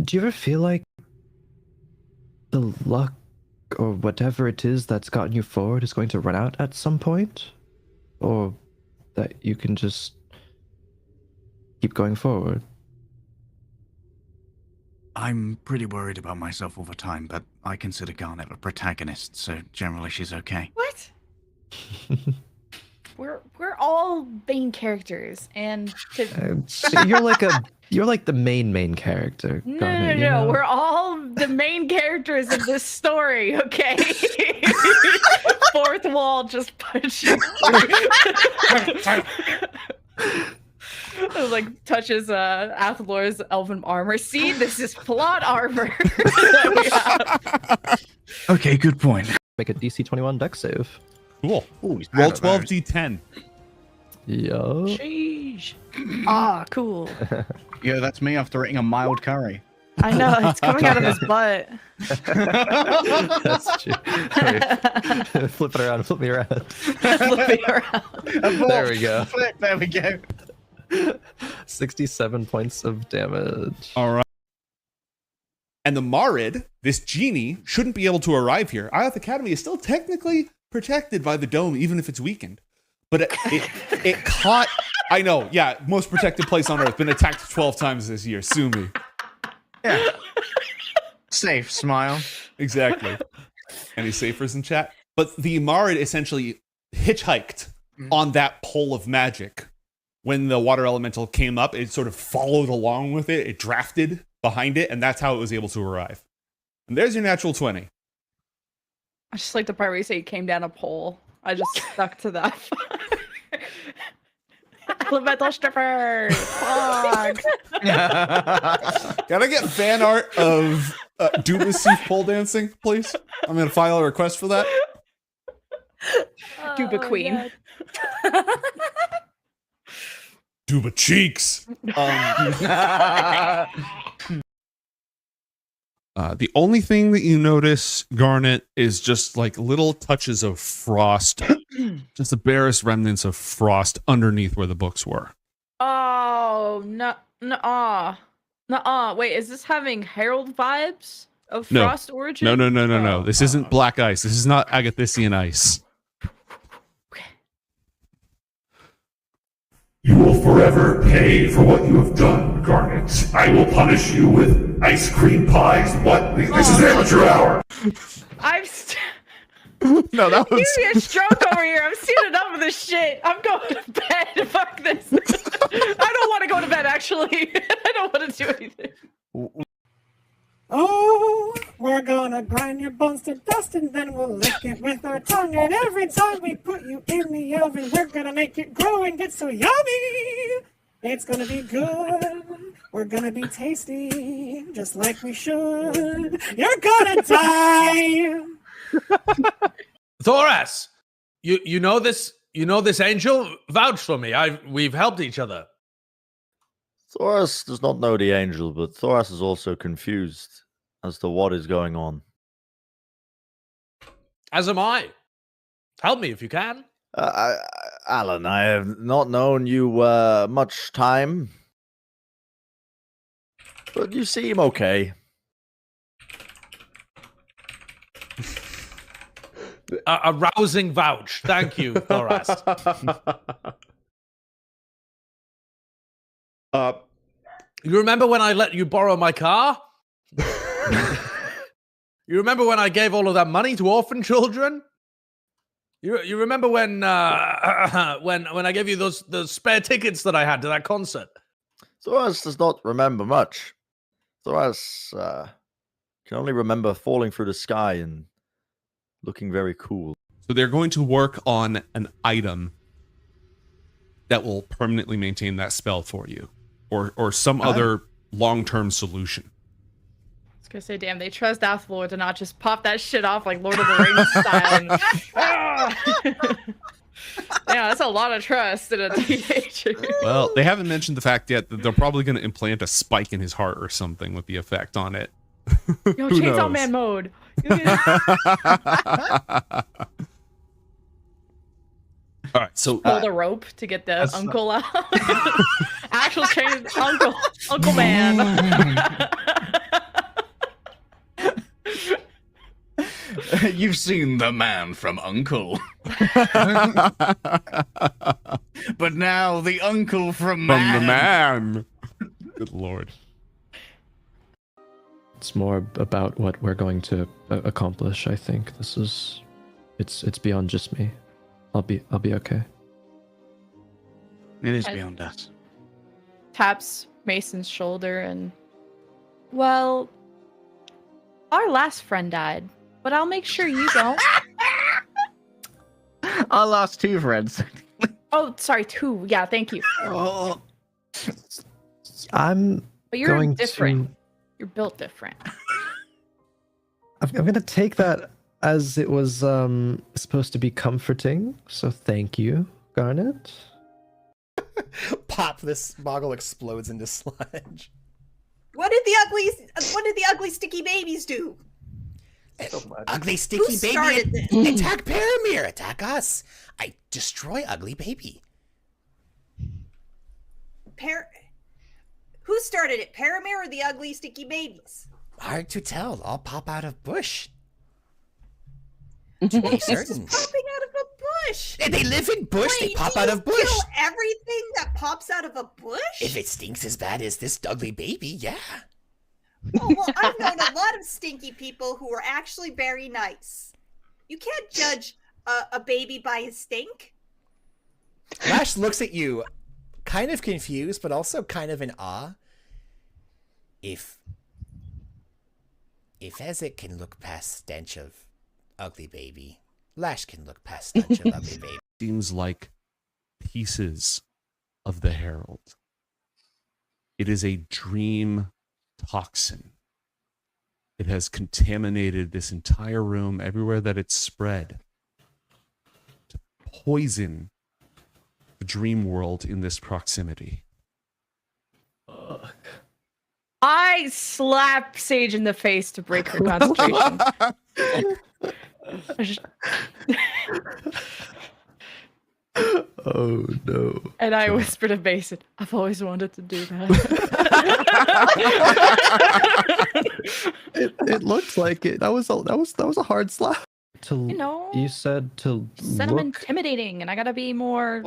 Do you ever feel like the luck or whatever it is that's gotten you forward is going to run out at some point? Or that you can just keep going forward? I'm pretty worried about myself all the time, but I consider Garnet a protagonist, so generally she's okay. What? We're all main characters, and you're like the main character. Garnet, no. We're all the main characters of this story, okay? Fourth wall just punching. Like touches Athalor's elven armor. See, this is plot armor. Okay, good point. Make a DC 21 dex save. Cool. Ooh, Roll 12d10. Yo. Sheesh. Ah, cool. Yeah, that's me after eating a mild curry. I know, it's coming out of his butt. That's true. Wait. Flip it around. Flip me around. Flip me around. There we go. Flip, there we go. 67 points of damage. All right. And the Marid, this genie, shouldn't be able to arrive here. Ioth Academy is still technically protected by the dome, even if it's weakened. But it caught... I know, yeah, most protected place on Earth. Been attacked 12 times this year. Sue me. Yeah. Safe, smile. Exactly. Any safers in chat? But the Marid essentially hitchhiked on that pole of magic. When the water elemental came up, it sort of followed along with it. It drafted behind it, and that's how it was able to arrive. And there's your natural 20. I just like the part where you say you came down a pole. I just stuck to that. Elemental strippers! Fuck! Can I get fan art of Duba Sooth pole dancing, please? I'm going to file a request for that. Duba Queen. Duba cheeks! The only thing that you notice, Garnet, is just like little touches of frost. Just the barest remnants of frost underneath where the books were. Oh, no. Wait, is this having Herald vibes of Frost origin? No. This isn't black ice. This is not Agathisian ice. You will forever pay for what you have done, Garnet. I will punish you with ice cream pies. What? This is amateur hour. No, that was... Give me a stroke over here. I'm seeing enough of this shit. I'm going to bed. Fuck this. I don't want to go to bed, actually. I don't want to do anything. Oh, we're gonna grind your bones to dust and then we'll lick it with our tongue. And every time we put you in the oven, we're gonna make it grow and get so yummy. It's gonna be good. We're gonna be tasty, just like we should. You're gonna die. Thoras, you know this angel? Vouch for me. We've helped each other. Thoras does not know the angel, but Thoras is also confused as to what is going on. As am I. Help me if you can. Alan, I have not known you much time, but you seem okay. A rousing vouch. Thank you, Thoras. You remember when I let you borrow my car? You remember when I gave all of that money to orphan children? You remember when when I gave you those spare tickets that I had to that concert? Thoras does not remember much. Thoras can only remember falling through the sky and looking very cool. So they're going to work on an item that will permanently maintain that spell for you. Or some other long-term solution. I was gonna say, damn, they trust Athalor to not just pop that shit off like Lord of the Rings style. Yeah, that's a lot of trust in a teenager. Well, they haven't mentioned the fact yet that they're probably going to implant a spike in his heart or something with the effect on it. Yo, Chainsaw Man mode. All right, so pull the rope to get the uncle out. Actual chain uncle man. you've seen the man from Uncle. But now the uncle from man. From the man. Good lord. It's more about what we're going to accomplish. I think this is, it's beyond just me. I'll be okay. It is beyond us. Taps Mason's shoulder and, well, our last friend died, but I'll make sure you don't. Our last two friends. Oh, sorry, 2. Yeah, thank you. Oh. I'm But you're going different. to. You're built different. I'm gonna take that as it was supposed to be comforting. So thank you, Garnet. Pop! This boggle explodes into sludge. What did the ugly sticky babies do? Ugly sticky Who baby started this? attack Paramir, attack us. I destroy ugly baby. Who started it? Paramir or the ugly sticky babies? Hard to tell. All pop out of bush. It's To be just certain. popping out of a bush. They live in bush. Wait, They pop do out you of bush. kill everything that pops out of a bush? If it stinks as bad as this ugly baby, yeah. Oh, well, I've known a lot of stinky people who are actually very nice. You can't judge a baby by his stink. Lash looks at you, kind of confused, but also kind of in awe. If Ezek can look past stench of ugly baby, Lash can look past stench of ugly baby. Seems like pieces of the Herald. It is a dream toxin. It has contaminated this entire room, everywhere that it's spread, to poison the dream world in this proximity. I slap Sage in the face to break her concentration. Oh no. And I whisper to Mason, I've always wanted to do that. It looked like it. That was a hard slap. You said to Said I'm look. intimidating and I gotta be more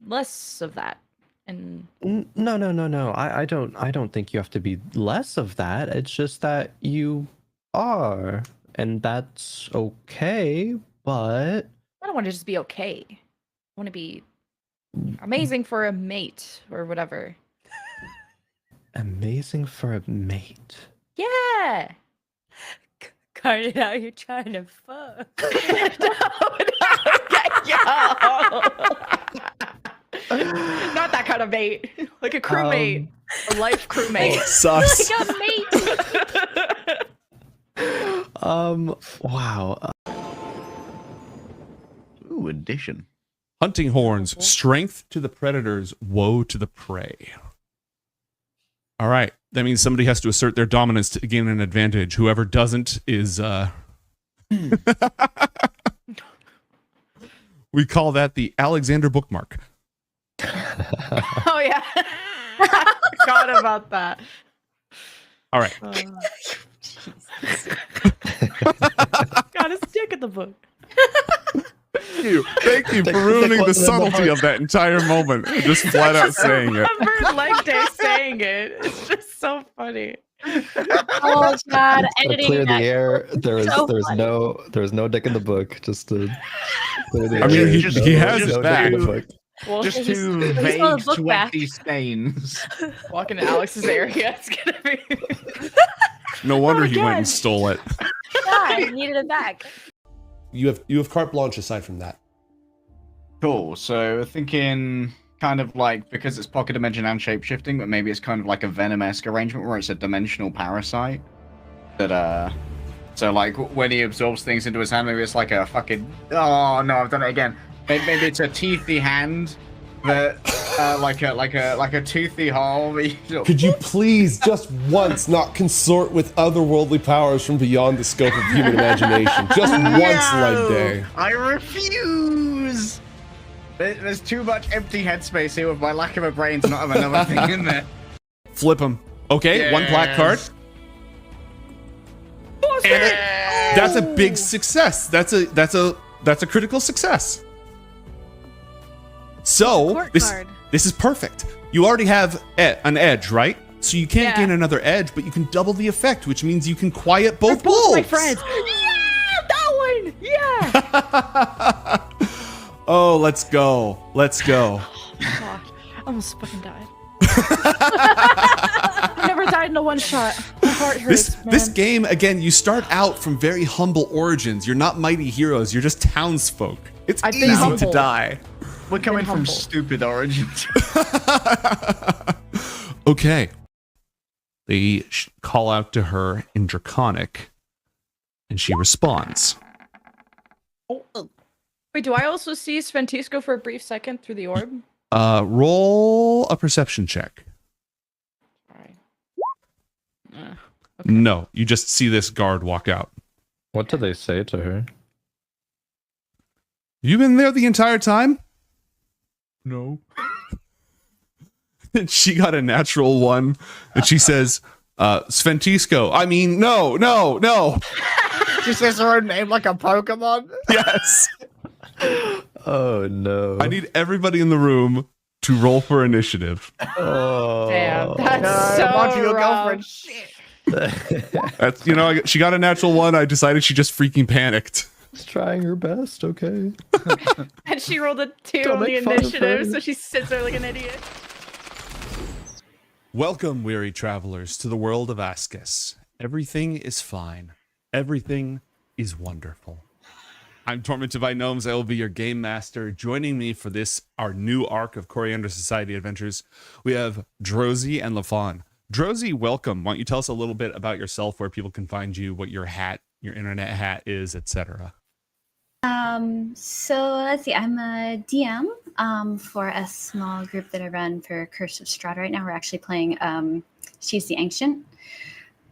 less of that. And No. I don't think you have to be less of that. It's just that you are, and that's okay. But I don't want to just be okay. I want to be amazing for a mate or whatever. Amazing for a mate. Yeah. Carted out, you're trying to fuck. Not that kind of mate. Like a crewmate. A life crewmate. Sus. Like a mate. Wow. Ooh, addition. Hunting horns, strength to the predators, woe to the prey. All right. That means somebody has to assert their dominance to gain an advantage. Whoever doesn't is we call that the Alexander bookmark. Oh yeah. I forgot about that. All right. Got a stick in the book. Thank you for ruining the subtlety of that entire moment. Just flat out saying it. I remember leg day saying it. It's just so funny. Oh god, To editing clear the that. air. There's So funny. no dick in the book. Just to clear the I mean, air. he There's has his no dick back. in the book. Well, Just he's- two he's vague, got a book back. sweaty stains. walk into Alex's area. It's gonna be. No wonder Oh, he went and God. stole it. Yeah, I needed it back. You have carte blanche aside from that. Cool. So thinking kind of like, because it's pocket dimension and shape shifting, but maybe it's kind of like a Venom-esque arrangement where it's a dimensional parasite that so like when he absorbs things into his hand, maybe it's like a fucking, oh no, I've done it again. Maybe it's a teethy hand that like a toothy hole. Could you please just once not consort with otherworldly powers from beyond the scope of human imagination? Just once, Light Day. I refuse. There's too much empty headspace here with my lack of a brain to not have another thing in there. Flip him. Okay, one black card. And That's a big success. That's a critical success. So this is perfect. You already have an edge, right? So you can't gain another edge, but you can double the effect, which means you can quiet both wolves. My friends. Yeah, that one. Yeah. Oh, let's go. Let's go. Gosh, I almost fucking died. I never died in a one shot. My heart hurts, man. This game, again, you start out from very humble origins. You're not mighty heroes. You're just townsfolk. It's easy to die. We're coming from stupid origins. Okay. They call out to her in Draconic, and she responds. Wait, do I also see Sventisco for a brief second through the orb? Roll a perception check. Okay. No, you just see this guard walk out. What do they say to her? You been there the entire time? No. And she got a natural 1, and she says, Sventisco. I mean, no. She says her own name like a Pokemon? Yes. Oh, no. I need everybody in the room to roll for initiative. Oh. Damn, that's so your rough. girlfriend. Shit. That's, she got a natural 1. I decided she just freaking panicked. She's trying her best, okay. And she rolled a 2 Don't on the make fun of initiative, her. so she sits there like an idiot. Welcome, weary travelers, to the world of Askis. Everything is fine. Everything is wonderful. I'm Tormented by Gnomes. I will be your game master. Joining me for this, our new arc of Coriander Society Adventures, we have Drozy and LaFawn. Drozy, welcome. Why don't you tell us a little bit about yourself, where people can find you, what your internet hat is, etc. So let's see, I'm a DM for a small group that I run for Curse of Strahd right now. We're actually playing She's the Ancient.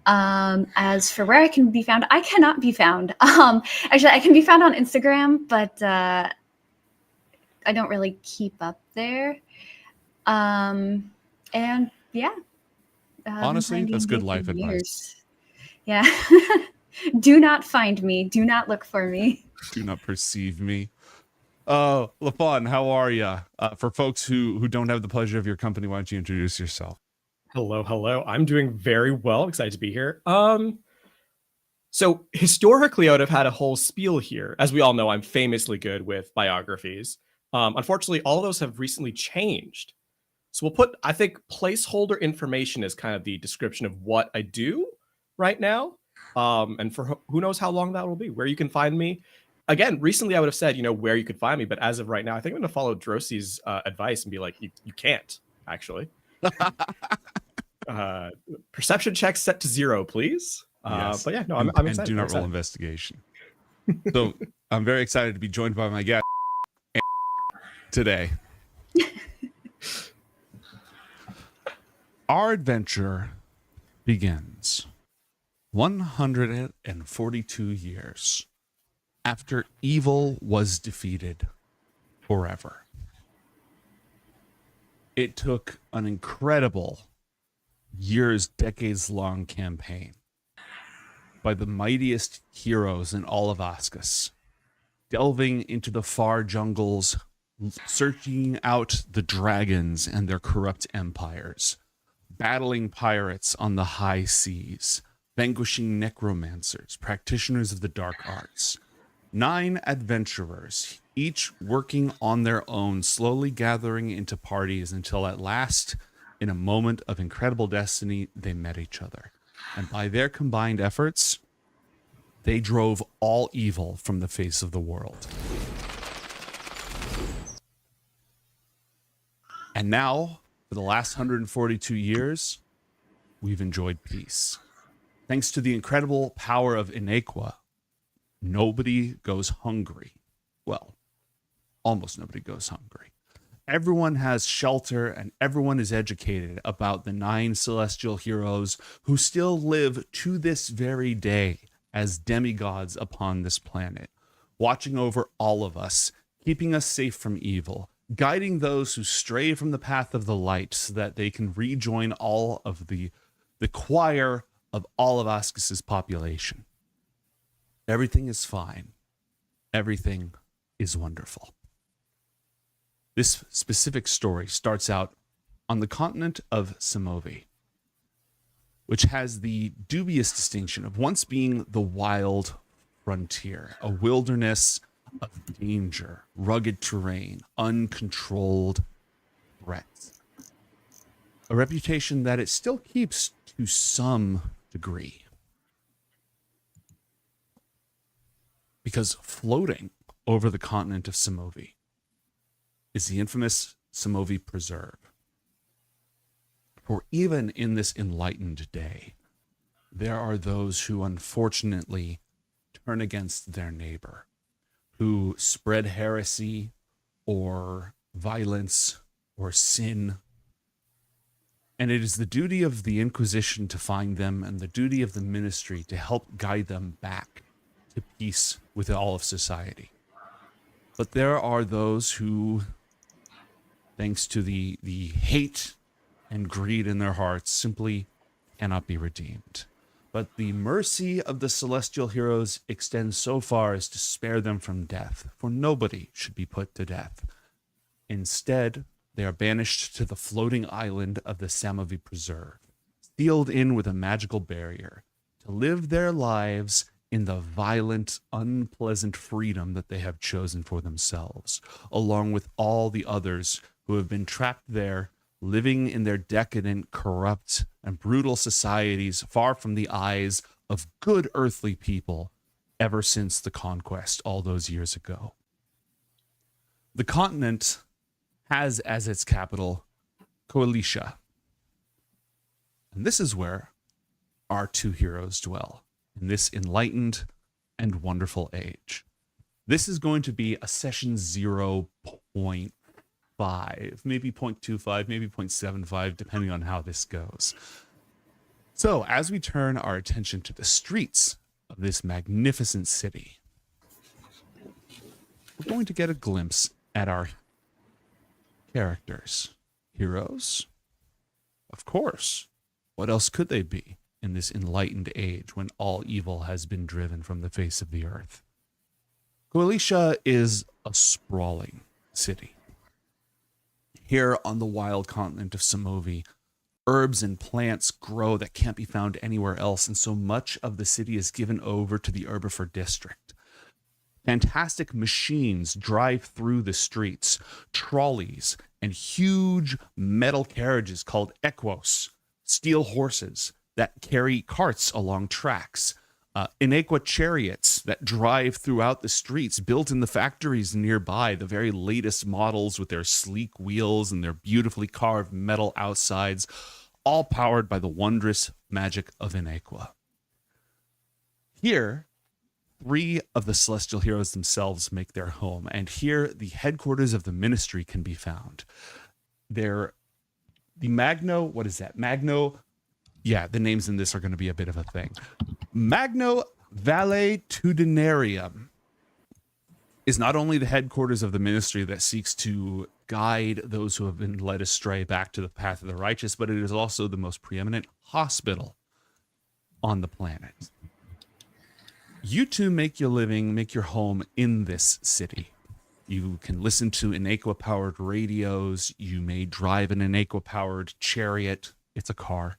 As for where I can be found, I cannot be found. Actually, I can be found on Instagram, but I don't really keep up there. And yeah. Honestly, that's good life advice. Yeah. Do not find me. Do not look for me. Do not perceive me. LaFawn, how are you? For folks who don't have the pleasure of your company, why don't you introduce yourself? Hello. I'm doing very well. Excited to be here. So historically, I would have had a whole spiel here. As we all know, I'm famously good with biographies. Unfortunately, all of those have recently changed. So we'll put, I think, placeholder information as kind of the description of what I do right now. And for who knows how long that will be, where you can find me. Again, recently I would have said, where you could find me. But as of right now, I think I'm going to follow Drosy's advice and be like, you can't, actually. Perception check set to 0, please. Yes. But yeah, no, I'm excited. And do not roll investigation. So I'm very excited to be joined by my guest today. Our adventure begins 142 years after evil was defeated forever. It took an incredible decades-long campaign by the mightiest heroes in all of Askis, delving into the far jungles, searching out the dragons and their corrupt empires, battling pirates on the high seas, vanquishing necromancers, practitioners of the dark arts. 9 adventurers, each working on their own, slowly gathering into parties until at last, in a moment of incredible destiny, they met each other. And by their combined efforts, they drove all evil from the face of the world. And now, for the last 142 years, we've enjoyed peace. Thanks to the incredible power of Inaequa, nobody goes hungry. Well, almost nobody goes hungry. Everyone has shelter and everyone is educated about the 9 celestial heroes who still live to this very day as demigods upon this planet, watching over all of us, keeping us safe from evil, guiding those who stray from the path of the light so that they can rejoin all of the choir of all of Askis's population. Everything is fine. Everything is wonderful. This specific story starts out on the continent of Samovi, which has the dubious distinction of once being the wild frontier, a wilderness of danger, rugged terrain, uncontrolled threats. A reputation that it still keeps to some degree. Because floating over the continent of Samovi is the infamous Samovi Preserve. For even in this enlightened day, there are those who unfortunately turn against their neighbor, who spread heresy or violence or sin. And it is the duty of the Inquisition to find them and the duty of the ministry to help guide them back to peace with all of society. But there are those who, thanks to the hate and greed in their hearts, simply cannot be redeemed. But the mercy of the celestial heroes extends so far as to spare them from death, for nobody should be put to death. Instead, they are banished to the floating island of the Samovi Preserve, sealed in with a magical barrier, to live their lives in the violent, unpleasant freedom that they have chosen for themselves, along with all the others who have been trapped there, living in their decadent, corrupt, and brutal societies far from the eyes of good earthly people ever since the conquest all those years ago. The continent has as its capital Coriander. And this is where our two heroes dwell, in this enlightened and wonderful age. This is going to be a session 0.5, maybe 0.25, maybe 0.75, depending on how this goes. So, as we turn our attention to the streets of this magnificent city, we're going to get a glimpse at our characters. Heroes? Of course. What else could they be in this enlightened age when all evil has been driven from the face of the earth? Coriander is a sprawling city. Here on the wild continent of Samovi, herbs and plants grow that can't be found anywhere else, and so much of the city is given over to the Herbifer district. Fantastic machines drive through the streets, trolleys, and huge metal carriages called Inaequas, steel horses that carry carts along tracks, Inaequa chariots that drive throughout the streets, built in the factories nearby, the very latest models with their sleek wheels and their beautifully carved metal outsides, all powered by the wondrous magic of Inaequa. Here, 3 of the celestial heroes themselves make their home, and here the headquarters of the ministry can be found. The names in this are going to be a bit of a thing. Magno Valetudinarium is not only the headquarters of the ministry that seeks to guide those who have been led astray back to the path of the righteous, but it is also the most preeminent hospital on the planet. You two make your living, make your home in this city. You can listen to Inaequa-powered radios. You may drive an Inaequa-powered chariot. It's a car.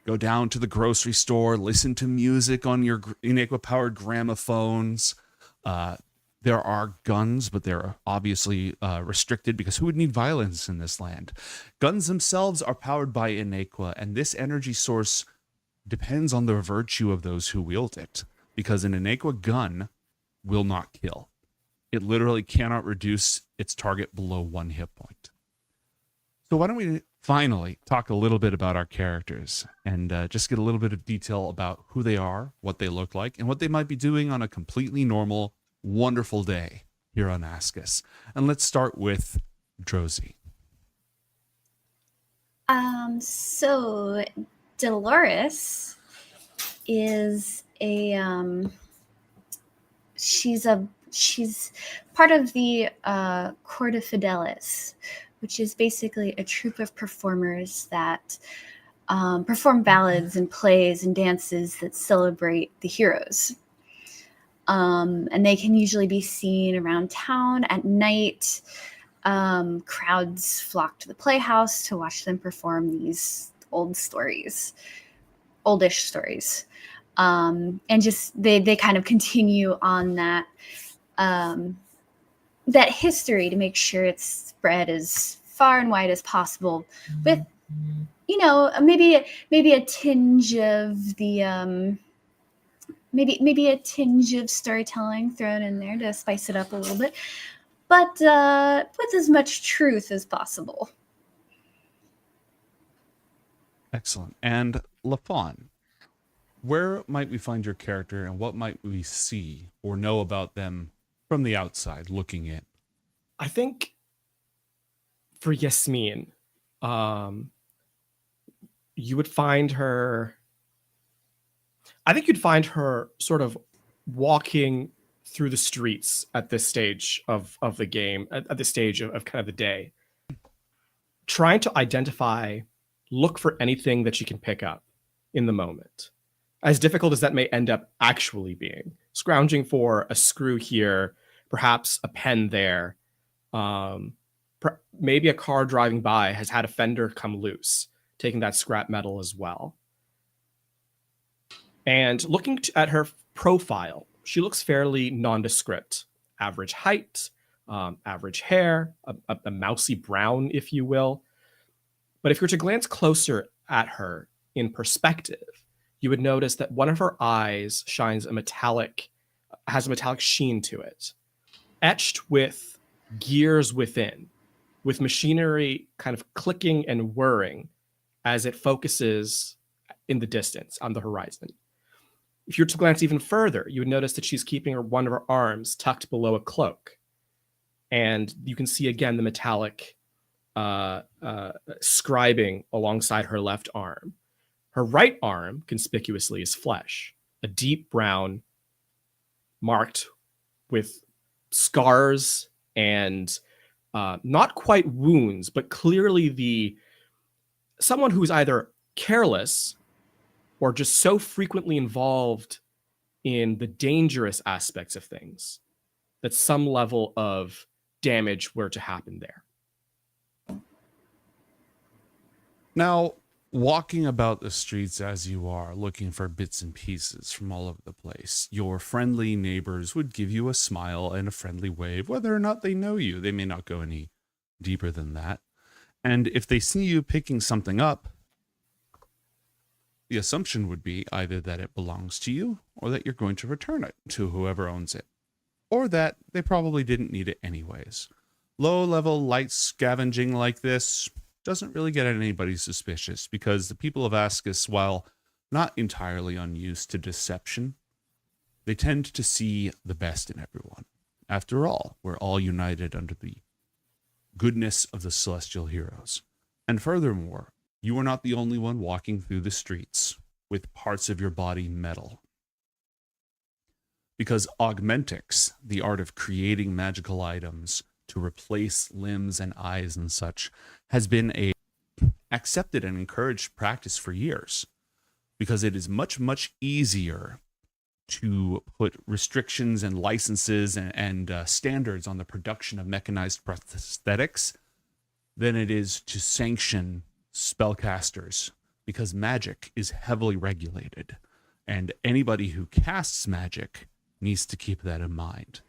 Go down to the grocery store, listen to music on your Inaequa-powered gramophones. There are guns, but they're obviously restricted because who would need violence in this land? Guns themselves are powered by Inaequa, and this energy source depends on the virtue of those who wield it, because an Inaequa gun will not kill. It literally cannot reduce its target below 1 hit point. So why don't we finally talk a little bit about our characters and just get a little bit of detail about who they are, what they look like, and what they might be doing on a completely normal, wonderful day here on Askis. And let's start with Drozy. So Dolores is she's part of the Corda Fidelis, which is basically a troupe of performers that perform ballads and plays and dances that celebrate the heroes. And they can usually be seen around town at night. Crowds flock to the playhouse to watch them perform these oldish stories. And just they kind of continue on that that history to make sure it's spread as far and wide as possible with, maybe a tinge of the maybe a tinge of storytelling thrown in there to spice it up a little bit, but with as much truth as possible. Excellent. And LaFawn, where might we find your character, and what might we see or know about them from the outside looking in? I think for Yasmin, you would find her. I think you'd find her sort of walking through the streets at this stage of the game, at this stage of kind of the day, trying to look for anything that she can pick up in the moment. As difficult as that may end up actually being, scrounging for a screw here, perhaps a pen there, maybe a car driving by has had a fender come loose, taking that scrap metal as well. And looking at her profile, she looks fairly nondescript. Average height, average hair, a mousy brown, if you will. But if you were to glance closer at her in perspective, you would notice that one of her eyes has a metallic sheen to it, etched with gears within, with machinery kind of clicking and whirring as it focuses in the distance on the horizon. If you were to glance even further, you would notice that she's keeping one of her arms tucked below a cloak. And you can see again the metallic scribing alongside her left arm. Her right arm, conspicuously, is flesh, a deep brown, marked with scars and not quite wounds, but clearly someone who's either careless or just so frequently involved in the dangerous aspects of things that some level of damage were to happen there. Now, walking about the streets as you are, looking for bits and pieces from all over the place, your friendly neighbors would give you a smile and a friendly wave, whether or not they know you. They may not go any deeper than that. And if they see you picking something up, the assumption would be either that it belongs to you or that you're going to return it to whoever owns it, or that they probably didn't need it anyways. Low-level light scavenging like this doesn't really get anybody suspicious because the people of Askis, while not entirely unused to deception, they tend to see the best in everyone. After all, we're all united under the goodness of the celestial heroes. And furthermore, you are not the only one walking through the streets with parts of your body metal. Because augmentics, the art of creating magical items to replace limbs and eyes and such, has been a accepted and encouraged practice for years. Because it is much, much easier to put restrictions and licenses and standards on the production of mechanized prosthetics than it is to sanction spellcasters, because magic is heavily regulated, and anybody who casts magic needs to keep that in mind.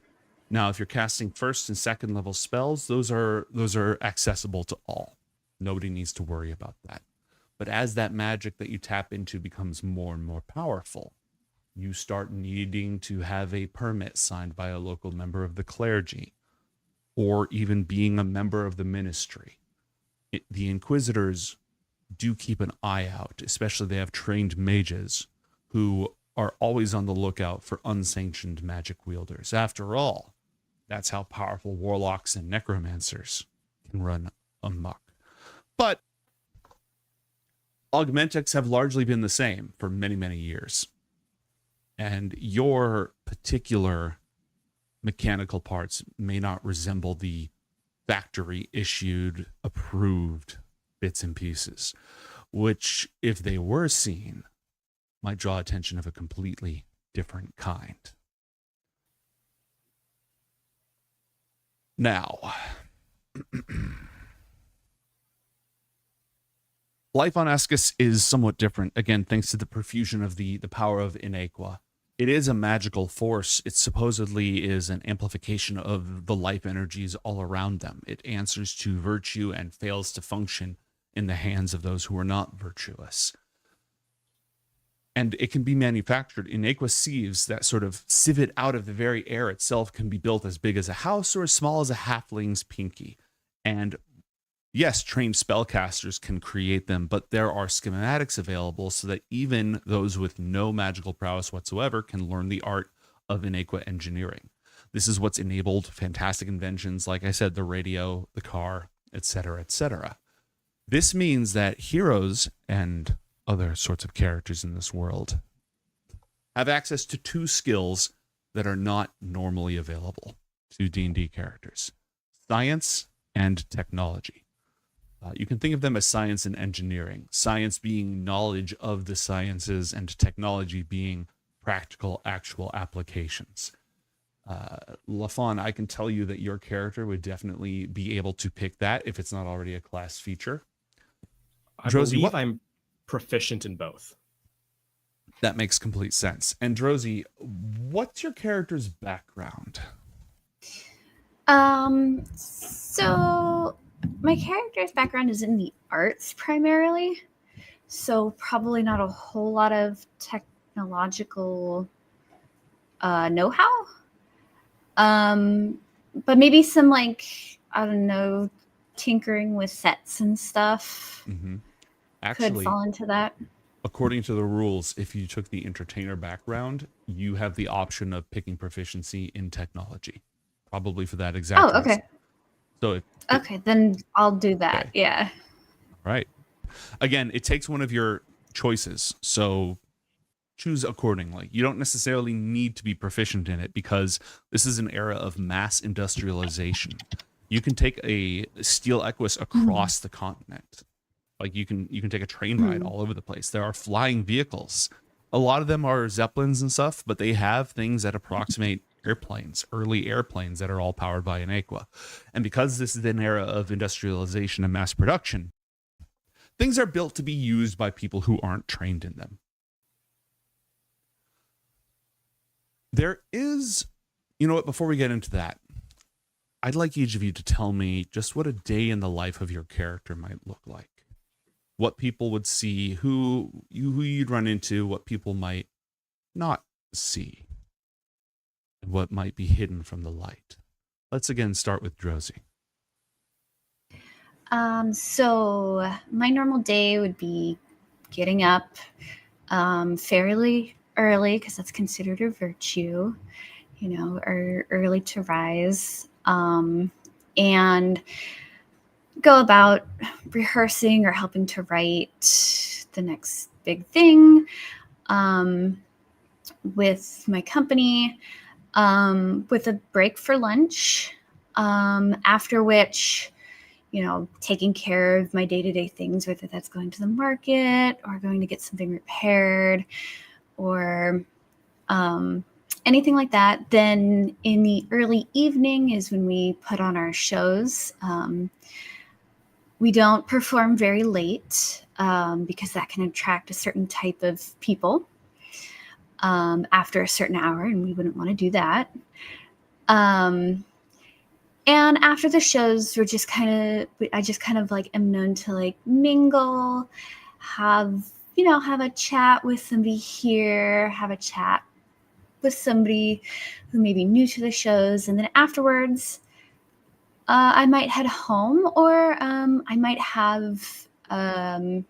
Now, if you're casting first and second level spells, those are accessible to all. Nobody needs to worry about that. But as that magic that you tap into becomes more and more powerful, you start needing to have a permit signed by a local member of the clergy, or even being a member of the ministry. The Inquisitors do keep an eye out, especially they have trained mages who are always on the lookout for unsanctioned magic wielders. After all, that's how powerful warlocks and necromancers can run amok. But augmentics have largely been the same for many, many years. And your particular mechanical parts may not resemble the factory issued, approved bits and pieces. which, if they were seen, might draw attention of a completely different kind. Now, life on Askis is somewhat different, again, thanks to the profusion of the power of Inaequa. It is a magical force. It supposedly is an amplification of the life energies all around them. It answers to virtue and fails to function in the hands of those who are not virtuous. And it can be manufactured. Inaequa sieves that sort of sieve it out of the very air itself can be built as big as a house or as small as a halfling's pinky. And yes, trained spellcasters can create them, but there are schematics available so that even those with no magical prowess whatsoever can learn the art of Inaequa engineering. This is what's enabled fantastic inventions, like I said, the radio, the car, etc., etc. This means that heroes and other sorts of characters in this world have access to two skills that are not normally available to D&D characters: science and technology. You can think of them as science and engineering. Science being knowledge of the sciences and technology being practical, actual applications. LaFawn, I can tell you that your character would definitely be able to pick that if it's not already a class feature. I Drozy, believe I'm proficient in both. That makes complete sense. And Drozy, what's your character's background? So my character's background is in the arts primarily, so probably not a whole lot of technological know-how. But maybe some, like, I don't know, tinkering with sets and stuff. Mm-hmm. Could Actually, fall into that. according to the rules, if you took the entertainer background, you have the option of picking proficiency in technology, probably for that exact reason. Okay. So Okay, then I'll do that. Okay. Yeah. Right. Again, it takes one of your choices, so choose accordingly. You don't necessarily need to be proficient in it because this is an era of mass industrialization. You can take a steel Equus across the continent. Like you can take a train ride all over the place. There are flying vehicles. A lot of them are Zeppelins and stuff, but they have things that approximate airplanes, early airplanes that are all powered by Inaequa. And because this is an era of industrialization and mass production, things are built to be used by people who aren't trained in them. There is, you know what, before we get into that, I'd like each of you to tell me just what a day in the life of your character might look like. What people would see, who you'd run into, what people might not see, and what might be hidden from the light. Let's again start with Drozy. So my normal day would be getting up fairly early because that's considered a virtue, you know, or early to rise, and go about rehearsing or helping to write the next big thing with my company, with a break for lunch, after which, you know, taking care of my day-to-day things, whether that's going to the market or going to get something repaired or anything like that. Then in the early evening is when we put on our shows. We don't perform very late because that can attract a certain type of people after a certain hour, and we wouldn't want to do that. And after the shows, I just kind of like am known to like mingle, have a chat with somebody here, have a chat with somebody who may be new to the shows, and then afterwards, I might head home, or I might have a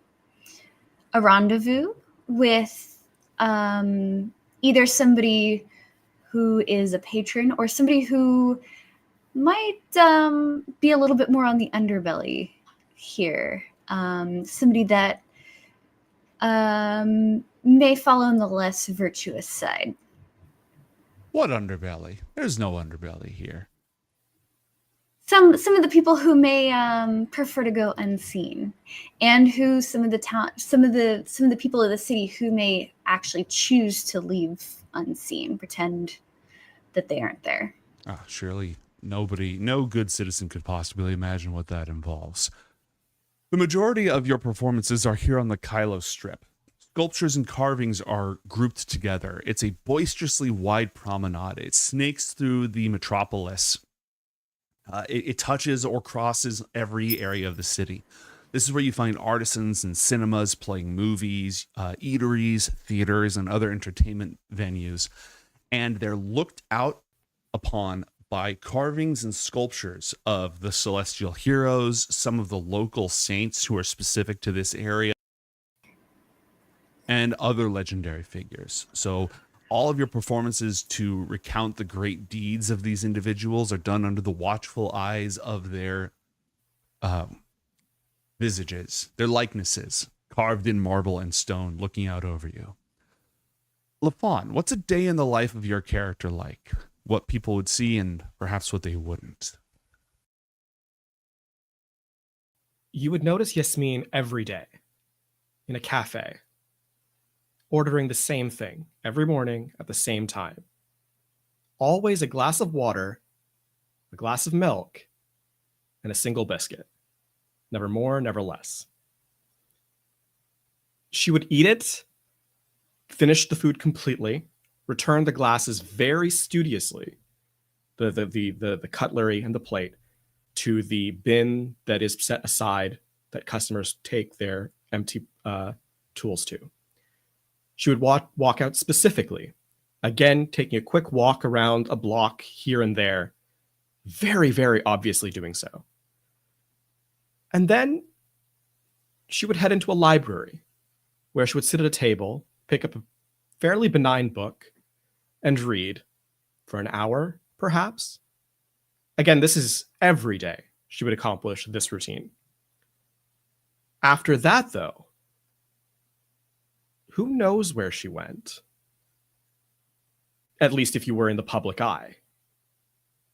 rendezvous with either somebody who is a patron or somebody who might be a little bit more on the underbelly here. Somebody that may fall on the less virtuous side. What underbelly? There's no underbelly here. some of the people who may prefer to go unseen, and who some of the people of the city who may actually choose to leave unseen, pretend that they aren't there. Surely no good citizen could possibly imagine what that involves. The majority of your performances are here on the Kylo Strip. Sculptures and carvings are grouped together. It's a boisterously wide promenade. It snakes through the metropolis. It touches or crosses every area of the city. This is where you find artisans and cinemas playing movies, eateries, theaters, and other entertainment venues. And they're looked out upon by carvings and sculptures of the celestial heroes, some of the local saints who are specific to this area, and other legendary figures. So all of your performances to recount the great deeds of these individuals are done under the watchful eyes of their visages, their likenesses, carved in marble and stone, looking out over you. LaFawn, what's a day in the life of your character like? What people would see and perhaps what they wouldn't? You would notice Yasmin every day in a cafe, ordering the same thing every morning at the same time. Always a glass of water, a glass of milk, and a single biscuit. Never more, never less. She would eat it, finish the food completely, return the glasses very studiously, the cutlery and the plate, to the bin that is set aside that customers take their empty tools to. She would walk out specifically, again, taking a quick walk around a block here and there, very, very obviously doing so. And then she would head into a library where she would sit at a table, pick up a fairly benign book, and read for an hour, perhaps. Again, this is every day she would accomplish this routine. After that, though, who knows where she went? At least if you were in the public eye.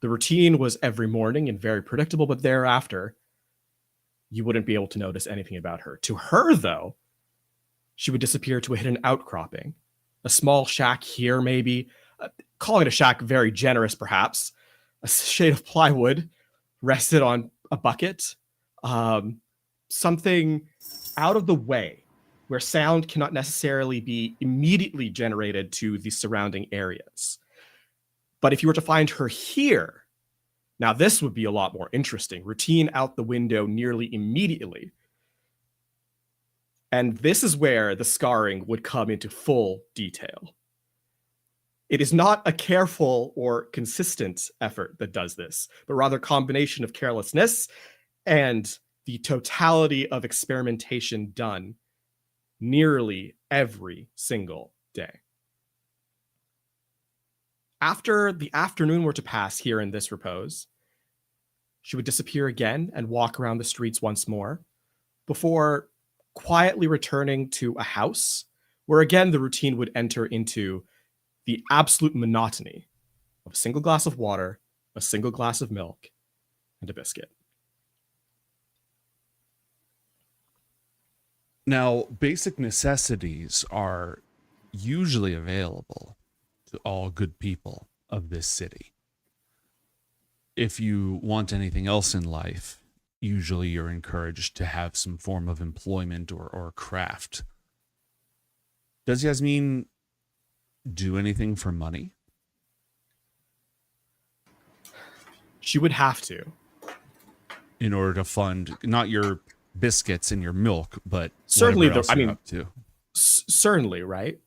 The routine was every morning and very predictable, but thereafter, you wouldn't be able to notice anything about her. To her, though, she would disappear to a hidden outcropping. A small shack here, maybe. Calling it a shack very generous, perhaps. A shade of plywood rested on a bucket. Something out of the way where sound cannot necessarily be immediately generated to the surrounding areas. But if you were to find her here, now this would be a lot more interesting. Routine out the window nearly immediately. And this is where the scarring would come into full detail. It is not a careful or consistent effort that does this, but rather a combination of carelessness and the totality of experimentation done nearly every single day. After the afternoon were to pass here in this repose, she would disappear again and walk around the streets once more before quietly returning to a house where again the routine would enter into the absolute monotony of a single glass of water, a single glass of milk, and a biscuit. Now, basic necessities are usually available to all good people of this city. If you want anything else in life, usually you're encouraged to have some form of employment or craft. Does Yasmin do anything for money? She would have to. In order to fund not your biscuits and your milk, but certainly else you're up to. Certainly, right?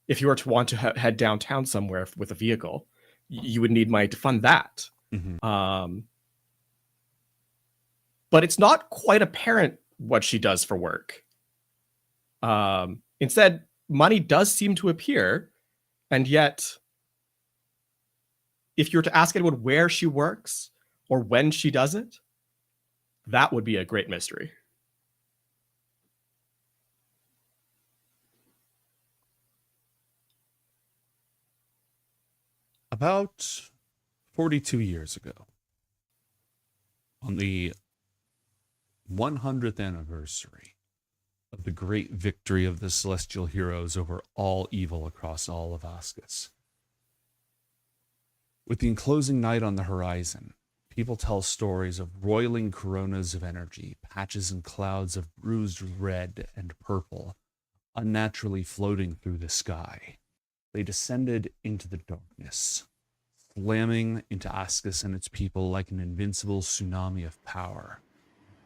If you were to want to head downtown somewhere with a vehicle, you would need money to fund that. Mm-hmm. But it's not quite apparent what she does for work. Instead, money does seem to appear, and yet, if you were to ask anyone where she works or when she does it, that would be a great mystery. About 42 years ago, On the 100th anniversary of the great victory of the celestial heroes over all evil across all of Askis. With the enclosing night on the horizon, people tell stories of roiling coronas of energy, patches and clouds of bruised red and purple, unnaturally floating through the sky. They descended into the darkness, slamming into Askis and its people like an invincible tsunami of power.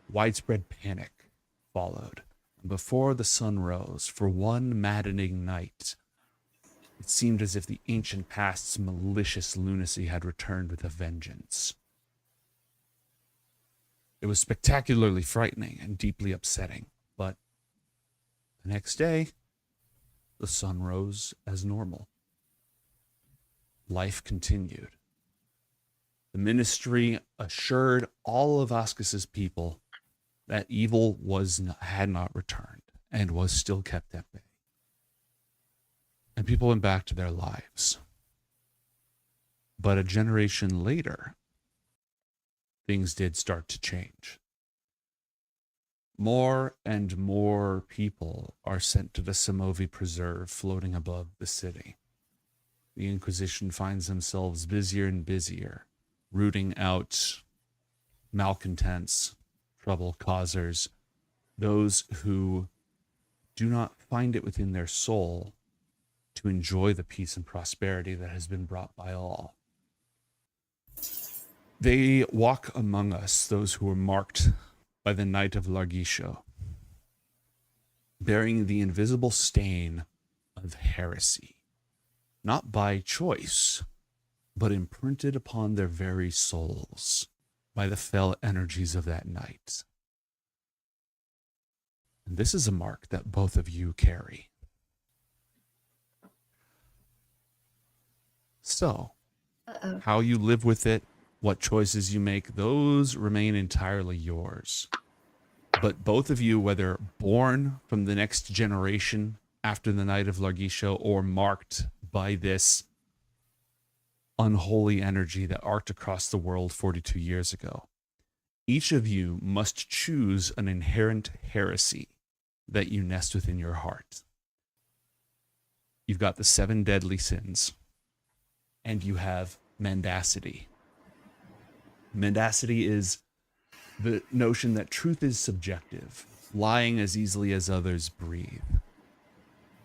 Widespread panic followed. Before the sun rose, for one maddening night, it seemed as if the ancient past's malicious lunacy had returned with a vengeance. It was spectacularly frightening and deeply upsetting, but the next day, the sun rose as normal. Life continued. The ministry assured all of Askis's people that evil had not returned and was still kept at bay. And people went back to their lives. But a generation later, things did start to change. More and more people are sent to the Samovi Preserve floating above the city. The Inquisition finds themselves busier and busier, rooting out malcontents, trouble causers, those who do not find it within their soul to enjoy the peace and prosperity that has been brought by all. They walk among us, those who were marked by the night of Largisho, bearing the invisible stain of heresy, not by choice, but imprinted upon their very souls by the fell energies of that night. And this is a mark that both of you carry. So, how you live with it, what choices you make, those remain entirely yours. But both of you, whether born from the next generation after the night of Largisho or marked by this unholy energy that arced across the world 42 years ago, each of you must choose an inherent heresy that you nest within your heart. You've got the 7 deadly sins, and you have mendacity. Mendacity is the notion that truth is subjective, lying as easily as others breathe.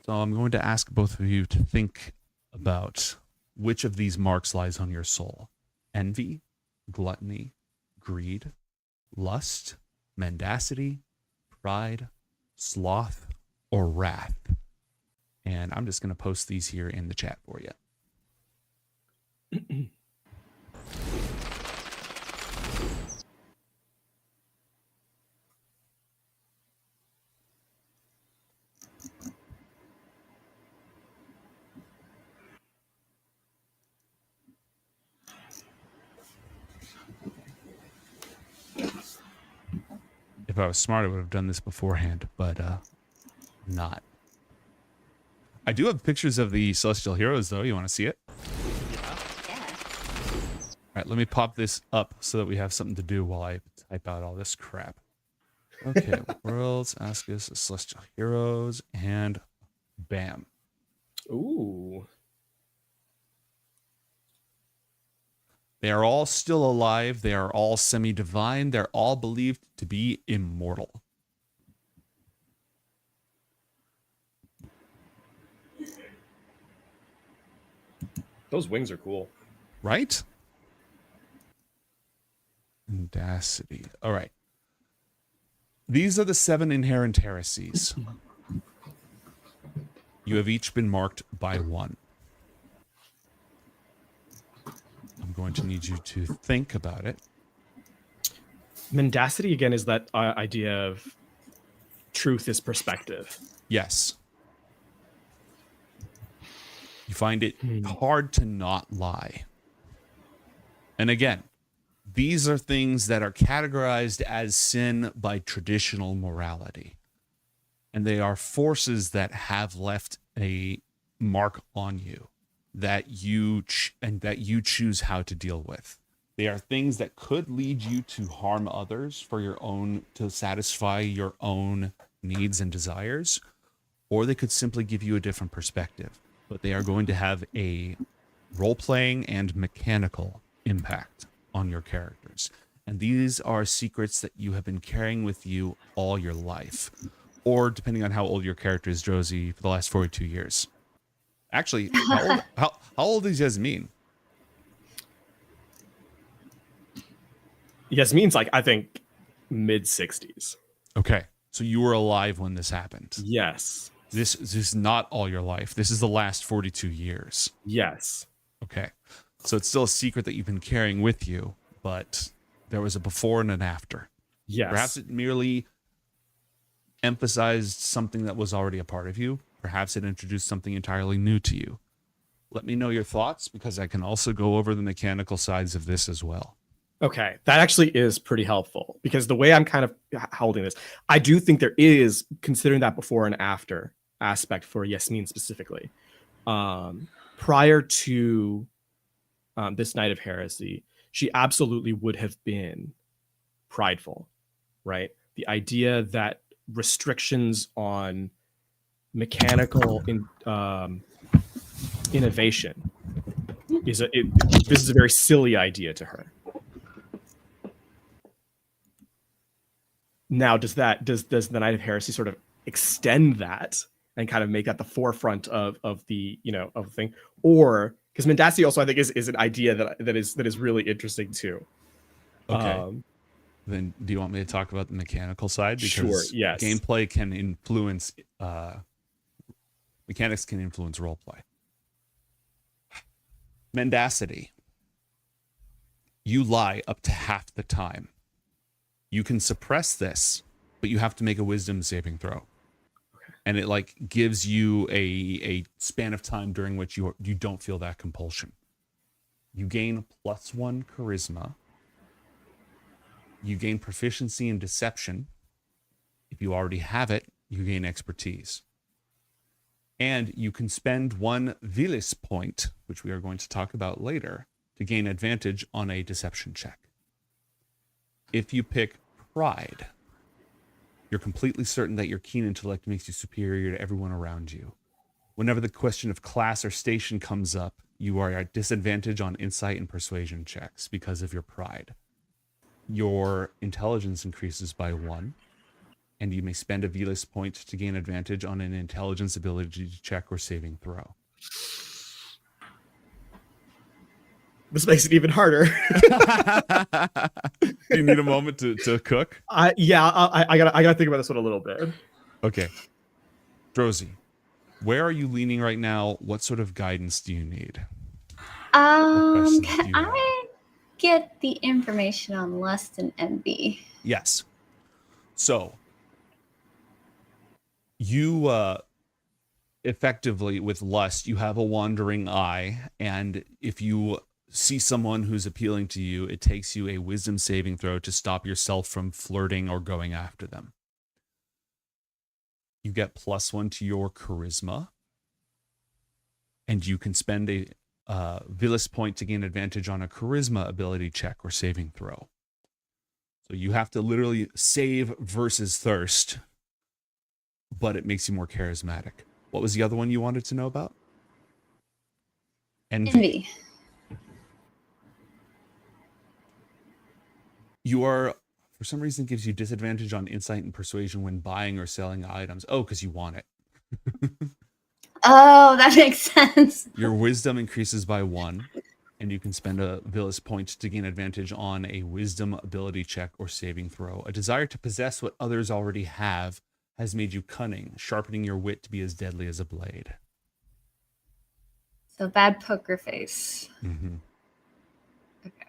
So I'm going to ask both of you to think about which of these marks lies on your soul. Envy, gluttony, greed, lust, mendacity, pride, sloth, or wrath. And I'm just going to post these here in the chat for you. If I was smart, I would have done this beforehand, but not. I do have pictures of the Celestial Heroes, though. You want to see it? Yeah. All right, let me pop this up so that we have something to do while I type out all this crap. Okay, Worlds, Askis, Celestial Heroes, and bam. Ooh. They are all still alive. They are all semi-divine. They're all believed to be immortal. Those wings are cool. Right? Mendacity. All right. These are the 7 inherent heresies. You have each been marked by 1. I'm going to need you to think about it. Mendacity, again, is that idea of truth is perspective. Yes. You find it hard to not lie. And again, these are things that are categorized as sin by traditional morality. And they are forces that have left a mark on you that you choose how to deal with. They are things that could lead you to harm others to satisfy your own needs and desires, or they could simply give you a different perspective. But they are going to have a role-playing and mechanical impact on your characters. And these are secrets that you have been carrying with you all your life, or depending on how old your character is, Josie, for the last 42 years. Actually, how old is Yasmin? Yasmin's like, I think, mid-60s. Okay, so you were alive when this happened. Yes. This is not all your life. This is the last 42 years. Yes. Okay, so it's still a secret that you've been carrying with you, but there was a before and an after. Yes. Perhaps it merely emphasized something that was already a part of you. Perhaps it introduced something entirely new to you. Let me know your thoughts, because I can also go over the mechanical sides of this as well. Okay, that actually is pretty helpful, because the way I'm kind of holding this, I do think there is, considering that before and after aspect for Yasmin specifically. Prior to this Night of Heresy, she absolutely would have been prideful, right? The idea that restrictions on mechanical innovation this is a very silly idea to her. Now, does the Night of Heresy sort of extend that and kind of make that the forefront of the thing, or because Mendacity also I think is an idea that is really interesting too. Okay. Then do you want me to talk about the mechanical side? Because sure. Yes. Gameplay can influence mechanics can influence roleplay. Mendacity. You lie up to half the time. You can suppress this, but you have to make a wisdom saving throw. Okay. And it gives you a span of time during which you don't feel that compulsion. You gain +1 charisma. You gain proficiency in deception. If you already have it, you gain expertise. And you can spend 1 Vilis point, which we are going to talk about later, to gain advantage on a deception check. If you pick Pride, you're completely certain that your keen intellect makes you superior to everyone around you. Whenever the question of class or station comes up, you are at disadvantage on insight and persuasion checks because of your pride. Your intelligence increases by 1, and you may spend a Vilis point to gain advantage on an intelligence ability check or saving throw. This makes it even harder. Do you need a moment to cook? I gotta think about this one a little bit. Okay. Drozy, where are you leaning right now? What sort of guidance do you need? Can I get the information on Lust and Envy? Yes. So, you effectively, with Lust, you have a wandering eye, and if you see someone who's appealing to you, it takes you a wisdom saving throw to stop yourself from flirting or going after them. You get +1 to your charisma, and you can spend a Vilis point to gain advantage on a charisma ability check or saving throw. So you have to literally save versus thirst, but it makes you more charismatic. What was the other one you wanted to know about? Envy. You are, for some reason, gives you disadvantage on insight and persuasion when buying or selling items. Oh, because you want it. Oh, that makes sense. Your wisdom increases by 1, and you can spend a Vilis point to gain advantage on a wisdom ability check or saving throw. A desire to possess what others already have has made you cunning, sharpening your wit to be as deadly as a blade. So bad poker face. Mm-hmm. Okay.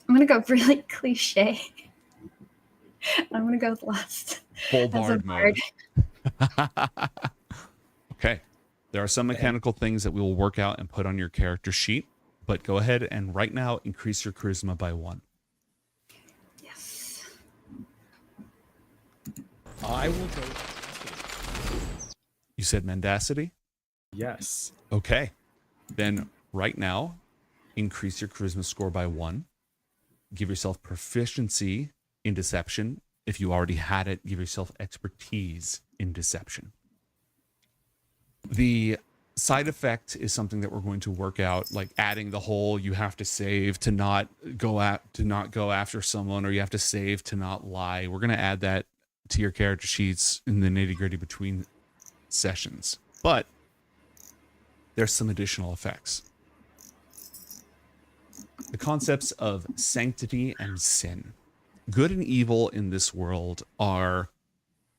I'm gonna go really cliche. I'm gonna go with Lust. Full bard mode. Okay. There are some mechanical things that we will work out and put on your character sheet, but go ahead and right now increase your charisma by 1. Yes. I will go. You said mendacity? Yes. Okay. Then right now, increase your charisma score by 1. Give yourself proficiency in deception. If you already had it, give yourself expertise in deception. The side effect is something that we're going to work out, like adding the whole you have to save to not go after someone, or you have to save to not lie. We're going to add that to your character sheets in the nitty-gritty between sessions. But there's some additional effects. The concepts of sanctity and sin. Good and evil in this world are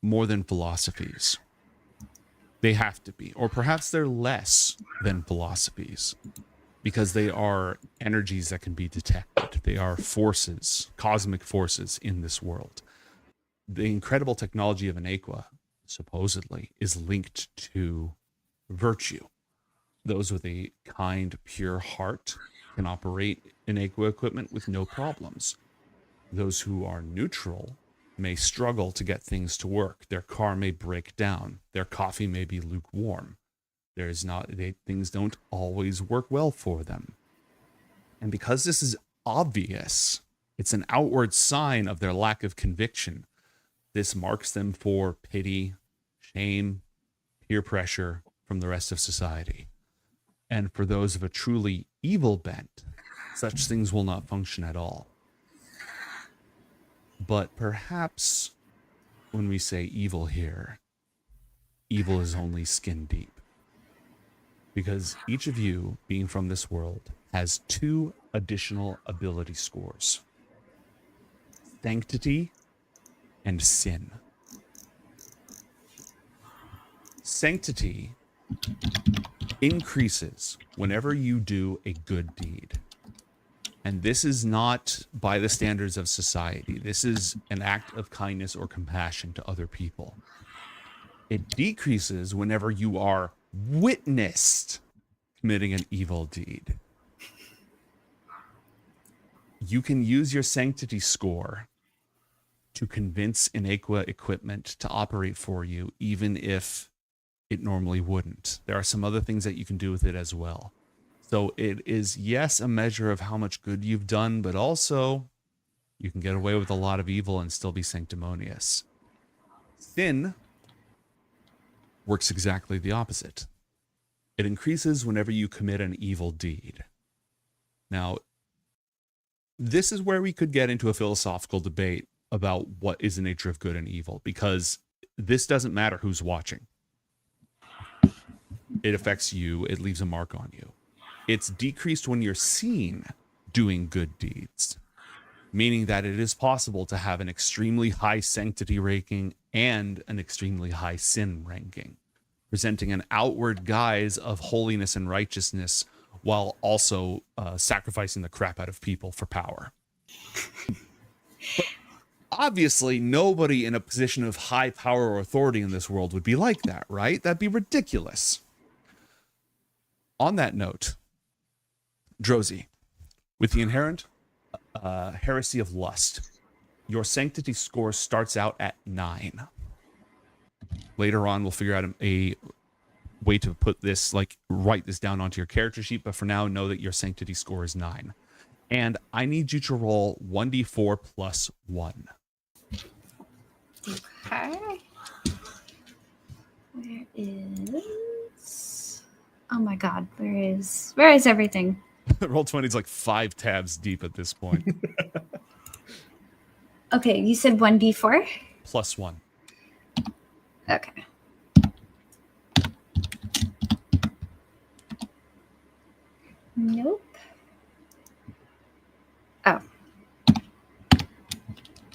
more than philosophies. They have to be, or perhaps they're less than philosophies, because they are energies that can be detected. They are forces, cosmic forces in this world. The incredible technology of Inaequa, supposedly, is linked to virtue. Those with a kind, pure heart can operate Inaequa equipment with no problems. Those who are neutral may struggle to get things to work. Their car may break down. Their coffee may be lukewarm. Things don't always work well for them. And because this is obvious, it's an outward sign of their lack of conviction. This marks them for pity, shame, peer pressure from the rest of society. And for those of a truly evil bent, such things will not function at all. But perhaps when we say evil here, evil is only skin deep. Because each of you, being from this world, has 2 additional ability scores. Sanctity and sin. Sanctity increases whenever you do a good deed. And this is not by the standards of society. This is an act of kindness or compassion to other people. It decreases whenever you are witnessed committing an evil deed. You can use your sanctity score to convince Inaequa equipment to operate for you, even if it normally wouldn't. There are some other things that you can do with it as well. So it is, yes, a measure of how much good you've done, but also you can get away with a lot of evil and still be sanctimonious. Sin works exactly the opposite. It increases whenever you commit an evil deed. Now, this is where we could get into a philosophical debate about what is the nature of good and evil, because this doesn't matter who's watching. It affects you. It leaves a mark on you. It's decreased when you're seen doing good deeds, meaning that it is possible to have an extremely high sanctity ranking and an extremely high sin ranking, presenting an outward guise of holiness and righteousness while also sacrificing the crap out of people for power. But obviously, nobody in a position of high power or authority in this world would be like that, right? That'd be ridiculous. On that note, Drozy, with the inherent heresy of lust, your sanctity score starts out at 9. Later on, we'll figure out a way to put this, like write this down onto your character sheet, but for now, know that your sanctity score is 9. And I need you to roll 1d4 plus 1. Okay. Where is... Oh my god, where is everything? Roll20 is like 5 tabs deep at this point. Okay, you said 1d4? Plus 1. Okay. Nope. Oh.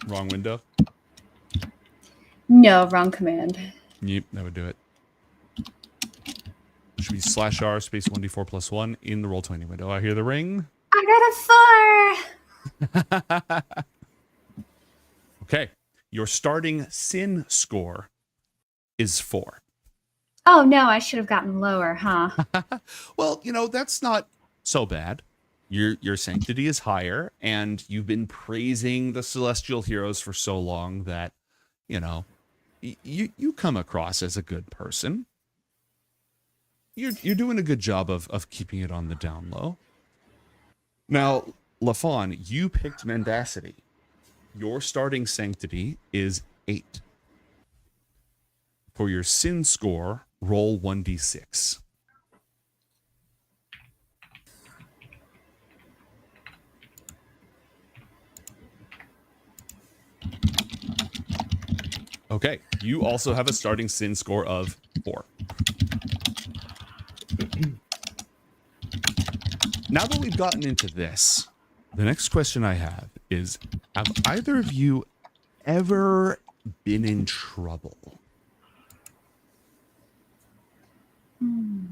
Wrong window? No, wrong command. Yep, that would do it. Should be /r space 1d4 plus 1 in the Roll20 window. I hear the ring. I got a 4! Okay. Your starting sin score is 4. Oh no, I should have gotten lower, huh? Well, that's not so bad. Your sanctity is higher, and you've been praising the celestial heroes for so long that, you come across as a good person. you're doing a good job of keeping it on the down low. Now, LaFawn, you picked Mendacity. Your starting sanctity is 8. For your sin score, roll 1d6. Okay, you also have a starting sin score of 4. Now that we've gotten into this, the next question I have is, have either of you ever been in trouble?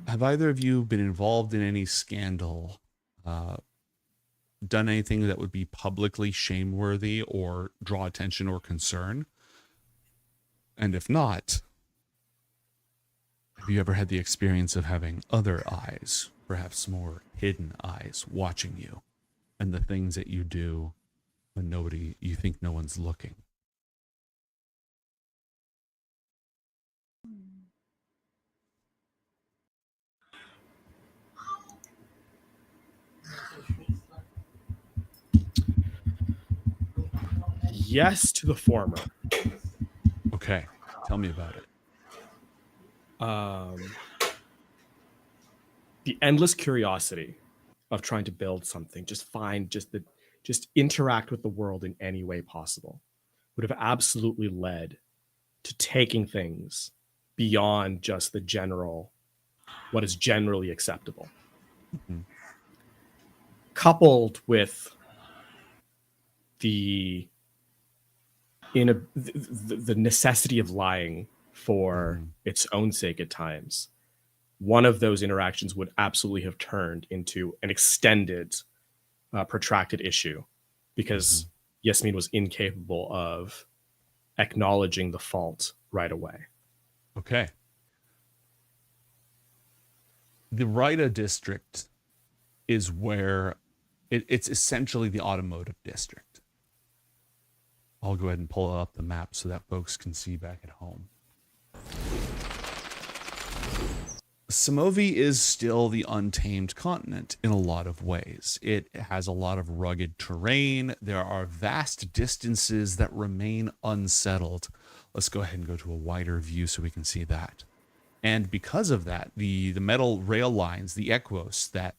Have either of you been involved in any scandal, done anything that would be publicly shameworthy or draw attention or concern? And if not, have you ever had the experience of having other eyes, perhaps more hidden eyes, watching you and the things that you do when you think no one's looking? Yes to the former. Okay, tell me about it. The endless curiosity of trying to build something, just interact with the world in any way possible, would have absolutely led to taking things beyond just what is generally acceptable. Mm-hmm. Coupled with the necessity of lying for its own sake at times, one of those interactions would absolutely have turned into an extended, protracted issue, because Yasmin was incapable of acknowledging the fault right away. Okay. The Rida district is where it's essentially the automotive district. I'll go ahead and pull up the map so that folks can see back at home. Somovia is still the untamed continent in a lot of ways. It has a lot of rugged terrain. There are vast distances that remain unsettled. Let's go ahead and go to a wider view so we can see that. And because of that, the metal rail lines, the Equos that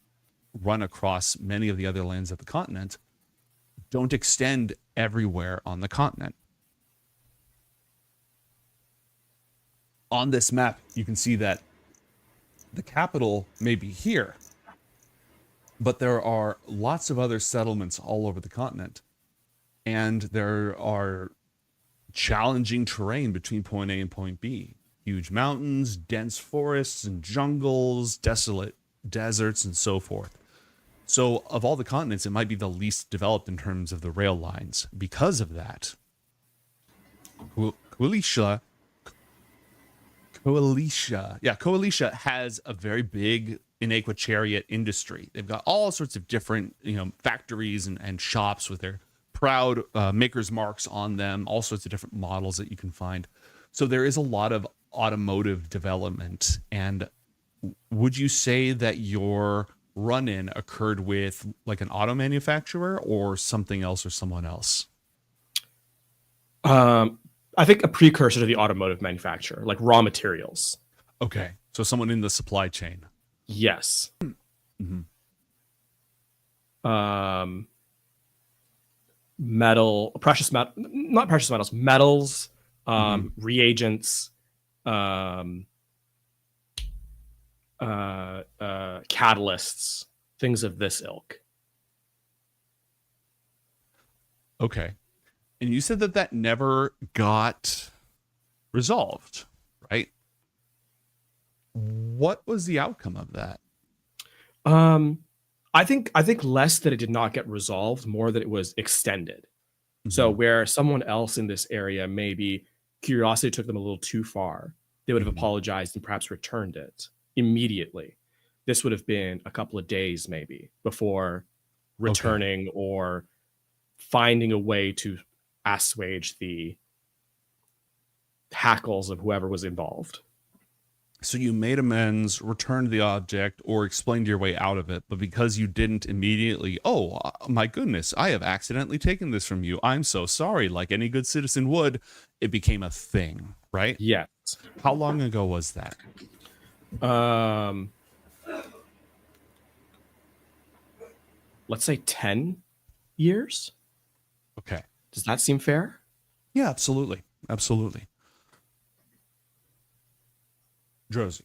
run across many of the other lands of the continent, don't extend everywhere on the continent. On this map, you can see that the capital may be here, but there are lots of other settlements all over the continent, and there are challenging terrain between point A and point B. Huge mountains, dense forests and jungles, desolate deserts, and so forth. So of all the continents, it might be the least developed in terms of the rail lines. Because of that, Coalitia has a very big Inaequa chariot industry. They've got all sorts of different, factories and shops with their proud maker's marks on them, all sorts of different models that you can find. So there is a lot of automotive development. And would you say that your run-in occurred with like an auto manufacturer or something else or someone else? I think a precursor to the automotive manufacturer, like raw materials. Okay, so someone in the supply chain. Yes. Mm-hmm. Not precious metals, metals, reagents, catalysts, things of this ilk. Okay. And you said that never got resolved, right? What was the outcome of that? I think less that it did not get resolved, more that it was extended. So where someone else in this area, maybe curiosity took them a little too far, they would have apologized and perhaps returned it immediately. This would have been a couple of days maybe before returning or finding a way to assuage the hackles of whoever was involved. So you made amends, returned the object, or explained your way out of it, but because you didn't immediately, oh my goodness, I have accidentally taken this from you. I'm so sorry, like any good citizen would, it became a thing, right? Yes. How long ago was that? Let's say 10 years. Okay. Does that seem fair? Yeah, absolutely. Absolutely. Drozy,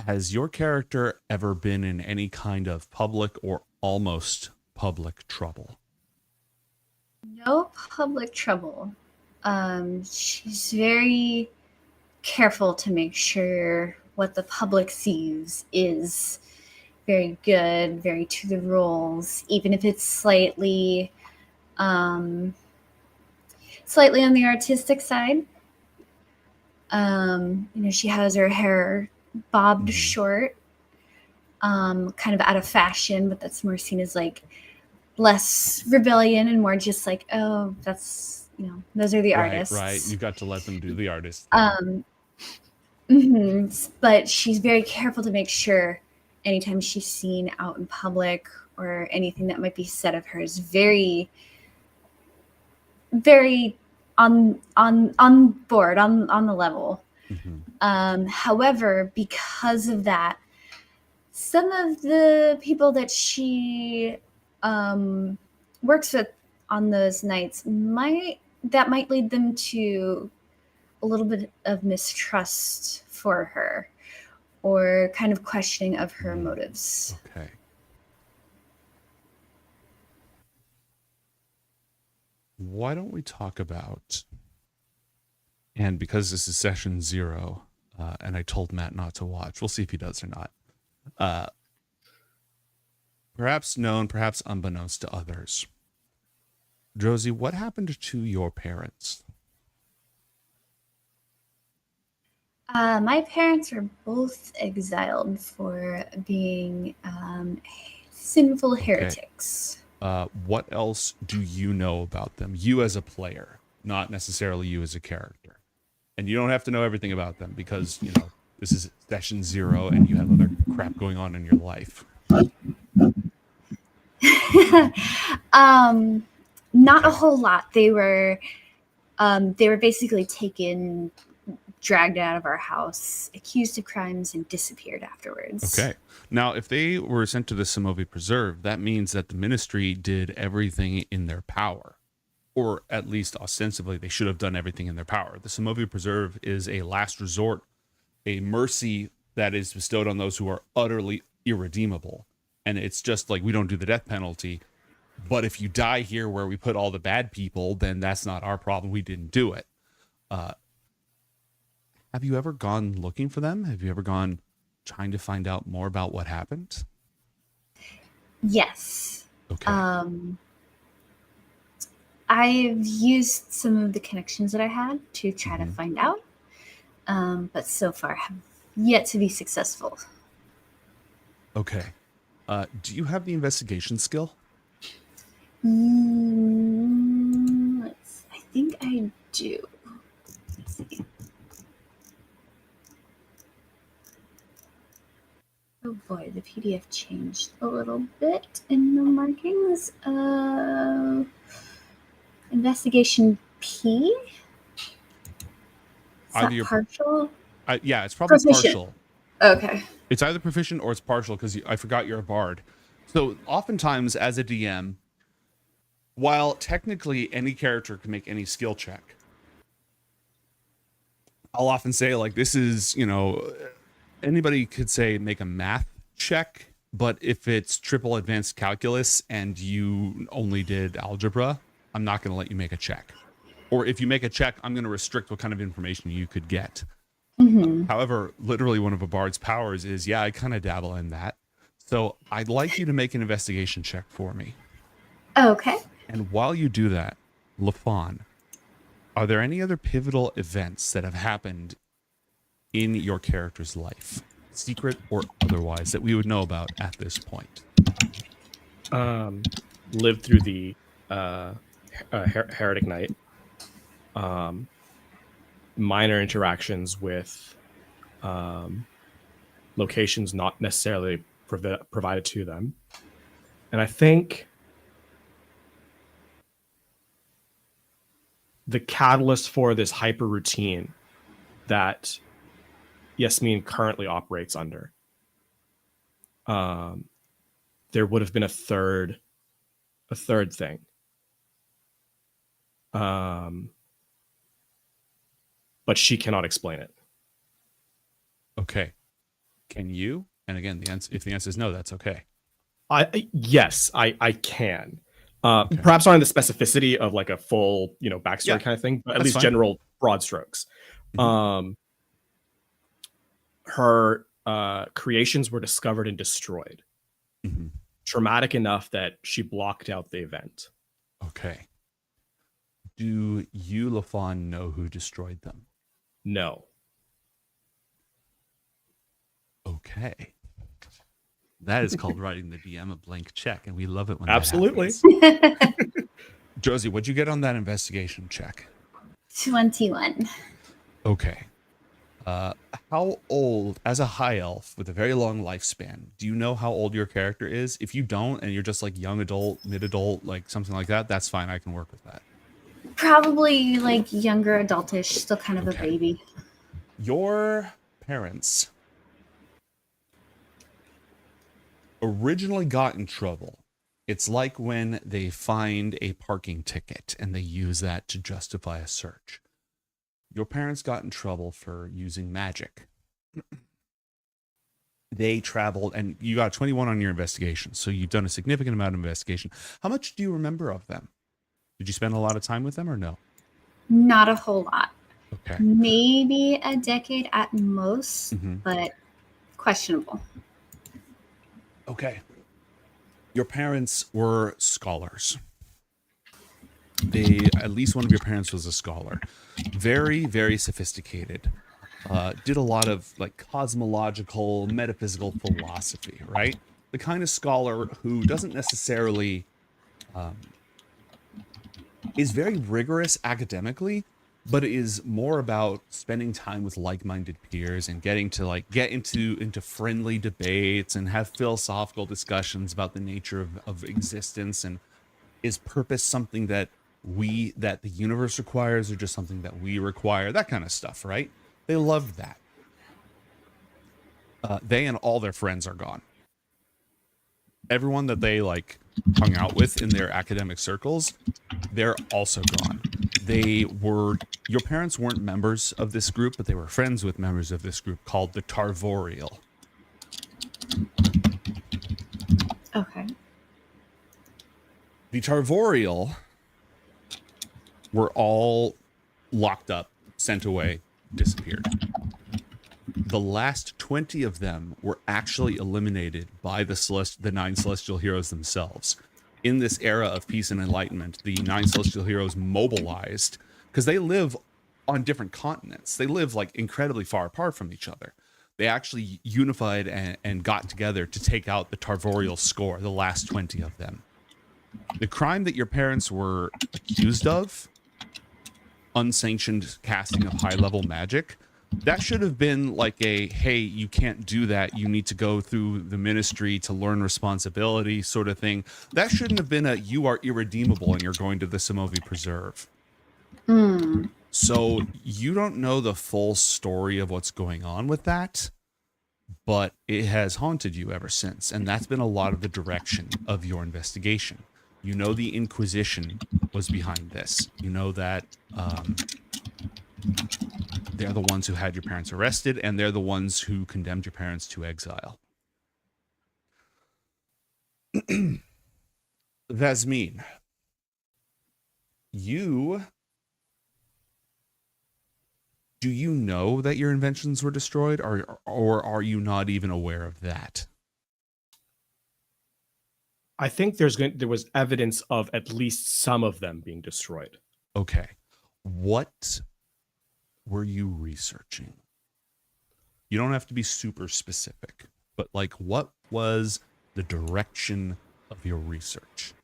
has your character ever been in any kind of public or almost public trouble? No public trouble. She's very careful to make sure what the public sees is very good, very to the rules, even if it's slightly on the artistic side. She has her hair bobbed short, kind of out of fashion, but that's more seen as like less rebellion and more just like, oh, that's, those are the artists. Right. You got to let them do the artist. But she's very careful to make sure anytime she's seen out in public or anything that might be said of her is very, very on board, on the level. However, because of that, some of the people that she works with on those nights might lead them to a little bit of mistrust for her or kind of questioning of her motives. Okay. Why don't we talk about, and because this is session 0, and I told Matt not to watch, we'll see if he does or not. Perhaps known, perhaps unbeknownst to others. Josie, what happened to your parents? My parents were both exiled for being sinful heretics. What else do you know about them? You as a player, not necessarily you as a character. And you don't have to know everything about them because, this is session 0 and you have other crap going on in your life. Not a whole lot. They were basically taken, dragged out of our house, accused of crimes, and disappeared afterwards. Okay. Now, if they were sent to the Somovi Preserve, that means that the ministry did everything in their power. Or at least ostensibly, they should have done everything in their power. The Somovi Preserve is a last resort, a mercy that is bestowed on those who are utterly irredeemable. And it's just like, we don't do the death penalty. But if you die here where we put all the bad people, then that's not our problem. We didn't do it. Have you ever gone looking for them? Have you ever gone trying to find out more about what happened? Yes. Okay. I've used some of the connections that I had to try to find out, but so far have yet to be successful. Okay. Do you have the investigation skill? I think I do. Let's see. Oh boy, the PDF changed a little bit in the markings. Investigation P? Is that partial? Yeah, it's probably Proficient. partial. Okay. It's either proficient or it's partial because I forgot you're a bard. So oftentimes as a DM, while technically any character can make any skill check, I'll often say like this is, anybody could say make a math check, but if it's triple advanced calculus and you only did algebra, I'm not going to let you make a check. Or if you make a check, I'm going to restrict what kind of information you could get. However, literally one of a bard's powers is, I kind of dabble in that. So I'd like you to make an investigation check for me. Okay. And while you do that, LaFawn, are there any other pivotal events that have happened in your character's life, secret or otherwise, that we would know about at this point? Lived through the Heretic Night. Minor interactions with locations not necessarily provided to them. And I think the catalyst for this hyper routine that Yasmin currently operates under, there would have been a third thing. But she cannot explain it. Okay. Can you? And again, if the answer is no, that's okay. Yes, I can. Perhaps not in the specificity of like a full, backstory kind of thing, but at least general broad strokes. Her creations were discovered and destroyed. Traumatic enough that she blocked out the event. Okay. Do you, LaFawn, know who destroyed them? No. Okay. That is called writing the DM a blank check, and we love it when absolutely. That happens. Josie, what'd you get on that investigation check? 21. Okay. How old, as a high elf with a very long lifespan, do you know how old your character is? If you don't, and you're just like young adult, mid-adult, like something like that, that's fine. I can work with that. Probably like younger adultish, still kind of a baby. Your parents originally got in trouble. It's like when they find a parking ticket and they use that to justify a search. Your parents got in trouble for using magic. They traveled, and you got 21 on your investigation, so you've done a significant amount of investigation. How much do you remember of them? Did you spend a lot of time with them or no? Not a whole lot. Okay. Maybe a decade at most, but questionable. Okay. Your parents were scholars. At least one of your parents was a scholar. Very, very sophisticated. Did a lot of like cosmological, metaphysical philosophy, right? The kind of scholar who doesn't necessarily is very rigorous academically, but is more about spending time with like-minded peers and getting to like get into friendly debates and have philosophical discussions about the nature of existence, and is purpose something that the universe requires or just something that we require, that kind of stuff, right? They loved that. They and all their friends are gone. Everyone that they like hung out with in their academic circles, they're also gone. Your parents weren't members of this group, but they were friends with members of this group called the Tarvorial. Okay. The Tarvorial were all locked up, sent away, disappeared. The last 20 of them were actually eliminated by the 9 Celestial Heroes themselves. In this era of peace and enlightenment, the 9 Celestial Heroes mobilized because they live on different continents. They live like incredibly far apart from each other. They actually unified and got together to take out the Tarvorial score, the last 20 of them. The crime that your parents were accused of, unsanctioned casting of high-level magic, that should have been like hey, you can't do that, you need to go through the ministry to learn responsibility sort of thing. That shouldn't have been you are irredeemable and you're going to the Somovi Preserve. So you don't know the full story of what's going on with that, but it has haunted you ever since, and that's been a lot of the direction of your investigation. You know the Inquisition was behind this. You know that they're the ones who had your parents arrested, and they're the ones who condemned your parents to exile. Vasmine, do you know that your inventions were destroyed, or are you not even aware of that? I think there was evidence of at least some of them being destroyed. Okay. What were you researching? You don't have to be super specific, but like what was the direction of your research?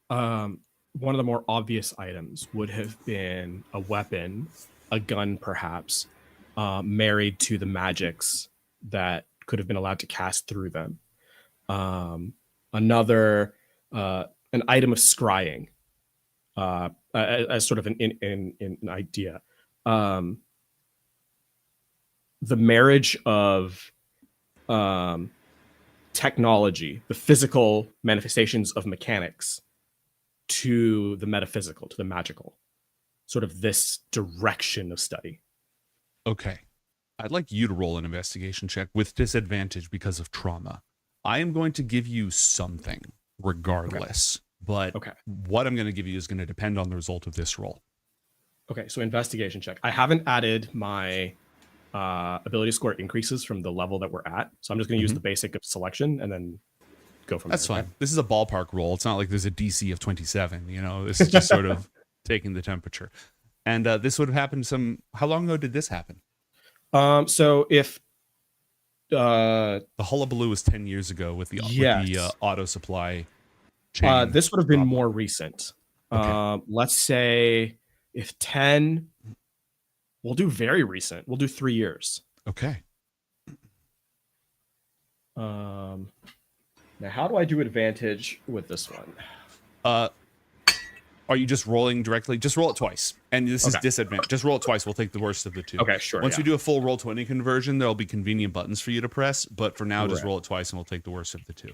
One of the more obvious items would have been a weapon, a gun perhaps, married to the magics that could have been allowed to cast through them. Another, an item of scrying, as sort of an idea. The marriage of technology, the physical manifestations of mechanics, to the metaphysical, to the magical, sort of this direction of study. Okay. I'd like you to roll an investigation check with disadvantage because of trauma. I am going to give you something regardless, but what I'm going to give you is going to depend on the result of this roll. Okay, so investigation check. I haven't added my ability score increases from the level that we're at, so I'm just going to use the basic of selection and then go from there. That's fine. This is a ballpark roll. It's not like there's a DC of 27. You know, this is just sort of taking the temperature. And this would have happened how long ago did this happen? So if the hullabaloo was 10 years ago with the auto supply chain, this would have been more recent. Okay. Let's say if 10, we'll do very recent. We'll do 3 years. Okay. Now, how do I do advantage with this one? Are you just rolling directly? Just roll it twice. And this is disadvantage. Just roll it twice. We'll take the worst of the two. Okay, sure. Once we do a full roll 20 conversion, there'll be convenient buttons for you to press. But for now, just roll it twice and we'll take the worst of the two.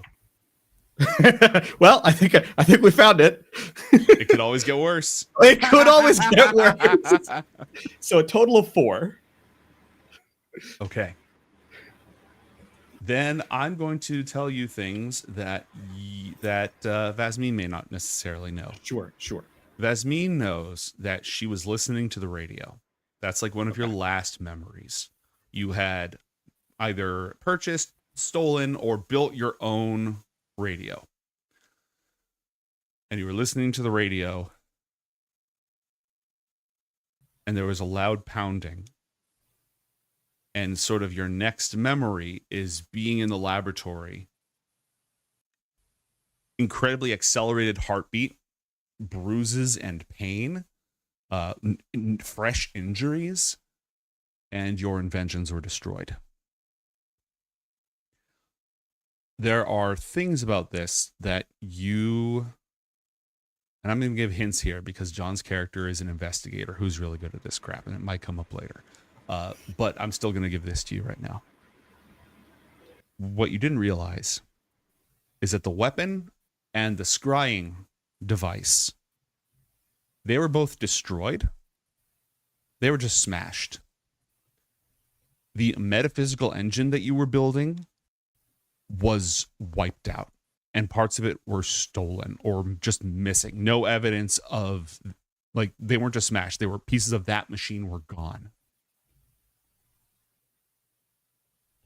Well, I think we found it. It could always get worse. It could always get worse. So a total of 4. Okay. Then I'm going to tell you things that Vasmine may not necessarily know. Sure. Vasmine knows that she was listening to the radio. That's like one of your last memories. You had either purchased, stolen, or built your own radio. And you were listening to the radio, and there was a loud pounding. And sort of your next memory is being in the laboratory, incredibly accelerated heartbeat, bruises and pain, fresh injuries, and your inventions were destroyed. There are things about this that and I'm going to give hints here because John's character is an investigator who's really good at this crap, and it might come up later. But I'm still going to give this to you right now. What you didn't realize is that the weapon and the scrying device, they were both destroyed. They were just smashed. The metaphysical engine that you were building was wiped out, and parts of it were stolen or just missing. No evidence of, like, they weren't just smashed. They were pieces of that machine were gone.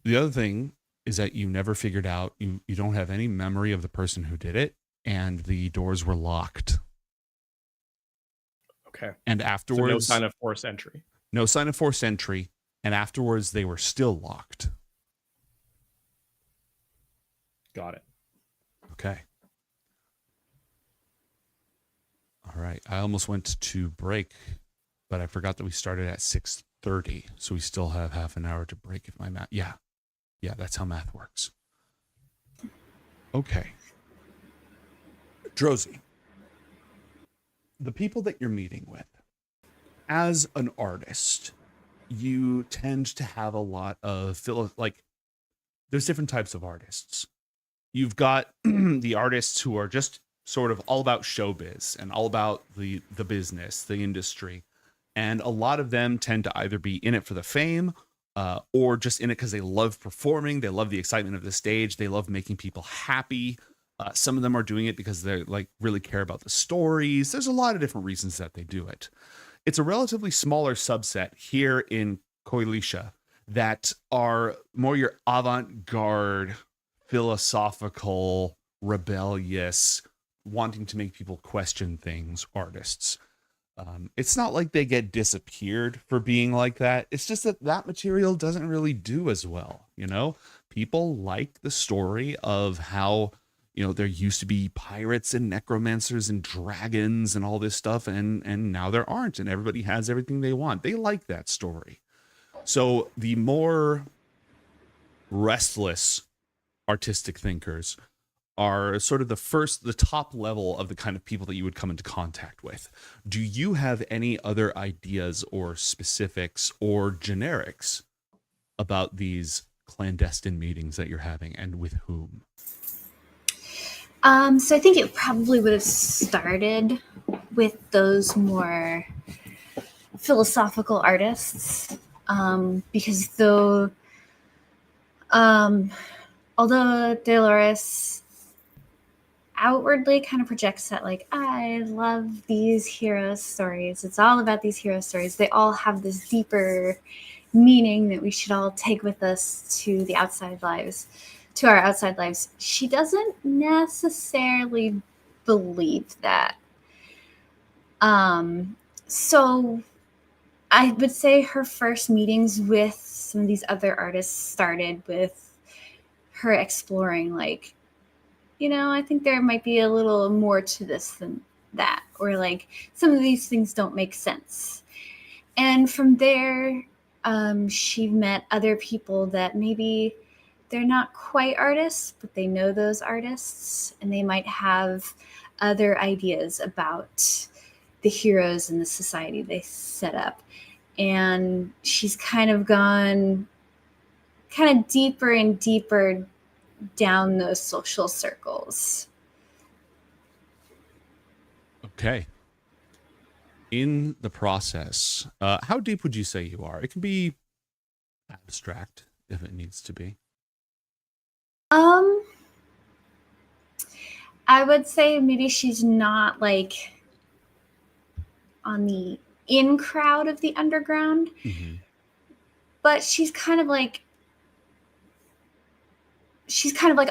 The other thing is that you never figured out, you don't have any memory of the person who did it, and the doors were locked. Okay. And afterwards, so no sign of forced entry. No sign of forced entry, and afterwards they were still locked. Got it. Okay. All right. I almost went to break, but I forgot that we started at 6:30, so we still have half an hour to break if my math. Yeah, that's how math works. Okay. Drozy, the people that you're meeting with, as an artist, you tend to have a lot of there's different types of artists. You've got the artists who are just sort of all about showbiz and all about the business, the industry. And a lot of them tend to either be in it for the fame or just in it because they love performing. They love the excitement of the stage. They love making people happy. Some of them are doing it because they really care about the stories. There's a lot of different reasons that they do it. It's a relatively smaller subset here in Koilisha that are more your avant-garde, philosophical, rebellious, wanting to make people question things artists. It's not like they get disappeared for being like that. It's just that material doesn't really do as well. People like the story of how, there used to be pirates and necromancers and dragons and all this stuff. And now there aren't, and everybody has everything they want. They like that story. So the more restless artistic thinkers are sort of the top level of the kind of people that you would come into contact with. Do you have any other ideas or specifics or generics about these clandestine meetings that you're having, and with whom? So I think it probably would have started with those more philosophical artists, because although Dolores outwardly kind of projects that, like, I love these hero stories, it's all about these hero stories, they all have this deeper meaning that we should all take with us to the outside lives, to our outside lives. She doesn't necessarily believe that. So I would say her first meetings with some of these other artists started with her exploring, like, I think there might be a little more to this than that, or like some of these things don't make sense. And from there, she met other people that maybe they're not quite artists, but they know those artists, and they might have other ideas about the heroes and the society they set up. And she's kind of gone kind of deeper and deeper down those social circles. Okay. In the process, how deep would you say you are? It can be abstract if it needs to be. I would say maybe she's not like on the in crowd of the underground, but she's kind of like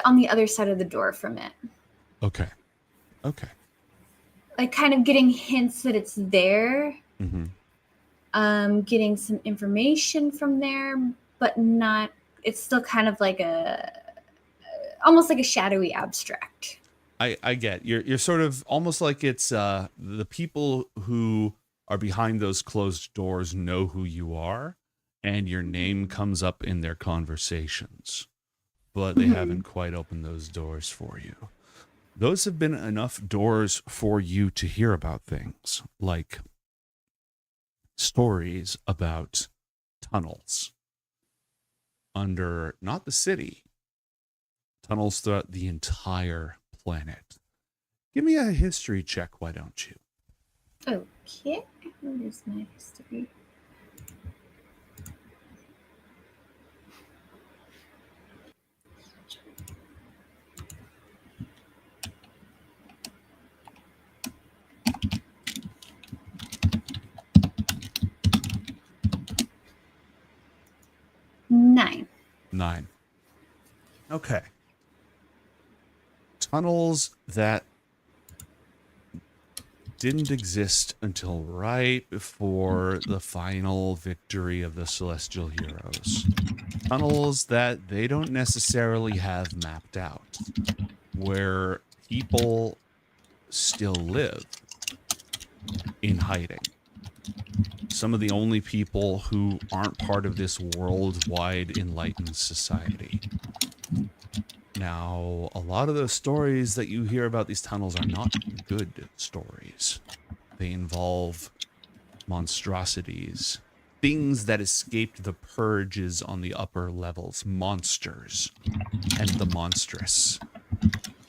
on the other side of the door from it. Okay. Like kind of getting hints that it's there, getting some information from there, but not, it's still kind of like almost like a shadowy abstract. I get you're sort of almost like it's the people who are behind those closed doors know who you are, and your name comes up in their conversations, but they haven't quite opened those doors for you. Those have been enough doors for you to hear about things like stories about tunnels under not the city, tunnels throughout the entire planet. Give me a history check, why don't you? Okay, what is my history? Nine. Okay. Tunnels that didn't exist until right before the final victory of the Celestial Heroes. Tunnels that they don't necessarily have mapped out, where people still live in hiding. Some of the only people who aren't part of this worldwide enlightened society. Now, a lot of those stories that you hear about these tunnels are not good stories. They involve monstrosities, things that escaped the purges on the upper levels, monsters and the monstrous,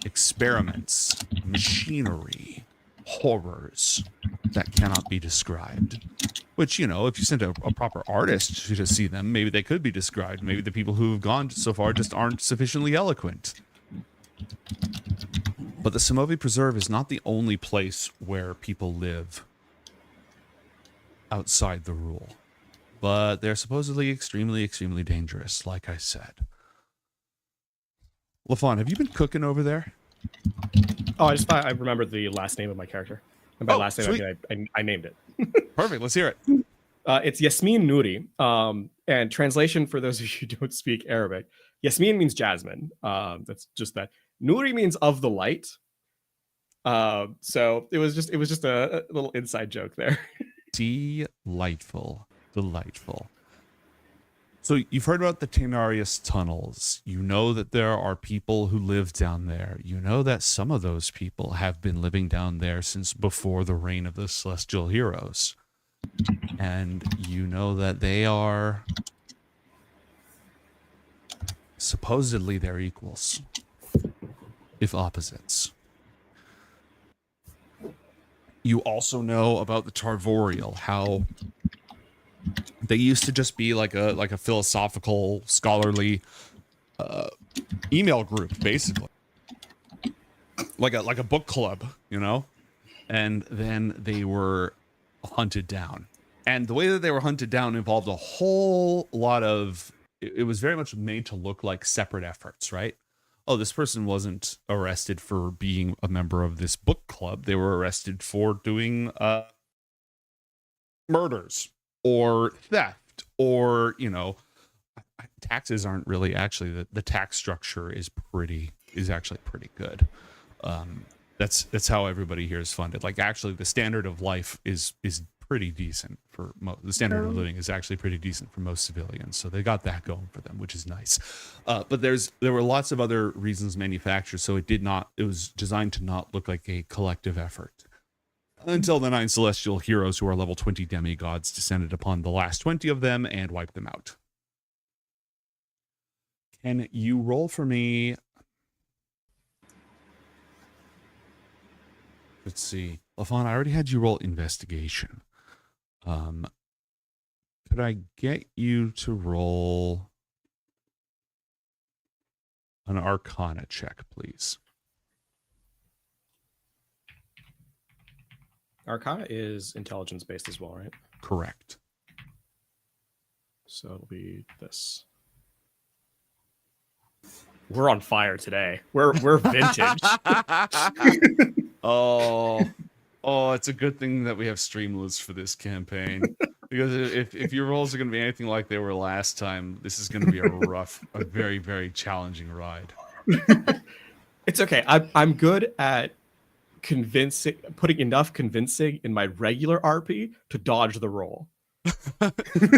experiments, machinery, horrors that cannot be described. Which, if you sent a proper artist to see them, maybe they could be described. Maybe the people who have gone so far just aren't sufficiently eloquent. But the Somovi Preserve is not the only place where people live outside the rule. But they're supposedly extremely, extremely dangerous, like I said. LaFawn, have you been cooking over there? Oh, I just thought I remembered the last name of my character. And by last name, I named it. Perfect. Let's hear it. It's Yasmin Nuri. And translation for those of you who don't speak Arabic, Yasmin means jasmine. That's just that. Nuri means of the light. So it was just a little inside joke there. Delightful. So you've heard about the Tenarius tunnels. You know that there are people who live down there. You know that some of those people have been living down there since before the reign of the Celestial Heroes. And you know that they are supposedly their equals, if opposites. You also know about the Tarvorial, how they used to just be like a philosophical, scholarly email group, basically, like a book club, you know. And then they were hunted down, and the way that they were hunted down involved a whole lot of. It was very much made to look like separate efforts, right? Oh, this person wasn't arrested for being a member of this book club. They were arrested for doing murders or theft, or, you know, taxes aren't really actually the tax structure is actually pretty good. That's how everybody here is funded. Like, actually, the standard of life is pretty decent for the standard of living is actually pretty decent for most civilians. So they got that going for them, which is nice. But there were lots of other reasons manufactured. So it was designed to not look like a collective effort until the 9 celestial heroes, who are level 20 demigods, descended upon the last 20 of them and wiped them out. Can you roll for me? Let's see. LaFawn, I already had you roll investigation. Could I get you to roll an Arcana check, please? Arcana is intelligence based as well, right? Correct. So it'll be this. We're on fire today. We're vintage. Oh, it's a good thing that we have Streamlabs for this campaign. Because if your rolls are going to be anything like they were last time, this is going to be a very, very challenging ride. It's okay. I'm good at putting enough convincing in my regular RP to dodge the roll.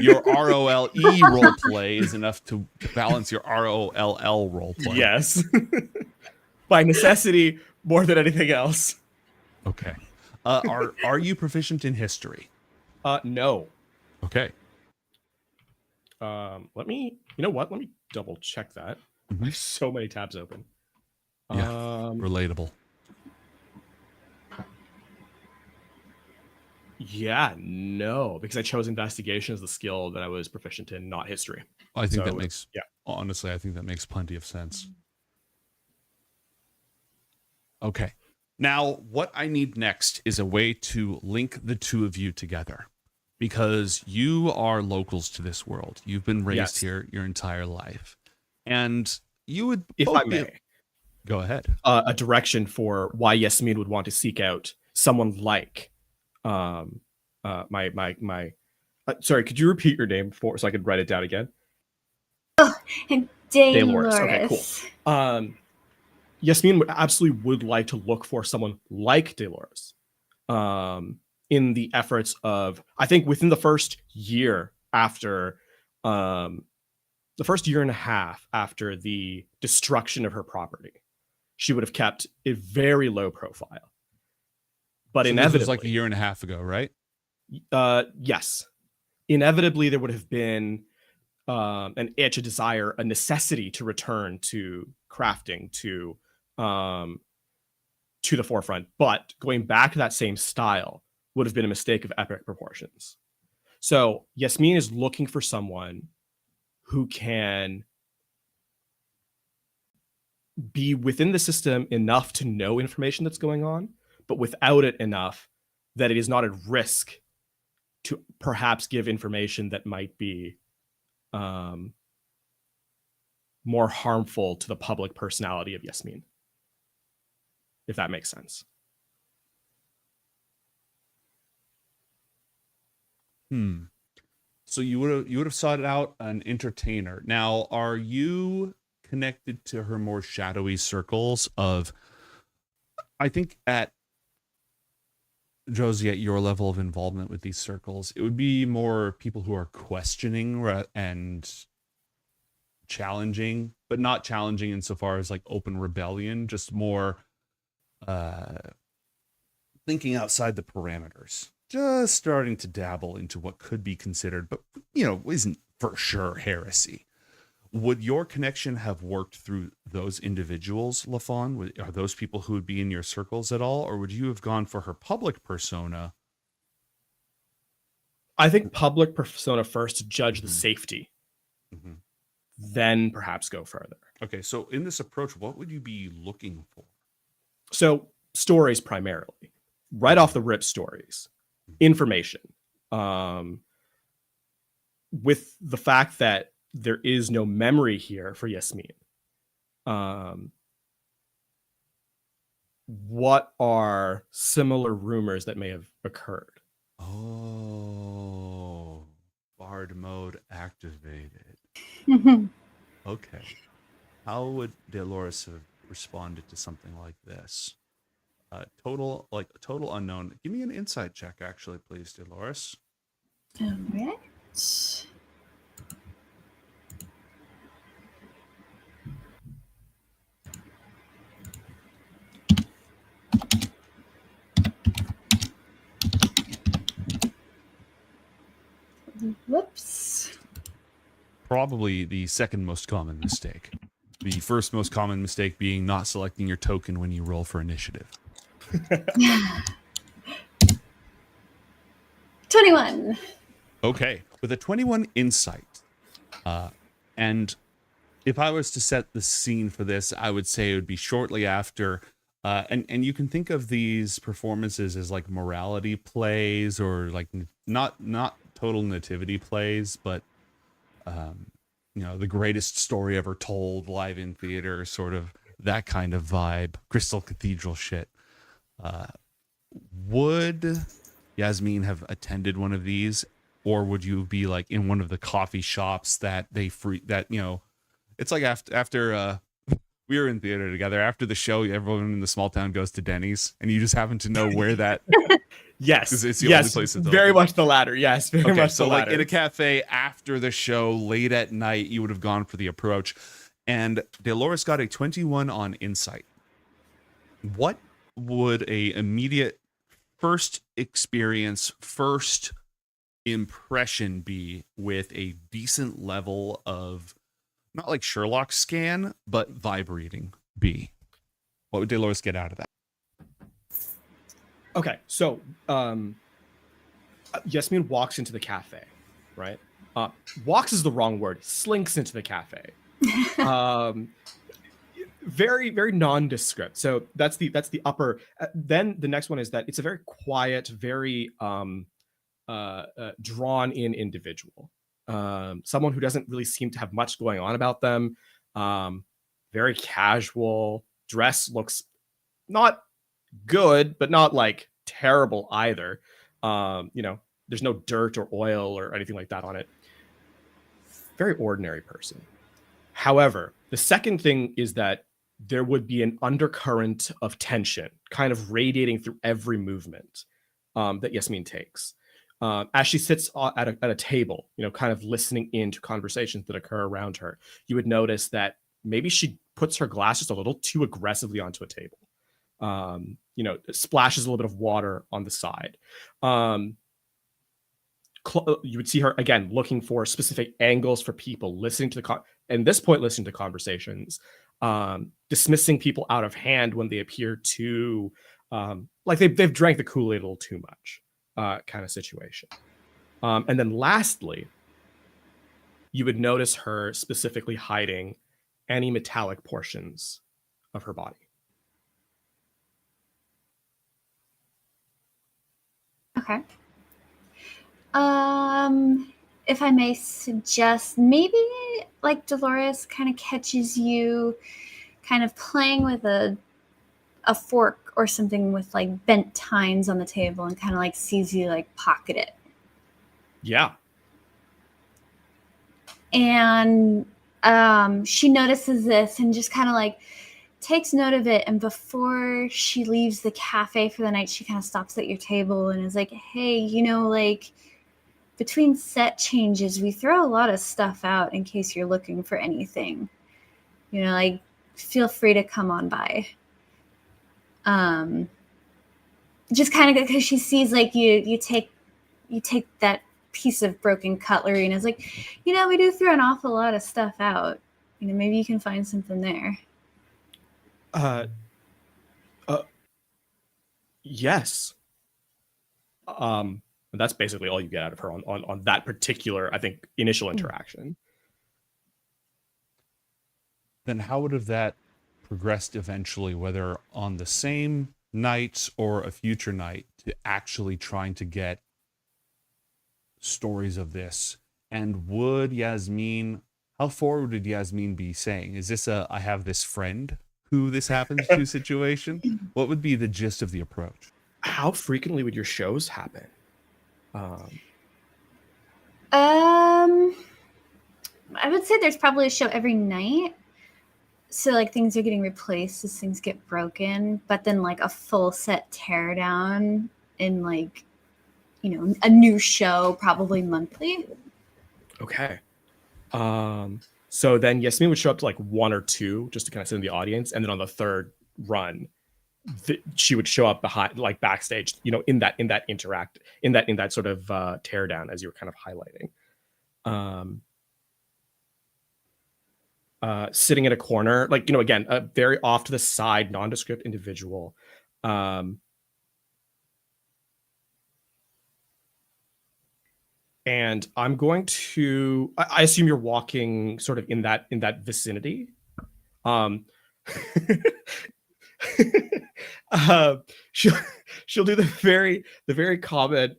Your ROLE role play is enough to balance your ROLL role play. Yes. By necessity, more than anything else. Okay. Are you proficient in history? No. Okay. Let me double check that. I have so many tabs open. Yeah. Relatable. Yeah, no, because I chose investigation as the skill that I was proficient in, not history. I think that makes, honestly, I think that makes plenty of sense. Okay. Now, what I need next is a way to link the two of you together, because you are locals to this world. You've been raised here your entire life. And you would, if I may, go ahead. A direction for why Yasmin would want to seek out someone like sorry, could you repeat your name so I could write it down again? Oh, Dolores. Okay, cool. Yasmin absolutely would like to look for someone like Dolores in the efforts of, I think within the first year after, the first year and a half after the destruction of her property, she would have kept a very low profile. But so inevitably, this was like a year and a half ago, right? Yes. Inevitably, there would have been an itch, a desire, a necessity to return to crafting, to the forefront. But going back to that same style would have been a mistake of epic proportions. So Yasmin is looking for someone who can be within the system enough to know information that's going on, but without it enough that it is not at risk to perhaps give information that might be more harmful to the public personality of Yasmin, if that makes sense. So you would have sought out an entertainer. Now, are you connected to her more shadowy circles of, I think at Josie, at your level of involvement with these circles, it would be more people who are questioning and challenging, but not challenging insofar as like open rebellion, just more thinking outside the parameters, just starting to dabble into what could be considered, but isn't for sure heresy. Would your connection have worked through those individuals, Lafon? Are those people who would be in your circles at all, or would you have gone for her public persona? I think public persona first to judge the safety, then perhaps go further. Okay, so in this approach, what would you be looking for? So stories primarily, right off the rip stories, information. With the fact that there is no memory here for Yasmin. What are similar rumors that may have occurred? Oh, Bard mode activated. Okay. How would Dolores have responded to something like this? Total unknown. Give me an insight check, actually, please, Dolores. All right. Whoops. Probably the second most common mistake. The first most common mistake being not selecting your token when you roll for initiative. 21. Okay, with a 21 insight, and if I was to set the scene for this, I would say it would be shortly after, and you can think of these performances as like morality plays or like not total nativity plays, but the greatest story ever told live in theater, sort of that kind of vibe, Crystal Cathedral shit. Would Yasmin have attended one of these, or would you be like in one of the coffee shops that it's like after we were in theater together, after the show, everyone in the small town goes to Denny's and you just happen to know where that Yes, it's the only place that's very open. much the latter. Yes, very Okay, much so the like latter. in a cafe after the show, late at night, you would have gone for the approach. And Dolores got a 21 on insight. What would a immediate first experience, first impression be with a decent level of, not like Sherlock scan, but vibe reading be? What would Dolores get out of that? Okay, so Yasmin walks into the cafe, right? Walks is the wrong word. Slinks into the cafe. Very, very nondescript. So that's the upper. Then the next one is that it's a very quiet, very drawn in individual. Someone who doesn't really seem to have much going on about them. Very casual. Dress looks not good, but not like terrible either. There's no dirt or oil or anything like that on it. Very ordinary person. However, the second thing is that there would be an undercurrent of tension kind of radiating through every movement that Yasmin takes. As she sits at a table, kind of listening into conversations that occur around her, you would notice that maybe she puts her glass just a little too aggressively onto a table. Splashes a little bit of water on the side. You would see her again looking for specific angles for people, listening to listening to conversations, dismissing people out of hand when they appear to like they've drank the Kool-Aid a little too much, kind of situation. And then lastly, you would notice her specifically hiding any metallic portions of her body. Okay. If I may suggest, maybe like Dolores kind of catches you kind of playing with a fork or something with like bent tines on the table and kind of like sees you like pocket it. Yeah. And she notices this and just kind of like takes note of it. And before she leaves the cafe for the night, she kind of stops at your table and is like, hey, between set changes, we throw a lot of stuff out in case you're looking for anything. You know, like feel free to come on by. Just kind of because she sees like you take that piece of broken cutlery and it's like, you know, we do throw an awful lot of stuff out. You know, maybe you can find something there. Yes. That's basically all you get out of her on that particular, I think, initial interaction. Then how would have that progressed eventually, whether on the same night or a future night, to actually trying to get stories of this? And would Yasmin, how forward would Yasmin be saying? Is this a I have this friend who this happens to situation? What would be the gist of the approach? How frequently would your shows happen? I would say there's probably a show every night. So like things are getting replaced as things get broken, but then like a full set teardown in like, you know, a new show probably monthly. Okay. So then Yasmin would show up to like 1 or 2 just to kind of sit in the audience, and then on the third run, she would show up behind, like backstage, you know, in that sort of teardown, as you were kind of highlighting. Sitting in a corner, like, you know, again, a very off to the side, nondescript individual. And I'm going to, I assume you're walking sort of in that vicinity. She'll do the very common,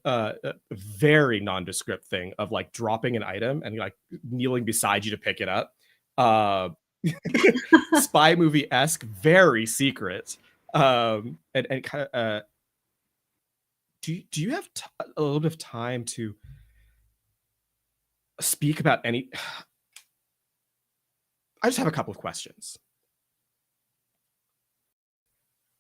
very nondescript thing of like dropping an item and like kneeling beside you to pick it up. Spy movie-esque, very secret. And kind of, do you have a little bit of time to speak about any? I just have a couple of questions.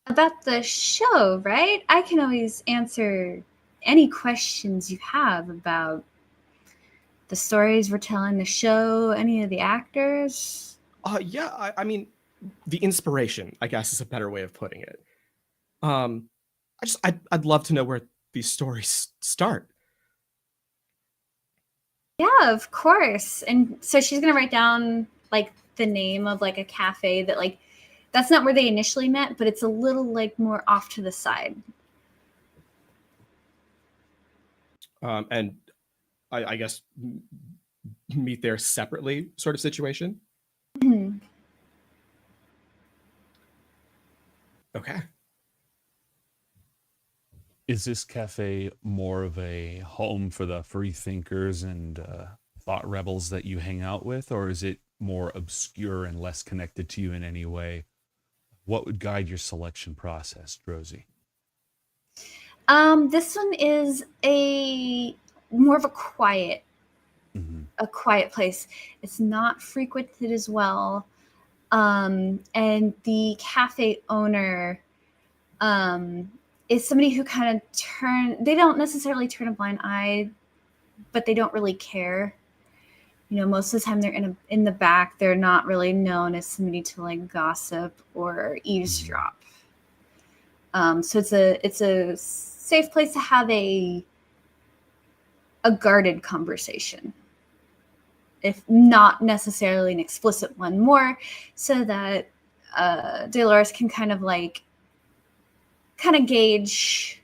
About the show, right? I can always answer any questions you have about the stories we're telling, the show, any of the actors. Yeah, I mean, the inspiration, I guess, is a better way of putting it. I'd love to know where these stories start. Yeah, of course. And so she's gonna write down like the name of like a cafe that like that's not where they initially met, but it's a little like more off to the side. And I guess meet there separately, sort of situation. Mm-hmm. Okay. Is this cafe more of a home for the free thinkers and thought rebels that you hang out with, or is it more obscure and less connected to you in any way? What would guide your selection process, Rosie? This one is a more of a quiet place. It's not frequented as well. And the cafe owner is somebody who kind of they don't necessarily turn a blind eye, but they don't really care. You know, most of the time they're in the back. They're not really known as somebody to like gossip or eavesdrop. So it's a safe place to have a guarded conversation, if not necessarily an explicit one, more so that Dolores can kind of gauge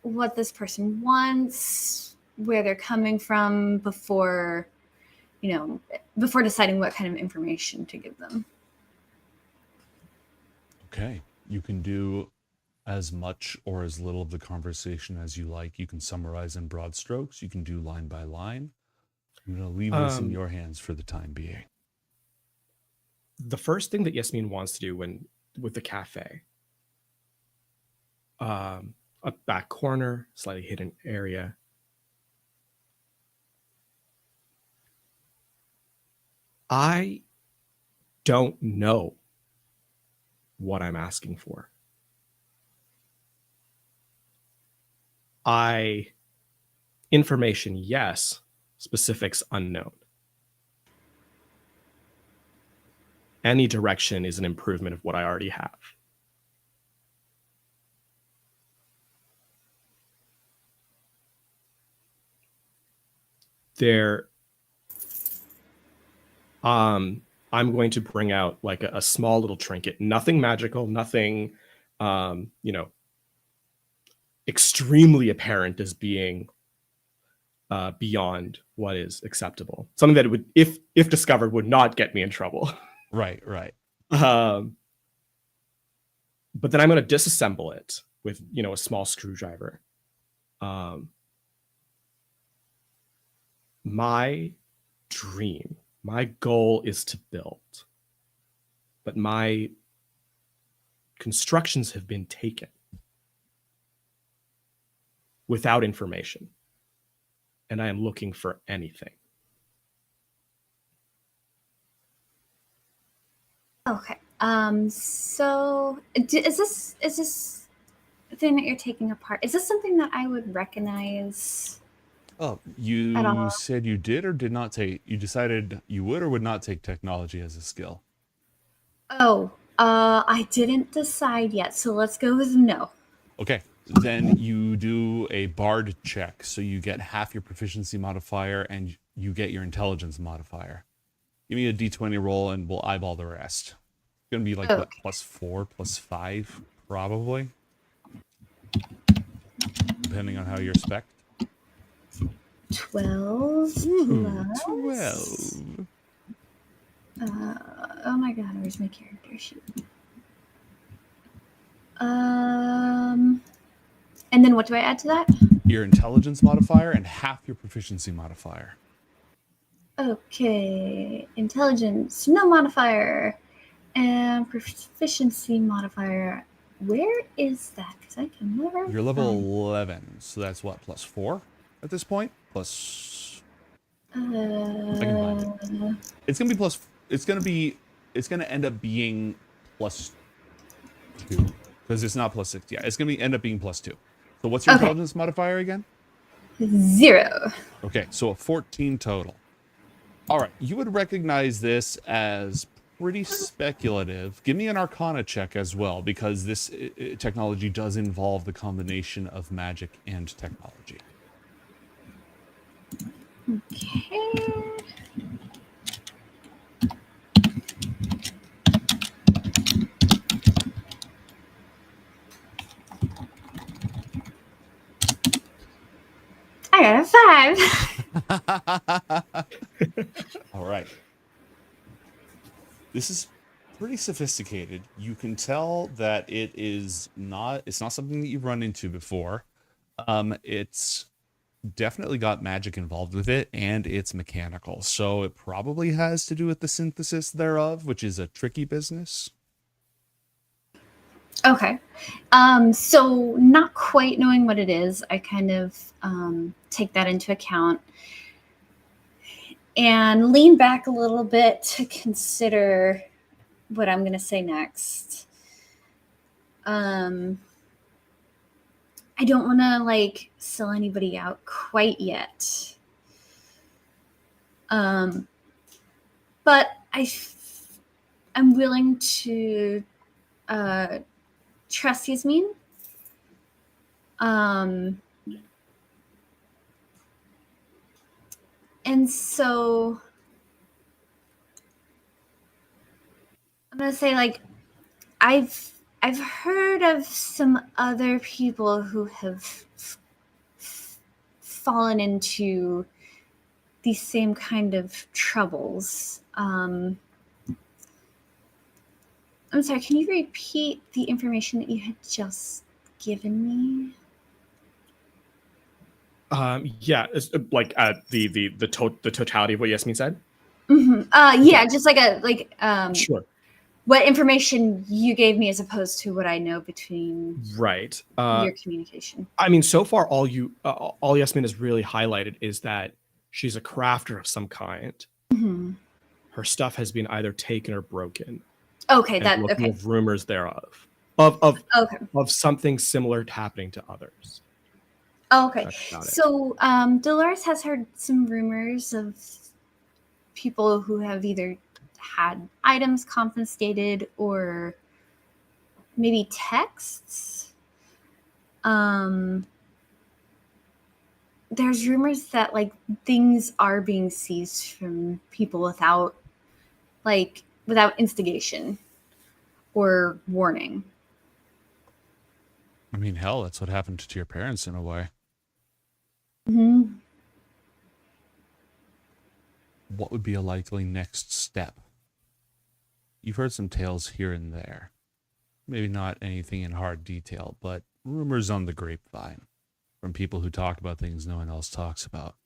what this person wants, where they're coming from before deciding what kind of information to give them. Okay. You can do as much or as little of the conversation as you like. You can summarize in broad strokes. You can do line by line. I'm going to leave this in your hands for the time being. The first thing that Yasmin wants to do with the cafe, a back corner, slightly hidden area. I don't know what I'm asking for. Information, yes. Specifics, unknown. Any direction is an improvement of what I already have. I'm going to bring out like a small little trinket, nothing magical, nothing, extremely apparent as being beyond what is acceptable. Something that would, if discovered, would not get me in trouble. Right. But then I'm going to disassemble it with, a small screwdriver. My dream, my goal is to build, but my constructions have been taken without information, and I am looking for anything. Okay. So is this thing that you're taking apart? Is this something that I would recognize? Oh, At you all. said you did or did not take, you decided you would or would not take technology as a skill. Oh, I didn't decide yet, so let's go with no. Okay, then you do a bard check, so you get half your proficiency modifier and you get your intelligence modifier. Give me a d20 roll and we'll eyeball the rest. It's gonna be like what, +4, +5, probably, depending on how you're spec'd. 12 plus. 12. Oh my god, where's my character sheet? And then what do I add to that? Your intelligence modifier and half your proficiency modifier. Okay, intelligence, no modifier, and proficiency modifier. Where is that? Because I can never. You're level find- 11, so that's what, +4 at this point? Plus. I can find it. It's gonna be plus. It's gonna end up being +2 because it's not +6. Yeah, it's gonna end up being +2. So what's your intelligence modifier again? 0. Okay, so a 14 total. All right, you would recognize this as pretty speculative. Give me an Arcana check as well, because this technology does involve the combination of magic and technology. Okay. I got a 5. All right. This is pretty sophisticated. You can tell that it's not something that you've run into before. It's definitely got magic involved with it, and it's mechanical. So it probably has to do with the synthesis thereof, which is a tricky business. Okay. So not quite knowing what it is, I kind of take that into account and lean back a little bit to consider what I'm going to say next. I don't want to sell anybody out quite yet. But I'm willing to trust Yasmin. And so I'm gonna say I've heard of some other people who have fallen into these same kind of troubles. I'm sorry, can you repeat the information that you had just given me? Yeah, it's like the totality of what Yasmin said. Mm-hmm. Yeah, just Sure. What information you gave me as opposed to what I know between Right. your communication. I mean, so far all Yasmin has really highlighted is that she's a crafter of some kind. Mm-hmm. Her stuff has been either taken or broken. Okay, Okay. Of rumors thereof of okay. of something similar happening to others. Oh, okay. That's about it. So Dolores has heard some rumors of people who have either had items confiscated or maybe texts. There's rumors that like things are being seized from people without instigation or warning. I mean, hell, that's what happened to your parents in a way. Mm-hmm. What would be a likely next step? You've heard some tales here and there. Maybe not anything in hard detail, but rumors on the grapevine from people who talk about things no one else talks about.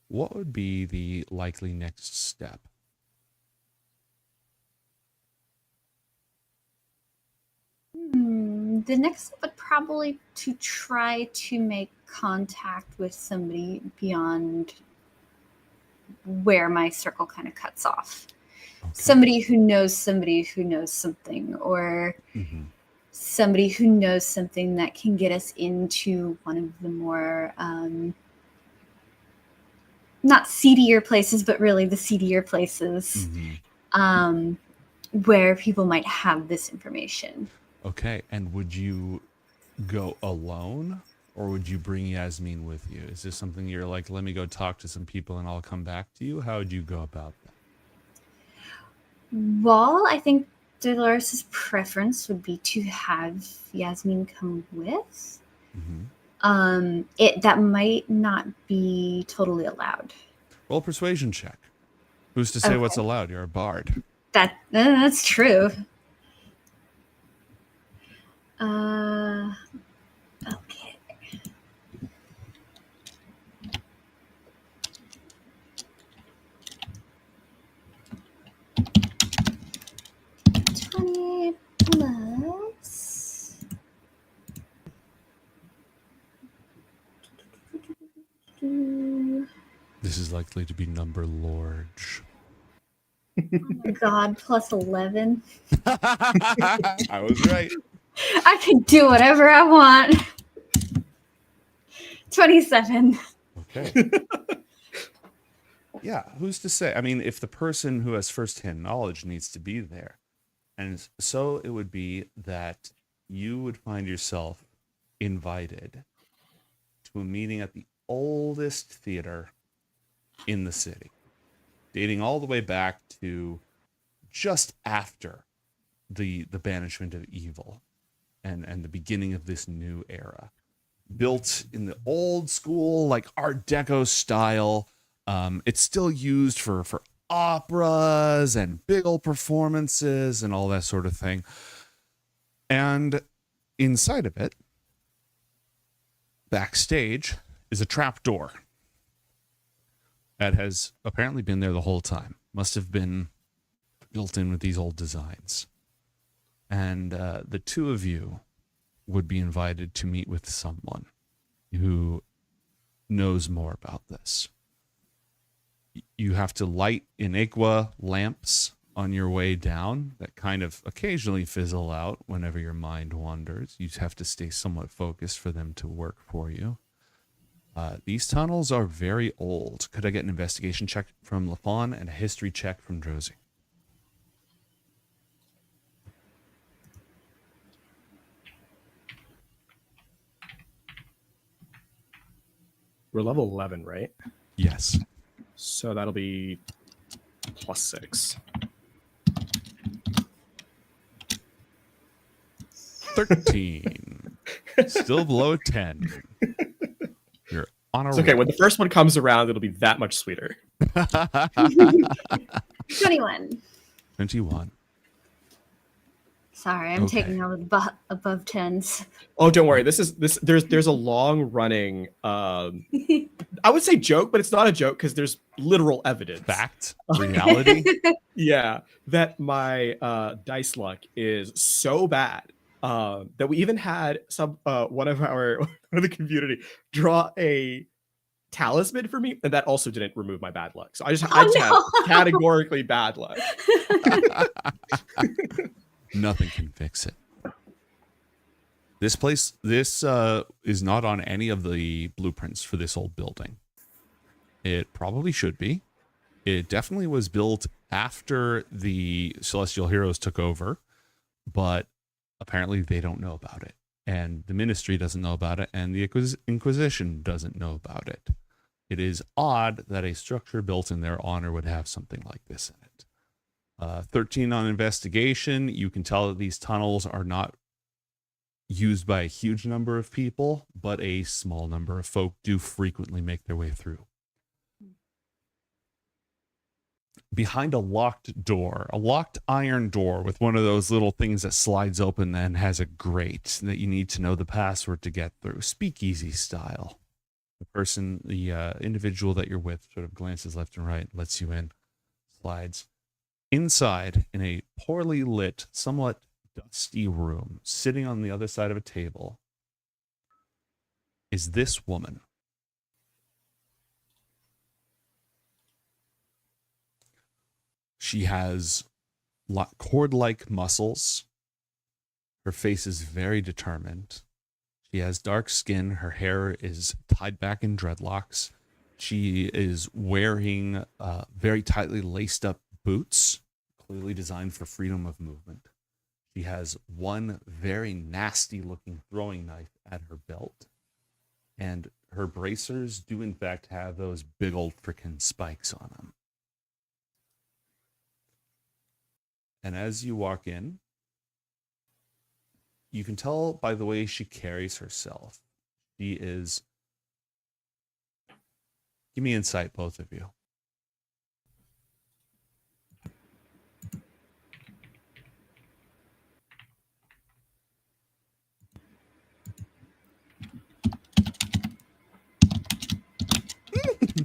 What would be the likely next step? The next step would probably to try to make contact with somebody beyond where my circle kind of cuts off. Okay. Somebody who knows something, or somebody who knows something that can get us into one of the more not seedier places, but really the seedier places where people might have this information. Okay, and would you go alone, or would you bring Yasmin with you? Is this something you're like, let me go talk to some people and I'll come back to you? How would you go about that? Well, I think Dolores' preference would be to have Yasmin come with. That might not be totally allowed. Roll a persuasion check. Who's to say what's allowed? You're a bard. That's true. Okay. Plus. This is likely to be number large. Oh my god, plus 11. I was right. I can do whatever I want. 27. Okay. Yeah, who's to say? I mean, if the person who has first-hand knowledge needs to be there, and so it would be that you would find yourself invited to a meeting at the oldest theater in the city, dating all the way back to just after the banishment of evil and the beginning of this new era. Built in the old school, like Art Deco style. It's still used for operas and big old performances and all that sort of thing. And inside of it, backstage, is a trap door that has apparently been there the whole time. Must have been built in with these old designs. And the two of you would be invited to meet with someone who knows more about this. You have to light Inaequa lamps on your way down that kind of occasionally fizzle out whenever your mind wanders. You have to stay somewhat focused for them to work for you. These tunnels are very old. Could I get an investigation check from Lafon and a history check from Drozy? We're level 11, right? Yes. So that'll be +6. 13. Still below 10. You're on a It's okay. roll. When the first one comes around, it'll be that much sweeter. 21. 21. Sorry, I'm Okay. taking all the above 10s. Oh, don't worry. There's a long running I would say joke, but it's not a joke because there's literal evidence. Fact, reality. Yeah, that my dice luck is so bad that we even had one of the community draw a talisman for me, and that also didn't remove my bad luck. So I just had categorically bad luck. Nothing can fix it. This place, this is not on any of the blueprints for this old building. It probably should be. It definitely was built after the Celestial Heroes took over, but apparently they don't know about it. And the Ministry doesn't know about it, and the Inquisition doesn't know about it. It is odd that a structure built in their honor would have something like this in it. 13 on investigation. You can tell that these tunnels are not used by a huge number of people, but a small number of folk do frequently make their way through. Behind a locked door, a locked iron door with one of those little things that slides open and has a grate that you need to know the password to get through, speakeasy style. The individual that you're with sort of glances left and right, lets you in, slides. Inside, in a poorly lit, somewhat dusty room, sitting on the other side of a table, is this woman. She has cord-like muscles. Her face is very determined. She has dark skin. Her hair is tied back in dreadlocks. She is wearing very tightly laced up boots, clearly designed for freedom of movement. She has one very nasty looking throwing knife at her belt. And her bracers do in fact have those big old frickin' spikes on them. And as you walk in, you can tell by the way she carries herself. She is... Give me insight, both of you.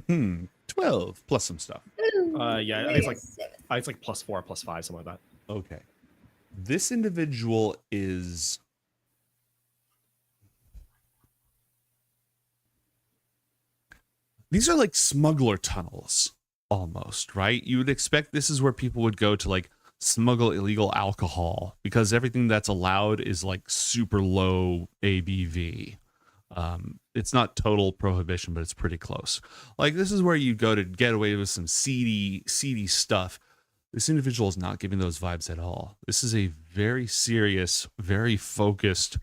Hmm. 12 plus some stuff. Yeah, I think it's like +4, +5, something like that. Okay. This individual is... These are like smuggler tunnels, almost, right? You would expect this is where people would go to like smuggle illegal alcohol, because everything that's allowed is like super low ABV. It's not total prohibition, but it's pretty close. Like, this is where you go to get away with some seedy stuff. This individual is not giving those vibes at all. This is a very serious, very focused...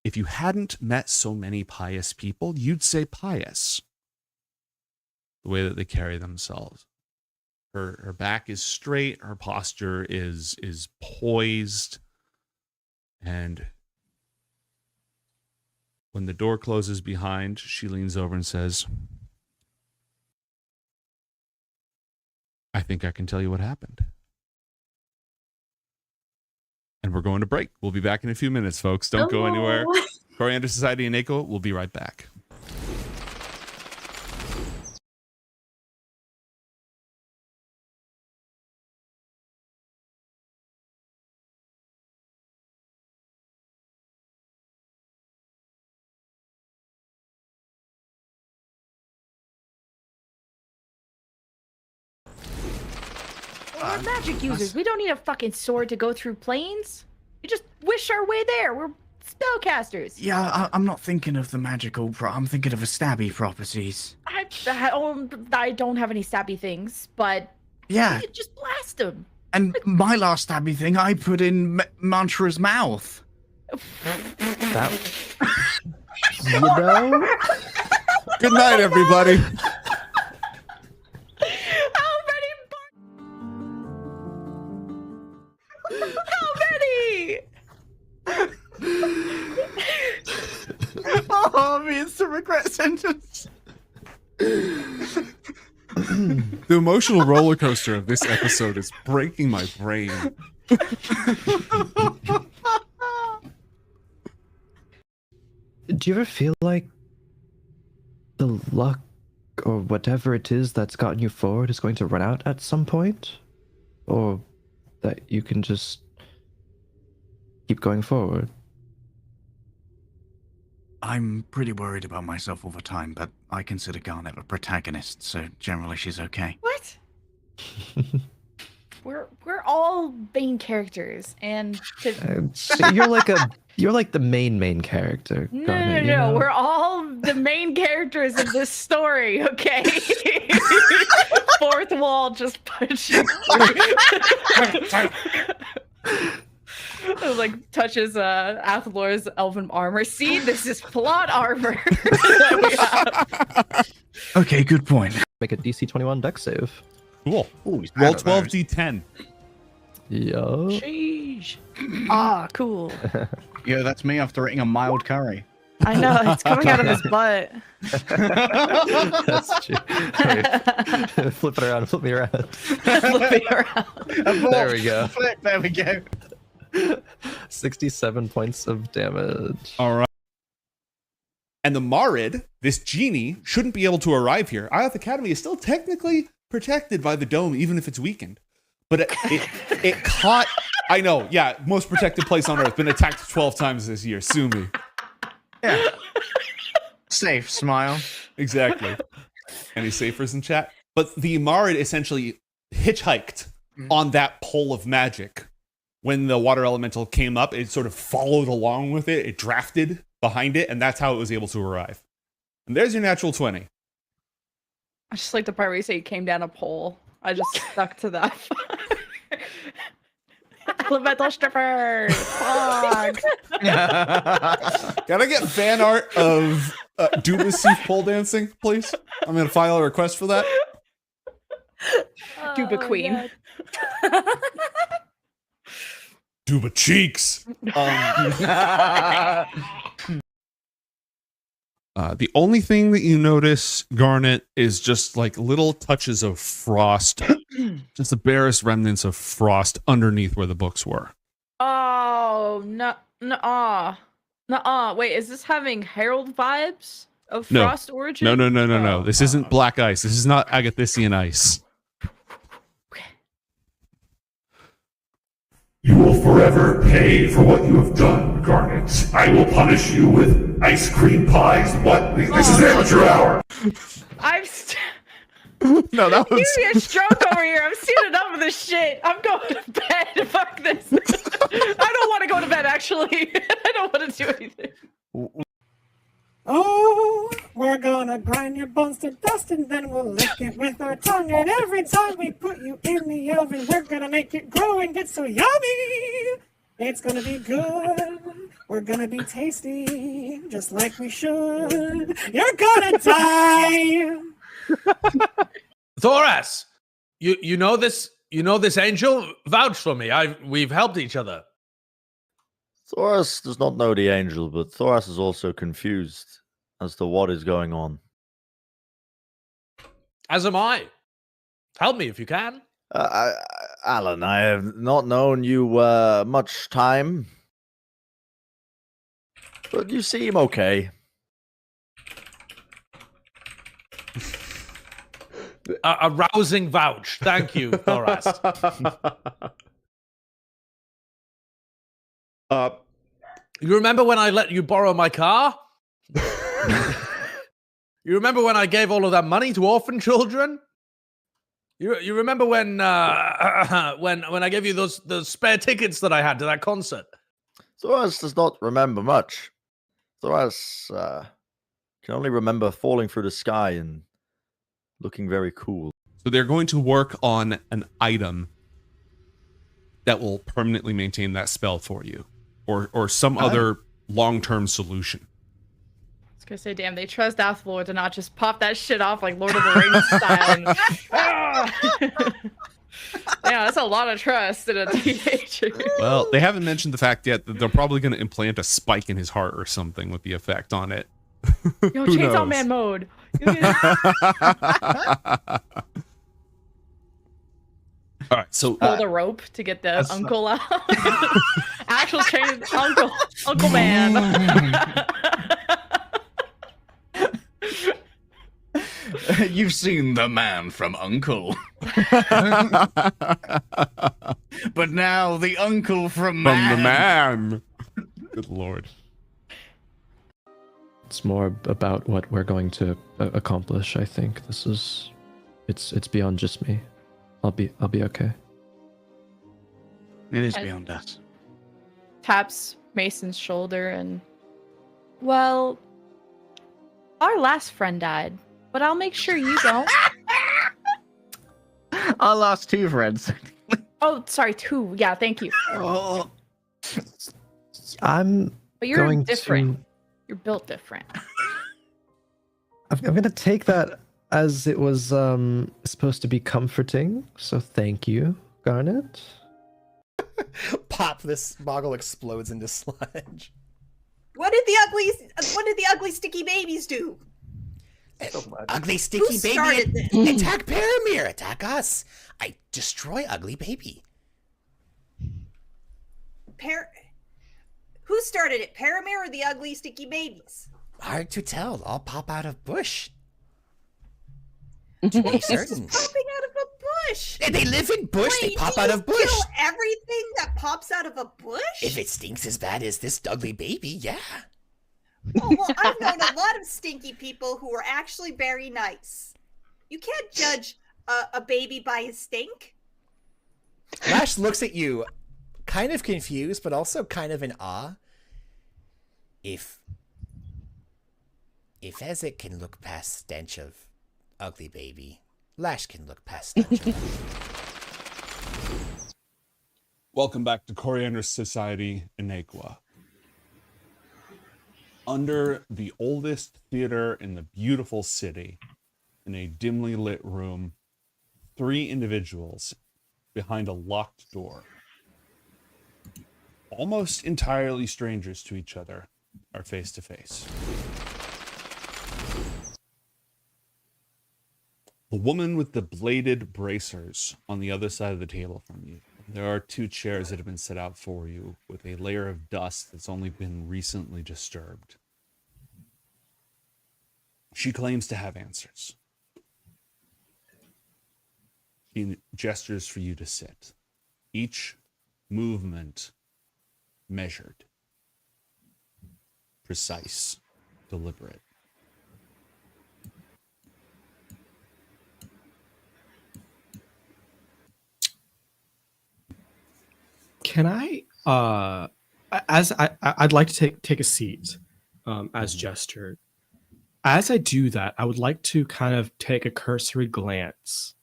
If you hadn't met so many pious people, you'd say pious. The way that they carry themselves. Her back is straight, her posture is poised, and when the door closes behind, she leans over and says, I think I can tell you what happened. And we're going to break. We'll be back in a few minutes, folks. Don't go anywhere. Coriander Society and Inaequa, we'll be right back. We're magic users. We don't need a fucking sword to go through planes. We just wish our way there. We're spellcasters. Yeah, I'm not thinking of the magical I'm thinking of the stabby properties. I don't have any stabby things, but Yeah. we could just blast them. And my last stabby thing, I put in Mantra's mouth. That, you know? Good night, everybody. Oh, me instant regret sentence. The emotional roller coaster of this episode is breaking my brain. Do you ever feel like the luck or whatever it is that's gotten you forward is going to run out at some point? Or that you can just keep going forward? I'm pretty worried about myself all the time, but I consider Garnet a protagonist, so generally she's okay. What? we're all main characters, and you're like the main character. Garnet, you know? we're all the main characters of this story. Okay, fourth wall just punching. It, like touches Athalor's elven armor. See, this is plot armor. Okay, good point. Make a DC 21 dex save. Cool. Ooh, Roll 12d10. Yo. Sheesh. Ah, cool. Yo, that's me after eating a mild curry. I know, it's coming out of his butt. That's true. Wait. Flip it around. Flip me around. Flip me around. There we go. Flip, there we go. 67 points of damage. All right. And the Marid, this genie, shouldn't be able to arrive here. Ioth Academy is still technically protected by the dome, even if it's weakened. But it caught... I know, yeah, most protected place on Earth. Been attacked 12 times this year. Sue me. Yeah. Safe, smile. Exactly. Any safers in chat? But the Marid essentially hitchhiked on that pole of magic. When the water elemental came up, it sort of followed along with it. It drafted behind it, and that's how it was able to arrive. And there's your natural 20. I just like the part where you say you came down a pole. I just stuck to that. Elemental strippers! Fuck! Can I get fan art of Dubasif pole dancing, please? I'm going to file a request for that. Duba Queen. Duba cheeks! The only thing that you notice, Garnet, is just like little touches of frost. Just the barest remnants of frost underneath where the books were. Oh, no. Wait, is this having Herald vibes of No. Frost origin? No. This isn't black ice. This is not Agathisian ice. You will forever pay for what you have done, Garnet. I will punish you with ice cream pies. What? This is amateur hour. No, that was... Give me a stroke over here. I'm seeing enough of this shit. I'm going to bed. Fuck this. I don't want to go to bed, actually. I don't want to do anything. Oh, we're gonna grind your bones to dust and then we'll lick it with our tongue. And every time we put you in the oven, we're gonna make it grow and get so yummy. It's gonna be good. We're gonna be tasty, just like we should. You're gonna die. Thoras, you know this angel? Vouch for me. We've helped each other. Thoras does not know the angel, but Thoras is also confused as to what is going on. As am I. Help me if you can. Alan, I have not known you much time, but you seem okay. A rousing vouch. Thank you, Thoras. You remember when I let you borrow my car? You remember when I gave all of that money to orphan children? You remember when I gave you those spare tickets that I had to that concert? Thoras does not remember much. Thoras can only remember falling through the sky and looking very cool. So they're going to work on an item that will permanently maintain that spell for you, or some other long-term solution. I was gonna say, damn, they trust Athalor to not just pop that shit off like Lord of the Rings style. Yeah, that's a lot of trust in a teenager. Well, they haven't mentioned the fact yet that they're probably going to implant a spike in his heart or something with the effect on it. Yo, Chainsaw Man mode. All right, so pull the rope to get the uncle out. Actual chain, Uncle Man. You've seen the man from Uncle. But now the uncle from Man. From the man. Good lord. It's more about what we're going to accomplish. I think this is, it's beyond just me. I'll be okay. It is I- beyond us. Taps Mason's shoulder and, well, our last friend died, but I'll make sure you don't. Our last two friends. Oh, sorry, 2. Yeah, thank you. Oh. I'm But you're going different. to. You're built different. I'm going to take that as it was supposed to be comforting. So thank you, Garnet. Pop! This boggle explodes into sludge. What did the ugly sticky babies do? Ugly sticky Who baby started this? attack Paramir, attack us. I destroy ugly baby. Who started it? Paramir or the ugly sticky babies? Hard to tell. All pop out of bush. Well, To be it's just certain. popping out of a bush. They live in bush. Wait, They pop do out you of bush. Kill everything that pops out of a bush? If it stinks as bad as this ugly baby, yeah. Oh, well, I've known a lot of stinky people who are actually very nice. You can't judge a baby by his stink. Lash looks at you, kind of confused, but also kind of in awe. If Ezek can look past stench of ugly baby, Lash can look past stench of Welcome back to Coriander Society, Inaequa. Under the oldest theater in the beautiful city, in a dimly lit room, 3 individuals behind a locked door, almost entirely strangers to each other, are face to face. The woman with the bladed bracers on the other side of the table from you. There are 2 chairs that have been set out for you with a layer of dust that's only been recently disturbed. She claims to have answers. She gestures for you to sit. Each movement measured, precise, deliberate. Can I'd like to take a seat, as gestured. As I do that, I would like to kind of take a cursory glance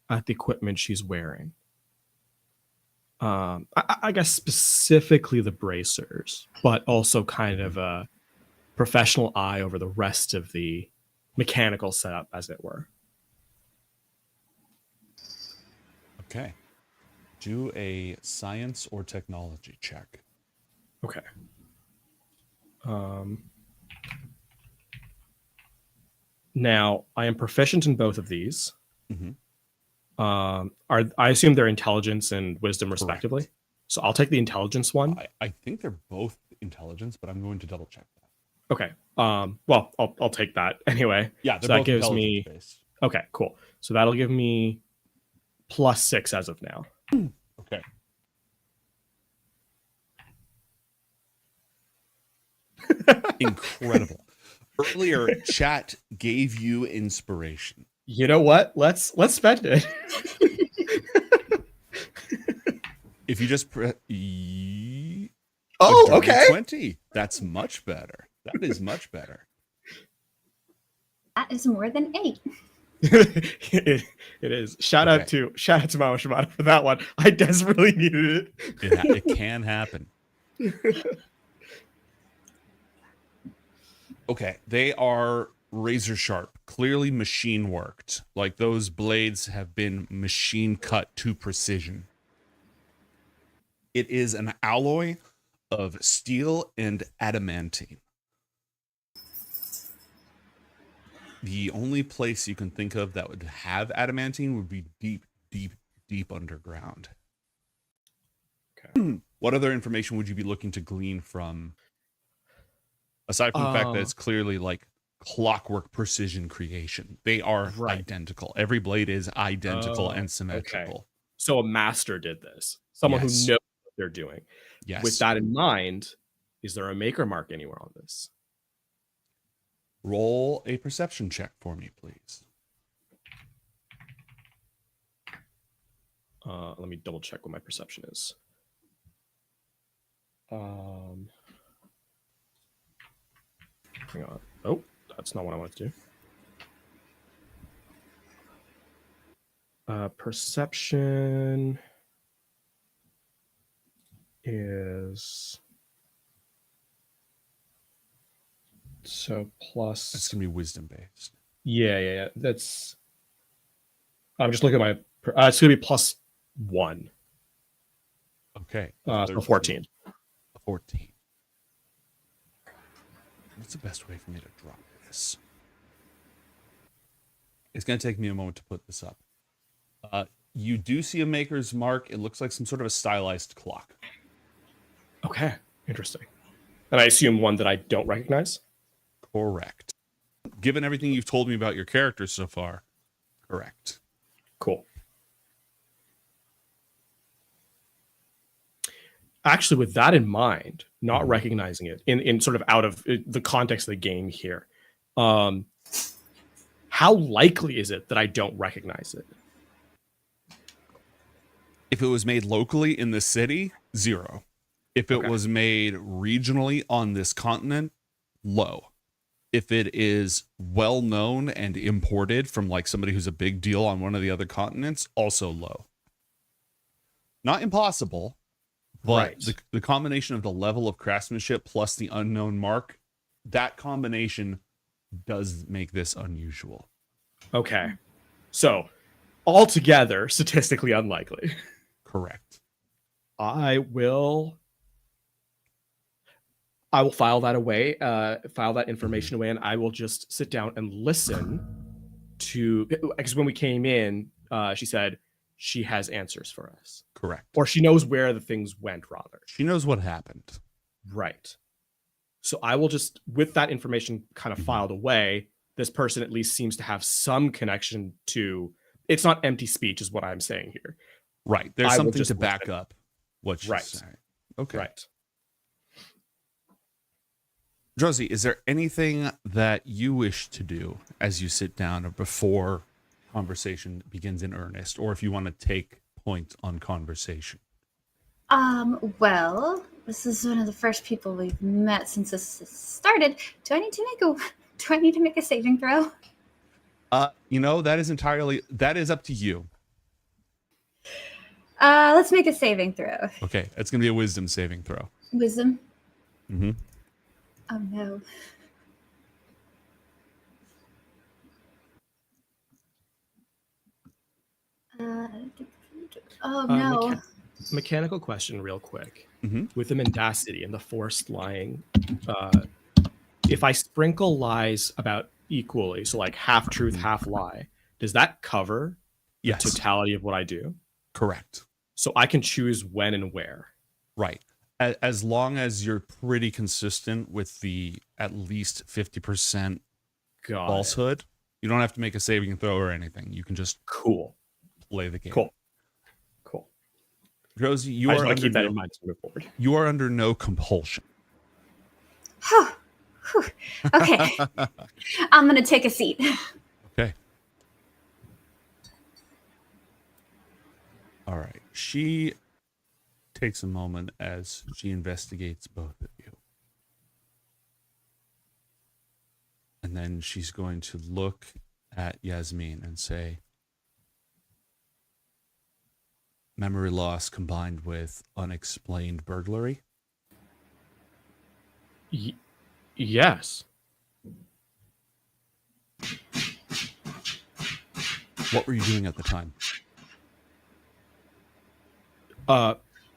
at the equipment she's wearing. I guess specifically the bracers, but also kind of a professional eye over the rest of the mechanical setup, as it were. Okay. Do a science or technology check. Okay. Now, I am proficient in both of these. Mhm. I assume they're intelligence and wisdom, respectively. Correct. So I'll take the intelligence one. I think they're both intelligence, but I'm going to double check that. Okay. Well, I'll take that anyway. Yeah, they're so that both gives me. intelligence-based. Okay, cool. So that'll give me +6 as of now. Okay. Incredible. Earlier, chat gave you inspiration. You know what? Let's spend it. If you just press Oh, okay. 20. That's much better. That is much better. That is more than 8. it is. Shout out to Mama Shimada for that one. I desperately needed it. It can happen. Okay, they are razor sharp, clearly machine worked. Like those blades have been machine cut to precision. It is an alloy of steel and adamantine. The only place you can think of that would have adamantine would be deep, deep, deep underground. Okay. What other information would you be looking to glean from, aside from the fact that it's clearly like clockwork precision creation? They are identical. Every blade is identical and symmetrical. Okay. So a master did this. Someone who knows what they're doing. Yes. With that in mind, is there a maker mark anywhere on this? Roll a perception check for me, please. Let me double check what my perception is. Hang on. Oh, that's not what I wanted to do. Perception is so plus. It's gonna be wisdom based. Yeah. That's. I'm just looking at my. It's gonna be +1. Okay. So 14. 14. What's the best way for me to drop this? It's going to take me a moment to put this up. You do see a maker's mark. It looks like some sort of a stylized clock. Okay, interesting. And I assume one that I don't recognize? Correct. Given everything you've told me about your character so far, correct. Cool. Actually, with that in mind, not recognizing it in sort of out of the context of the game here, how likely is it that I don't recognize it? If it was made locally in the city, 0. If it was made regionally on this continent, low. If it is well known and imported from like somebody who's a big deal on one of the other continents, also low. Not impossible, but the combination of the level of craftsmanship plus the unknown mark, that combination does make this unusual. Okay. So, altogether, statistically unlikely. Correct. I will file that away, file that information away, and I will just sit down and listen to, because when we came in, she said she has answers for us. Correct. Or she knows where the things went, rather. She knows what happened. Right. So I will just, with that information kind of filed away, this person at least seems to have some connection to, it's not empty speech is what I'm saying here. Right. There's something to back up what she's saying. Okay. Right. Josie, is there anything that you wish to do as you sit down or before conversation begins in earnest, or if you want to take point on conversation? Well, this is one of the first people we've met since this started. Do I need to make a saving throw? That is up to you. Let's make a saving throw. Okay, it's gonna be a wisdom saving throw. Wisdom? Mm-hmm. Oh no. Oh no. Mechanical question real quick. Mm-hmm. With the mendacity and the forced lying, if I sprinkle lies about equally, so like half truth, half lie, does that cover the totality of what I do? Correct. So I can choose when and where. Right. As long as you're pretty consistent with the at least 50% falsehood, you don't have to make a saving throw or anything. You can just play the game. Cool. Josie, I just want to keep that in mind to move forward. You are under no compulsion. Okay. I'm gonna take a seat. Okay. All right. She takes a moment as she investigates both of you. And then she's going to look at Yasmin and say, memory loss combined with unexplained burglary? Yes. What were you doing at the time?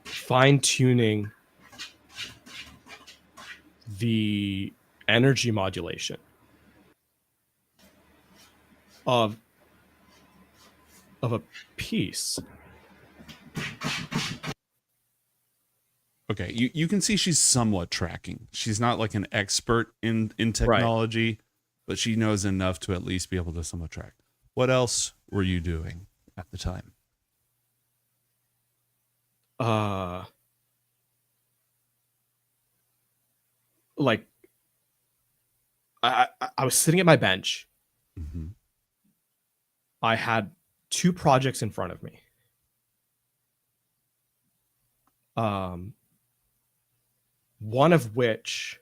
Fine-tuning the energy modulation of a piece. Okay, you can see she's somewhat tracking. She's not like an expert in technology, but she knows enough to at least be able to somewhat track. What else were you doing at the time? Like I was sitting at my bench. Mm-hmm. I had 2 projects in front of me. one of which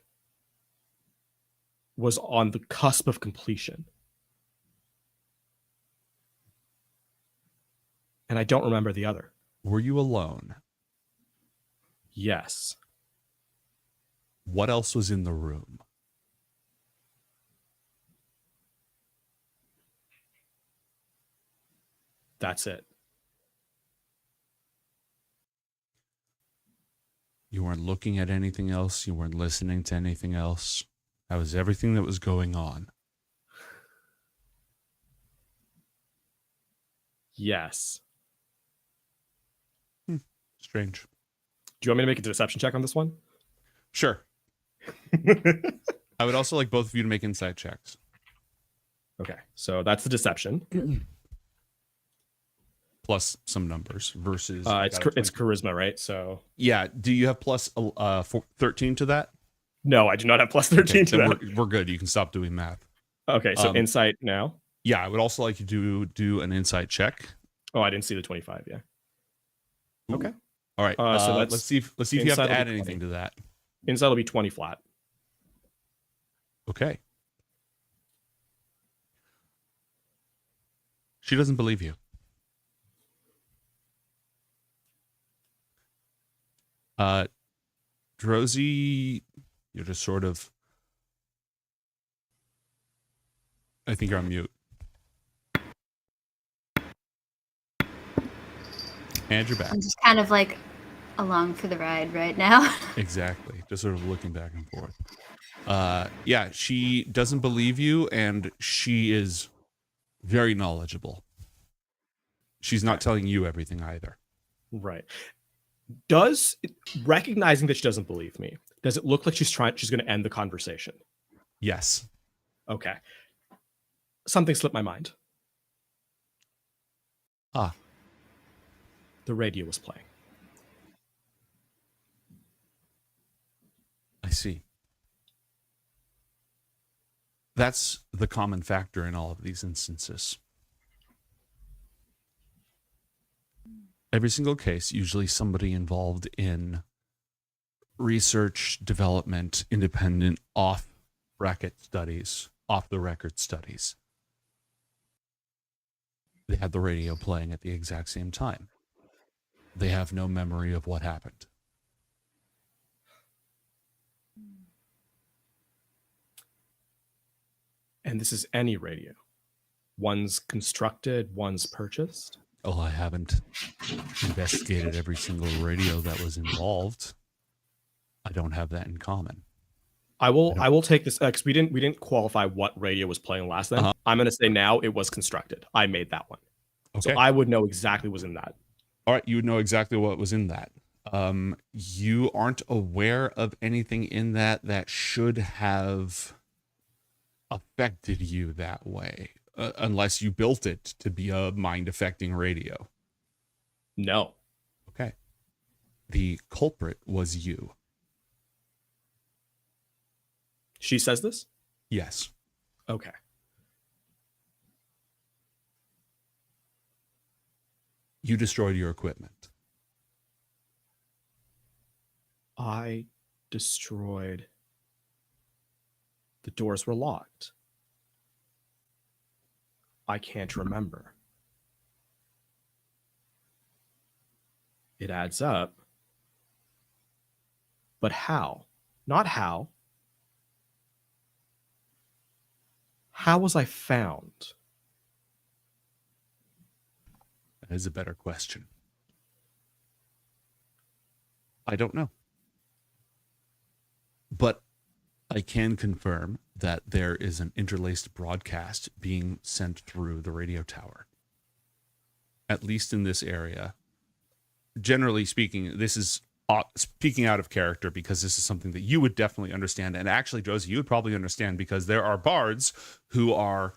was on the cusp of completion. And I don't remember the other. Were you alone? Yes. What else was in the room? That's it. You weren't looking at anything else. You weren't listening to anything else. That was everything that was going on. Yes. Strange. Do you want me to make a deception check on this one? Sure. I would also like both of you to make insight checks. Okay, so that's the deception. Plus some numbers versus... it's charisma, right? So yeah. Do you have plus 13 to that? No, I do not have plus 13 to that. We're good. You can stop doing math. Okay, so insight now? Yeah, I would also like you to do an insight check. Oh, I didn't see the 25, yeah. Ooh. Okay. All right. So let's see if you have to add anything to that. Insight will be 20 flat. Okay. She doesn't believe you. Drosy, you're just sort of... I think you're on mute. And you're back. I'm just kind of like along for the ride right now. Exactly. Just sort of looking back and forth. Yeah, she doesn't believe you, and she is very knowledgeable. She's not telling you everything either. Right. Recognizing that she doesn't believe me, does it look like she's going to end the conversation? Yes. Okay. Something slipped my mind. Ah. The radio was playing. I see. That's the common factor in all of these instances. Every single case, usually somebody involved in research, development, independent, off-bracket studies, off-the-record studies. They had the radio playing at the exact same time. They have no memory of what happened. And this is any radio. One's constructed, one's purchased. Oh, I haven't investigated every single radio that was involved. I don't have that in common. I will take this because we didn't qualify what radio was playing last time. I'm going to say now it was constructed. I made that one. Okay. So I would know exactly what was in that. All right, you would know exactly what was in that. You aren't aware of anything in that should have affected you that way, unless you built it to be a mind-affecting radio. No. Okay. The culprit was you. She says this? Yes. Okay. You destroyed your equipment. I destroyed... The doors were locked. I can't remember. It adds up. But how? Not how. How was I found? That is a better question. I don't know. But I can confirm that there is an interlaced broadcast being sent through the radio tower. At least in this area. Generally speaking, this is speaking out of character because this is something that you would definitely understand. And actually, Josie, you would probably understand because there are bards who are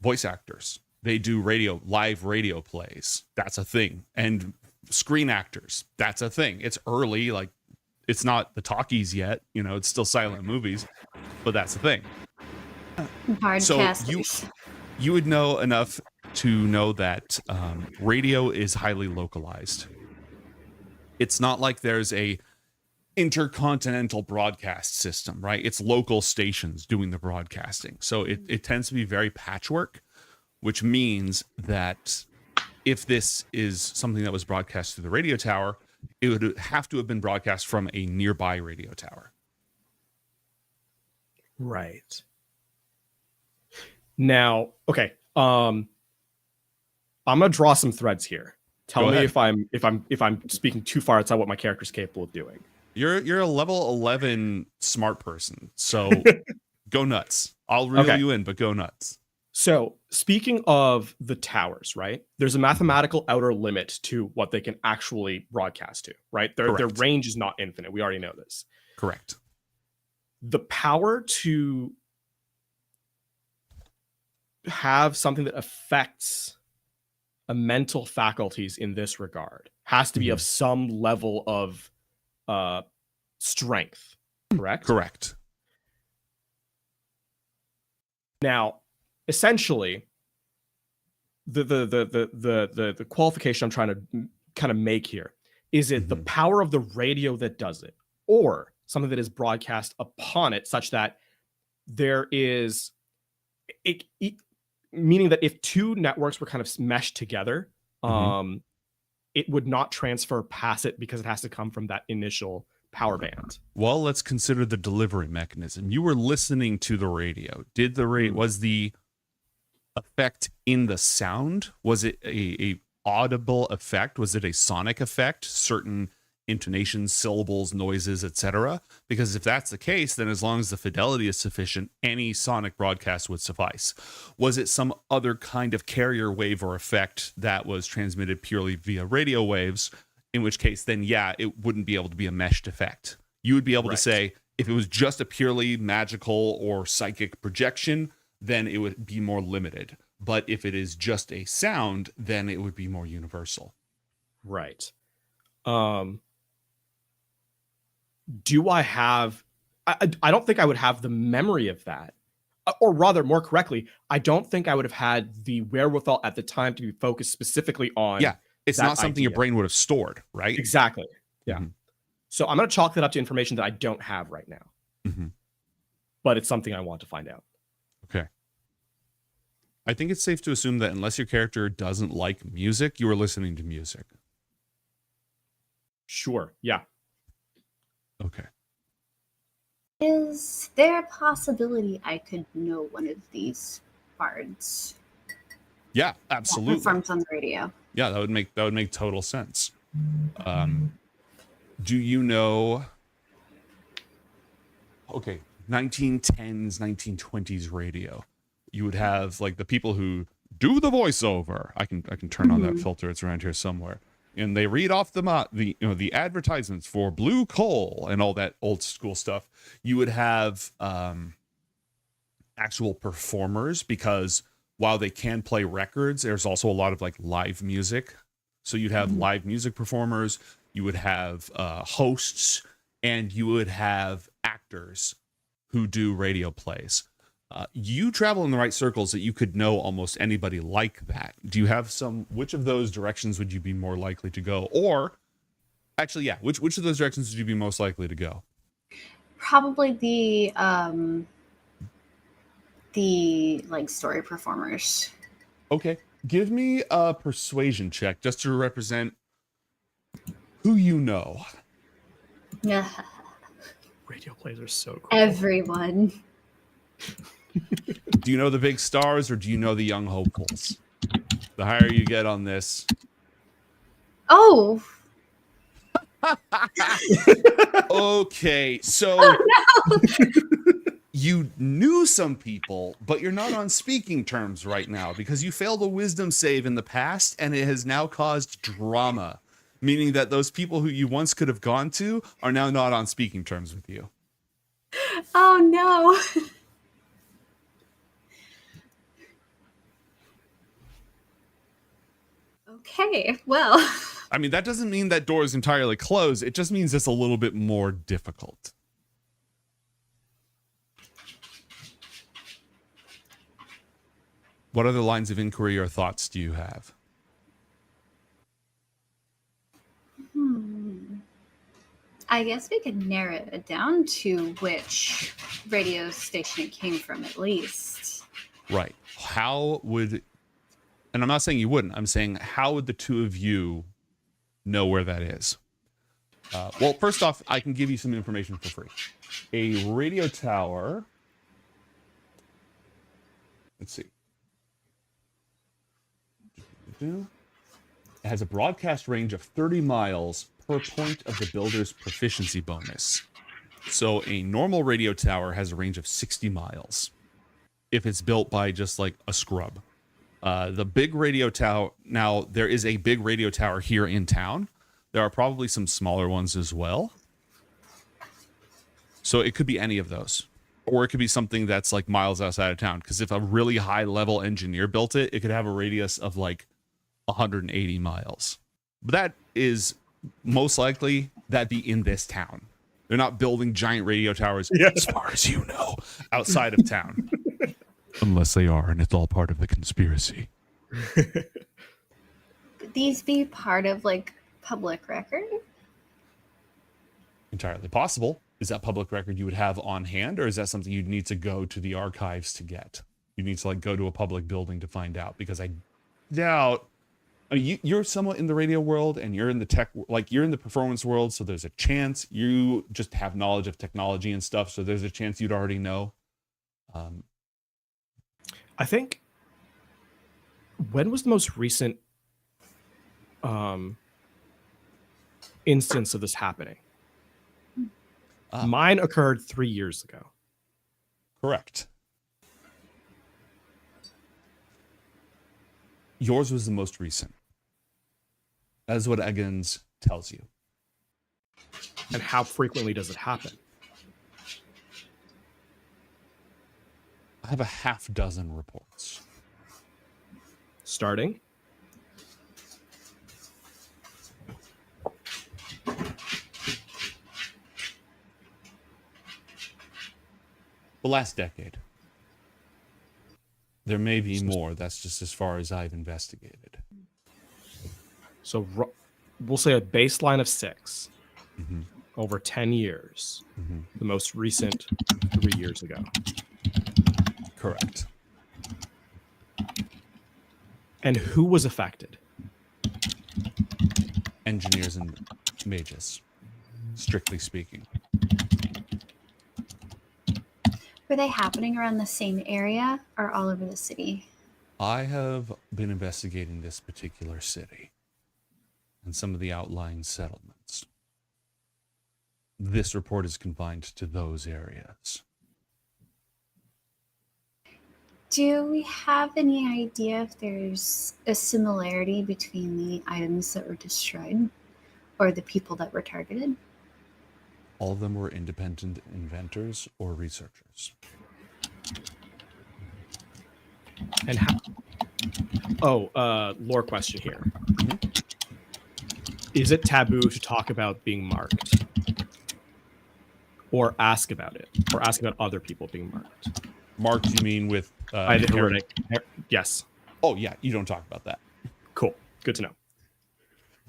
voice actors. They do live radio plays. That's a thing. And screen actors. That's a thing. It's early, like it's not the talkies yet, it's still silent movies, but that's the thing. So you would know enough to know that radio is highly localized. It's not like there's a intercontinental broadcast system, right? It's local stations doing the broadcasting. So it tends to be very patchwork, which means that if this is something that was broadcast through the radio tower, it would have to have been broadcast from a nearby radio tower. Right. Now, okay. I'm gonna draw some threads here. Tell me if I'm speaking too far outside what my character's capable of doing. You're a level 11 smart person, so go nuts. I'll reel you in, but go nuts. So, speaking of the towers, right? There's a mathematical outer limit to what they can actually broadcast to, right? Their range is not infinite. We already know this. Correct. The power to have something that affects a mental faculties in this regard has to be of some level of strength, correct? Correct. Now, essentially, the qualification I'm trying to kind of make here is it the power of the radio that does it, or something that is broadcast upon it, such that there is meaning that if two networks were kind of meshed together, it would not transfer past it because it has to come from that initial power band. Well, let's consider the delivery mechanism. You were listening to the radio. Did the was the effect in the sound? Was it a audible effect? Was it a sonic effect? Certain intonations, syllables, noises, etc. Because if that's the case, then as long as the fidelity is sufficient, any sonic broadcast would suffice. Was it some other kind of carrier wave or effect that was transmitted purely via radio waves? In which case, then yeah, it wouldn't be able to be a meshed effect. You would be able to say, if it was just a purely magical or psychic projection, then it would be more limited. But if it is just a sound, then it would be more universal. Right. Do I have... I don't think I would have the memory of that. Or rather, more correctly, I don't think I would have had the wherewithal at the time to be focused specifically on... Yeah, it's not something idea. your brain would have stored, right? Exactly. Yeah. So I'm going to chalk that up to information that I don't have right now. But it's something I want to find out. Okay. I think it's safe to assume that unless your character doesn't like music, you are listening to music. Sure. Yeah. Okay. Is there a possibility I could know one of these bards? Yeah, absolutely. Performs on the radio. Yeah, that would make total sense. Do you know? Okay, 1910s, 1920s radio. You would have like the people who do the voiceover. I can turn on that filter. It's around here somewhere. And they read off the advertisements for blue coal and all that old school stuff. You would have actual performers, because while they can play records, there's also a lot of like live music. So you'd have live music performers, you would have hosts, and you would have actors who do radio plays. You travel in the right circles that you could know almost anybody like that. Do you have which of those directions would you be more likely to go? Or actually, yeah, which of those directions would you be most likely to go? Probably the like story performers. Okay. Give me a persuasion check just to represent who you know. Yeah. Radio plays are so cool. Everyone. Do you know the big stars or do you know the young hopefuls? The higher you get on this. Oh. Okay, so you knew some people, but you're not on speaking terms right now because you failed a wisdom save in the past and it has now caused drama, meaning that those people who you once could have gone to are now not on speaking terms with you. Oh no. Okay, well. I mean, that doesn't mean that door is entirely closed. It just means it's a little bit more difficult. What other lines of inquiry or thoughts do you have? I guess we could narrow it down to which radio station it came from, at least. Right. How would, and I'm not saying you wouldn't, I'm saying how would the two of you know where that is? Well, first off, I can give you some information for free. A radio tower, let's see. It has a broadcast range of 30 miles per point of the builder's proficiency bonus. So a normal radio tower has a range of 60 miles if it's built by just like a scrub. The big radio tower, now there is a big radio tower here in town. There are probably some smaller ones as well. So it could be any of those. Or it could be something that's like miles outside of town. Because if a really high level engineer built it, it could have a radius of like 180 miles. But that is most likely that'd be in this town. They're not building giant radio towers, as far as you know, outside of town. Unless they are, and it's all part of the conspiracy. Could these be part of like public record? Entirely possible. Is that public record you would have on hand, or is that something you'd need to go to the archives to get? You need to like go to a public building to find out, because I doubt. I mean, you're somewhat in the radio world, and you're in the tech, like you're in the performance world, so there's a chance you just have knowledge of technology and stuff. So there's a chance you'd already know. I think. When was the most recent instance of this happening? Mine occurred 3 years ago. Correct. Yours was the most recent. That is what Eggins tells you. And how frequently does it happen? I have a half dozen reports. Starting? The last decade. There may be more. That's just as far as I've investigated. So we'll say a baseline of 6 over 10 years. The most recent 3 years ago. Correct. And who was affected? Engineers and mages, strictly speaking. Were they happening around the same area or all over the city? I have been investigating this particular city and some of the outlying settlements. This report is confined to those areas. Do we have any idea if there's a similarity between the items that were destroyed or the people that were targeted? All of them were independent inventors or researchers. And how? Lore question here. Is it taboo to talk about being marked? Or ask about it? Or ask about other people being marked? Marked, you mean with... Yes. Oh, yeah, you don't talk about that. Cool. Good to know.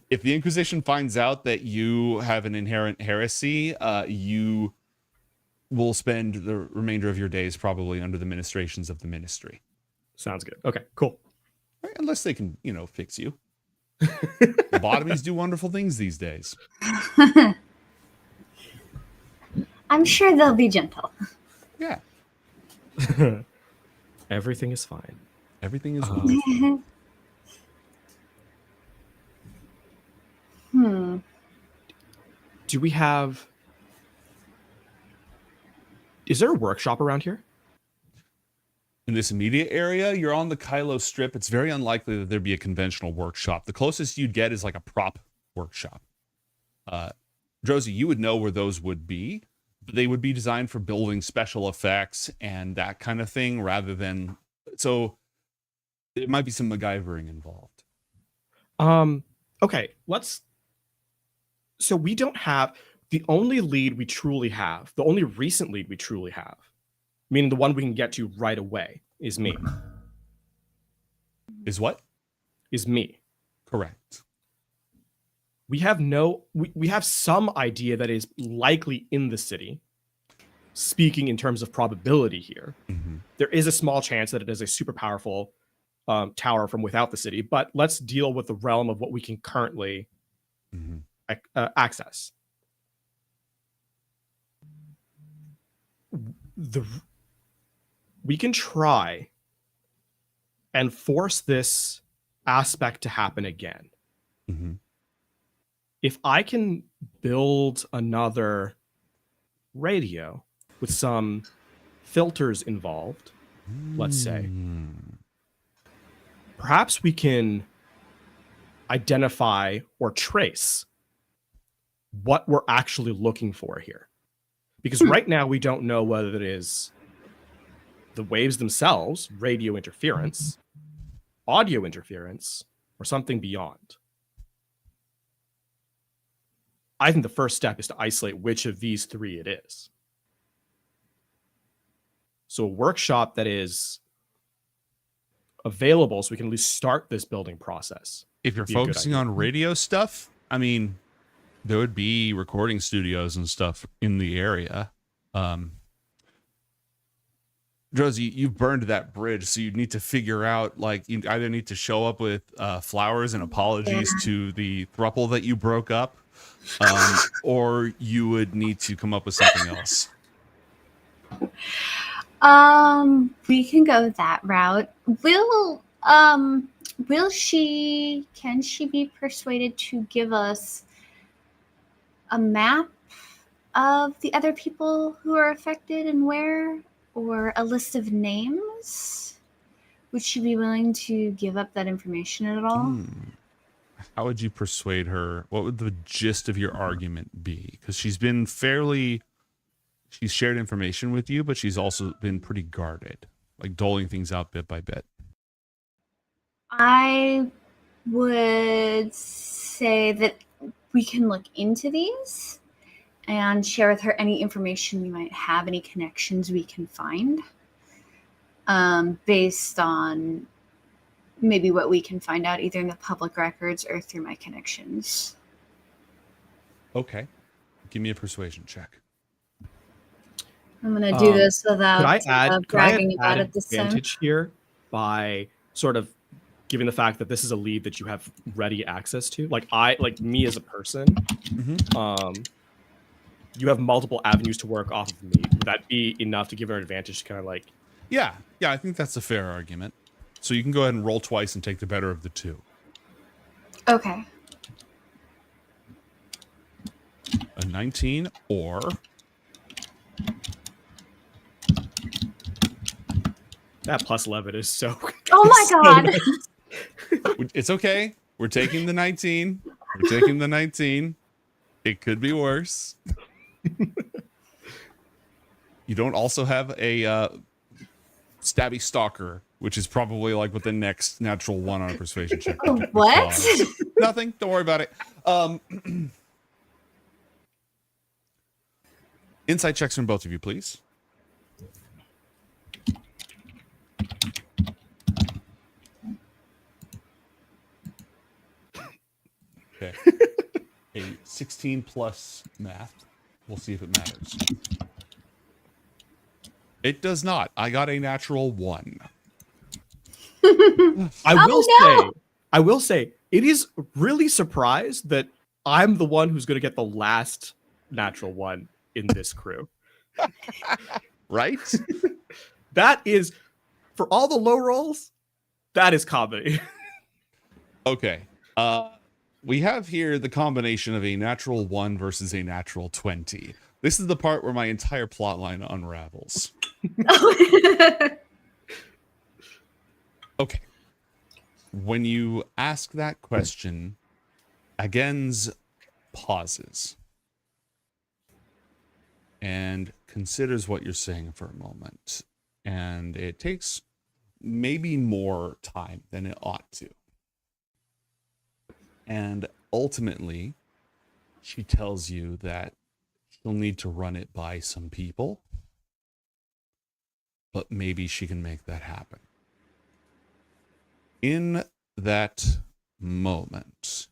If the Inquisition finds out that you have an inherent heresy, you will spend the remainder of your days probably under the ministrations of the ministry. Sounds good. Okay, cool. Right, unless they can, fix you. Lobotomies do wonderful things these days. I'm sure they'll be gentle. Yeah. Everything is fine. Everything is wonderful. Do we have... Is there a workshop around here? In this immediate area, you're on the Kylo Strip. It's very unlikely that there'd be a conventional workshop. The closest you'd get is like a prop workshop. Drozy, you would know where those would be. They would be designed for building special effects and that kind of thing rather than... So there might be some MacGyvering involved. Okay, let's... So we don't have... The only lead we truly have, the only recent lead we truly have, meaning the one we can get to right away, is me. Is what? Is me. Correct. we have we have some idea that is likely in the city. Speaking in terms of probability here, there is a small chance that it is a super powerful tower from without the city, but let's deal with the realm of what we can currently access. We can try and force this aspect to happen again. If I can build another radio with some filters involved, let's say, perhaps we can identify or trace what we're actually looking for here. Because right now we don't know whether it is the waves themselves, radio interference, audio interference, or something beyond. I think the first step is to isolate which of these three it is. So a workshop that is available so we can at least start this building process. If you're focusing on radio stuff, I mean, there would be recording studios and stuff in the area. Josie, you've burned that bridge, so you need to figure out, like, you either need to show up with flowers and apologies to the throuple that you broke up, or you would need to come up with something else. We can go that route. Can she be persuaded to give us a map of the other people who are affected and where, or a list of names? Would she be willing to give up that information at all? How would you persuade her? What would the gist of your argument be? Because she's shared information with you, but she's also been pretty guarded, like doling things out bit by bit. I would say that we can look into these and share with her any information we might have, any connections we can find, based on maybe what we can find out either in the public records or through my connections. Okay. Give me a persuasion check. I'm going to do this without bragging about it this time. Advantage here by sort of given the fact that this is a lead that you have ready access to. Like me as a person, you have multiple avenues to work off of me. Would that be enough to give her an advantage to kind of like... Yeah, I think that's a fair argument. So you can go ahead and roll twice and take the better of the two. Okay. A 19 or... That plus 11 is so... Oh my god! It's okay. We're taking the 19. We're taking the 19. It could be worse. You don't also have a stabby stalker, which is probably like with the next natural one on a persuasion check. What? Nothing. Don't worry about it. Insight checks from both of you, please. Okay. A 16 plus math. We'll see if it matters. It does not. I got a natural 1. I will say, it is really surprised that I'm the one who's going to get the last natural 1 in this crew. Right? That is, for all the low rolls, that is comedy. Okay. We have here the combination of a natural 1 versus a natural 20. This is the part where my entire plot line unravels. Okay. When you ask that question, Agens pauses and considers what you're saying for a moment. And it takes maybe more time than it ought to. And ultimately, she tells you that she'll need to run it by some people, but maybe she can make that happen. In that moment,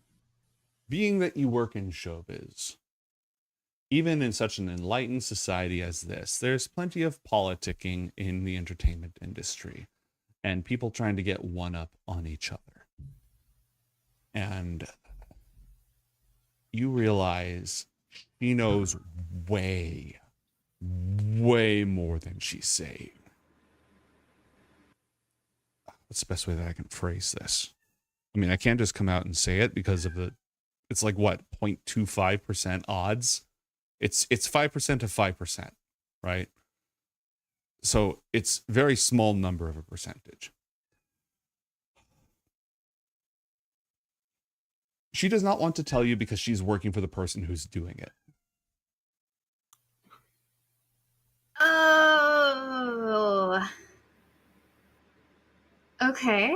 being that you work in showbiz, even in such an enlightened society as this, there's plenty of politicking in the entertainment industry and people trying to get one up on each other. And you realize she knows way more than she's saying. What's the best way that I can phrase this? I mean, I can't just come out and say it because of it's like what, 0.25% odds? It's 5% of 5%, right? So it's very small number of a percentage. She does not want to tell you because she's working for the person who's doing it. Oh. Okay.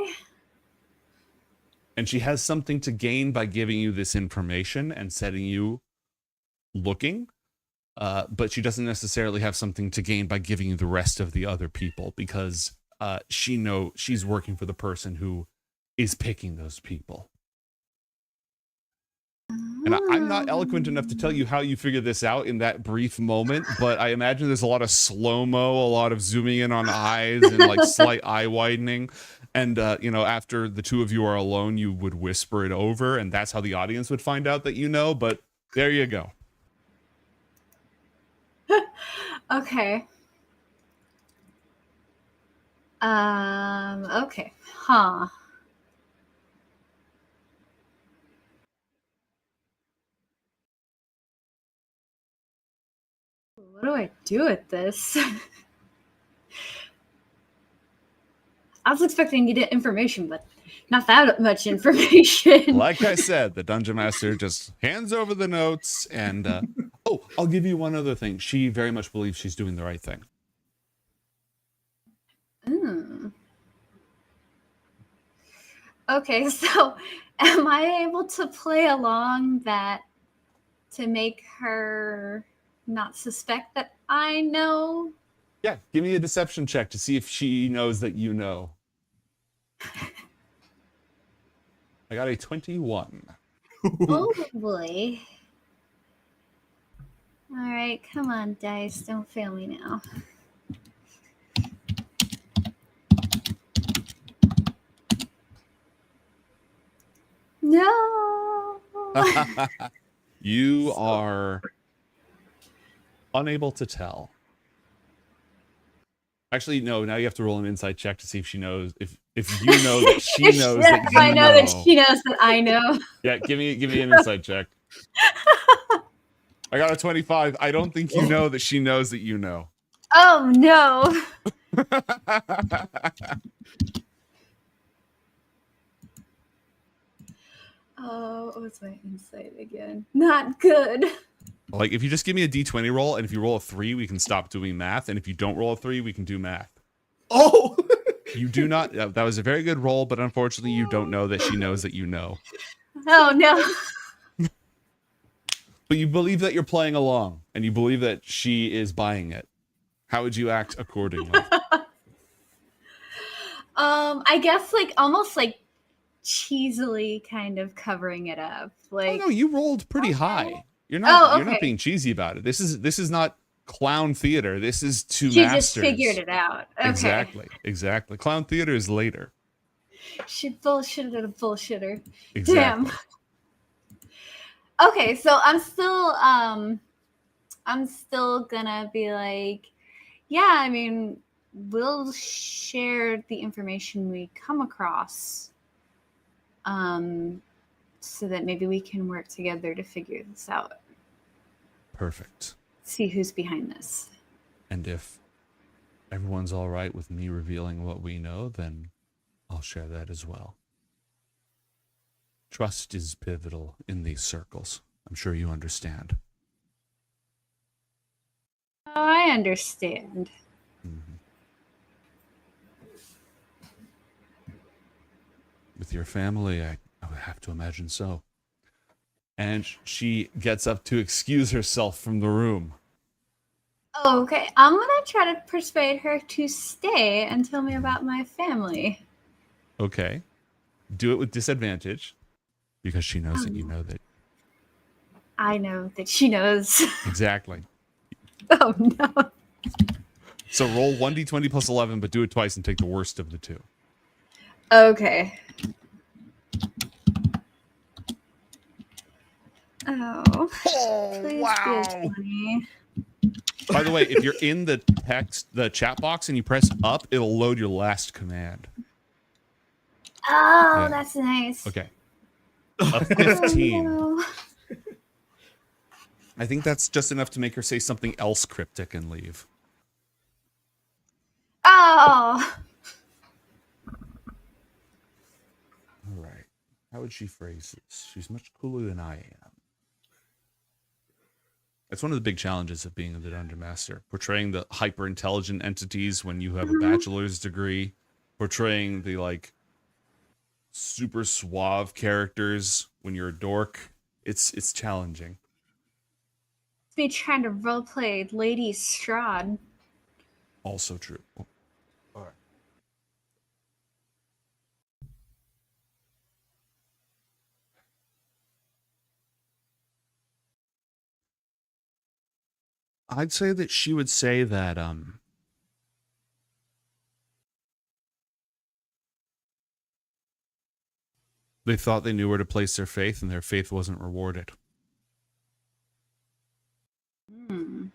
And she has something to gain by giving you this information and setting you looking. But she doesn't necessarily have something to gain by giving you the rest of the other people because she's working for the person who is picking those people. And I'm not eloquent enough to tell you how you figure this out in that brief moment, but I imagine there's a lot of slow-mo, a lot of zooming in on eyes and like slight eye widening. And, after the two of you are alone, you would whisper it over and that's how the audience would find out that you know, but there you go. Okay. Okay. Huh. What do I do with this? I was expecting to get information, but not that much information. Like I said, the Dungeon Master just hands over the notes and, I'll give you one other thing. She very much believes she's doing the right thing. Okay, so am I able to play along that to make her not suspect that I know? Yeah, give me a deception check to see if she knows that you know. I got a 21. Oh boy. All right, come on, dice. Don't fail me now. No. You are unable to tell. Actually, no, now you have to roll an insight check to see if she knows, if you know that she knows that you I know that she knows that I know. Yeah, give me an insight check. I got a 25. I don't think you know that she knows that you know. Oh no. Oh, what's my insight again? Not good. Like, if you just give me a d20 roll, and if you roll a 3, we can stop doing math, and if you don't roll a 3, we can do math. Oh! You do not. That was a very good roll, but unfortunately, you don't know that she knows that you know. Oh no. But you believe that you're playing along, and you believe that she is buying it. How would you act accordingly? I guess like almost like cheesily kind of covering it up. Like, oh no, you rolled pretty high. You're not. okay. You're not being cheesy about it. This is not clown theater. This is two she masters. just figured it out. Okay. Exactly. Clown theater is later. She bullshitted a bullshitter. Exactly. Damn. Okay, so I'm still gonna be like, yeah, I mean, we'll share the information we come across, so that maybe we can work together to figure this out. Perfect. See who's behind this. And if everyone's all right with me revealing what we know, then I'll share that as well. Trust is pivotal in these circles. I'm sure you understand. Oh, I understand. Mm-hmm. With your family, I would have to imagine so. And she gets up to excuse herself from the room. Okay, I'm gonna try to persuade her to stay and tell me about my family. Okay. Do it with disadvantage, because she knows that you know that I know that she knows. Exactly. Oh no. So roll 1d20 plus 11, but do it twice and take the worst of the two. Okay. Oh. Please wow. be a 20. By the way, if you're in the chat box and you press up, it'll load your last command. Oh, Yeah. that's nice. Okay. A 15. Oh, no. I think that's just enough to make her say something else cryptic and leave. Oh. All right. How would she phrase this? She's much cooler than I am. That's one of the big challenges of being the Dungeon Master. Portraying the hyper-intelligent entities when you have a bachelor's degree. Portraying the, like, super suave characters when you're a dork. It's challenging. It's me trying to roleplay Lady Strahd. Also true. All right. I'd say that she would say that they thought they knew where to place their faith and their faith wasn't rewarded. Okay,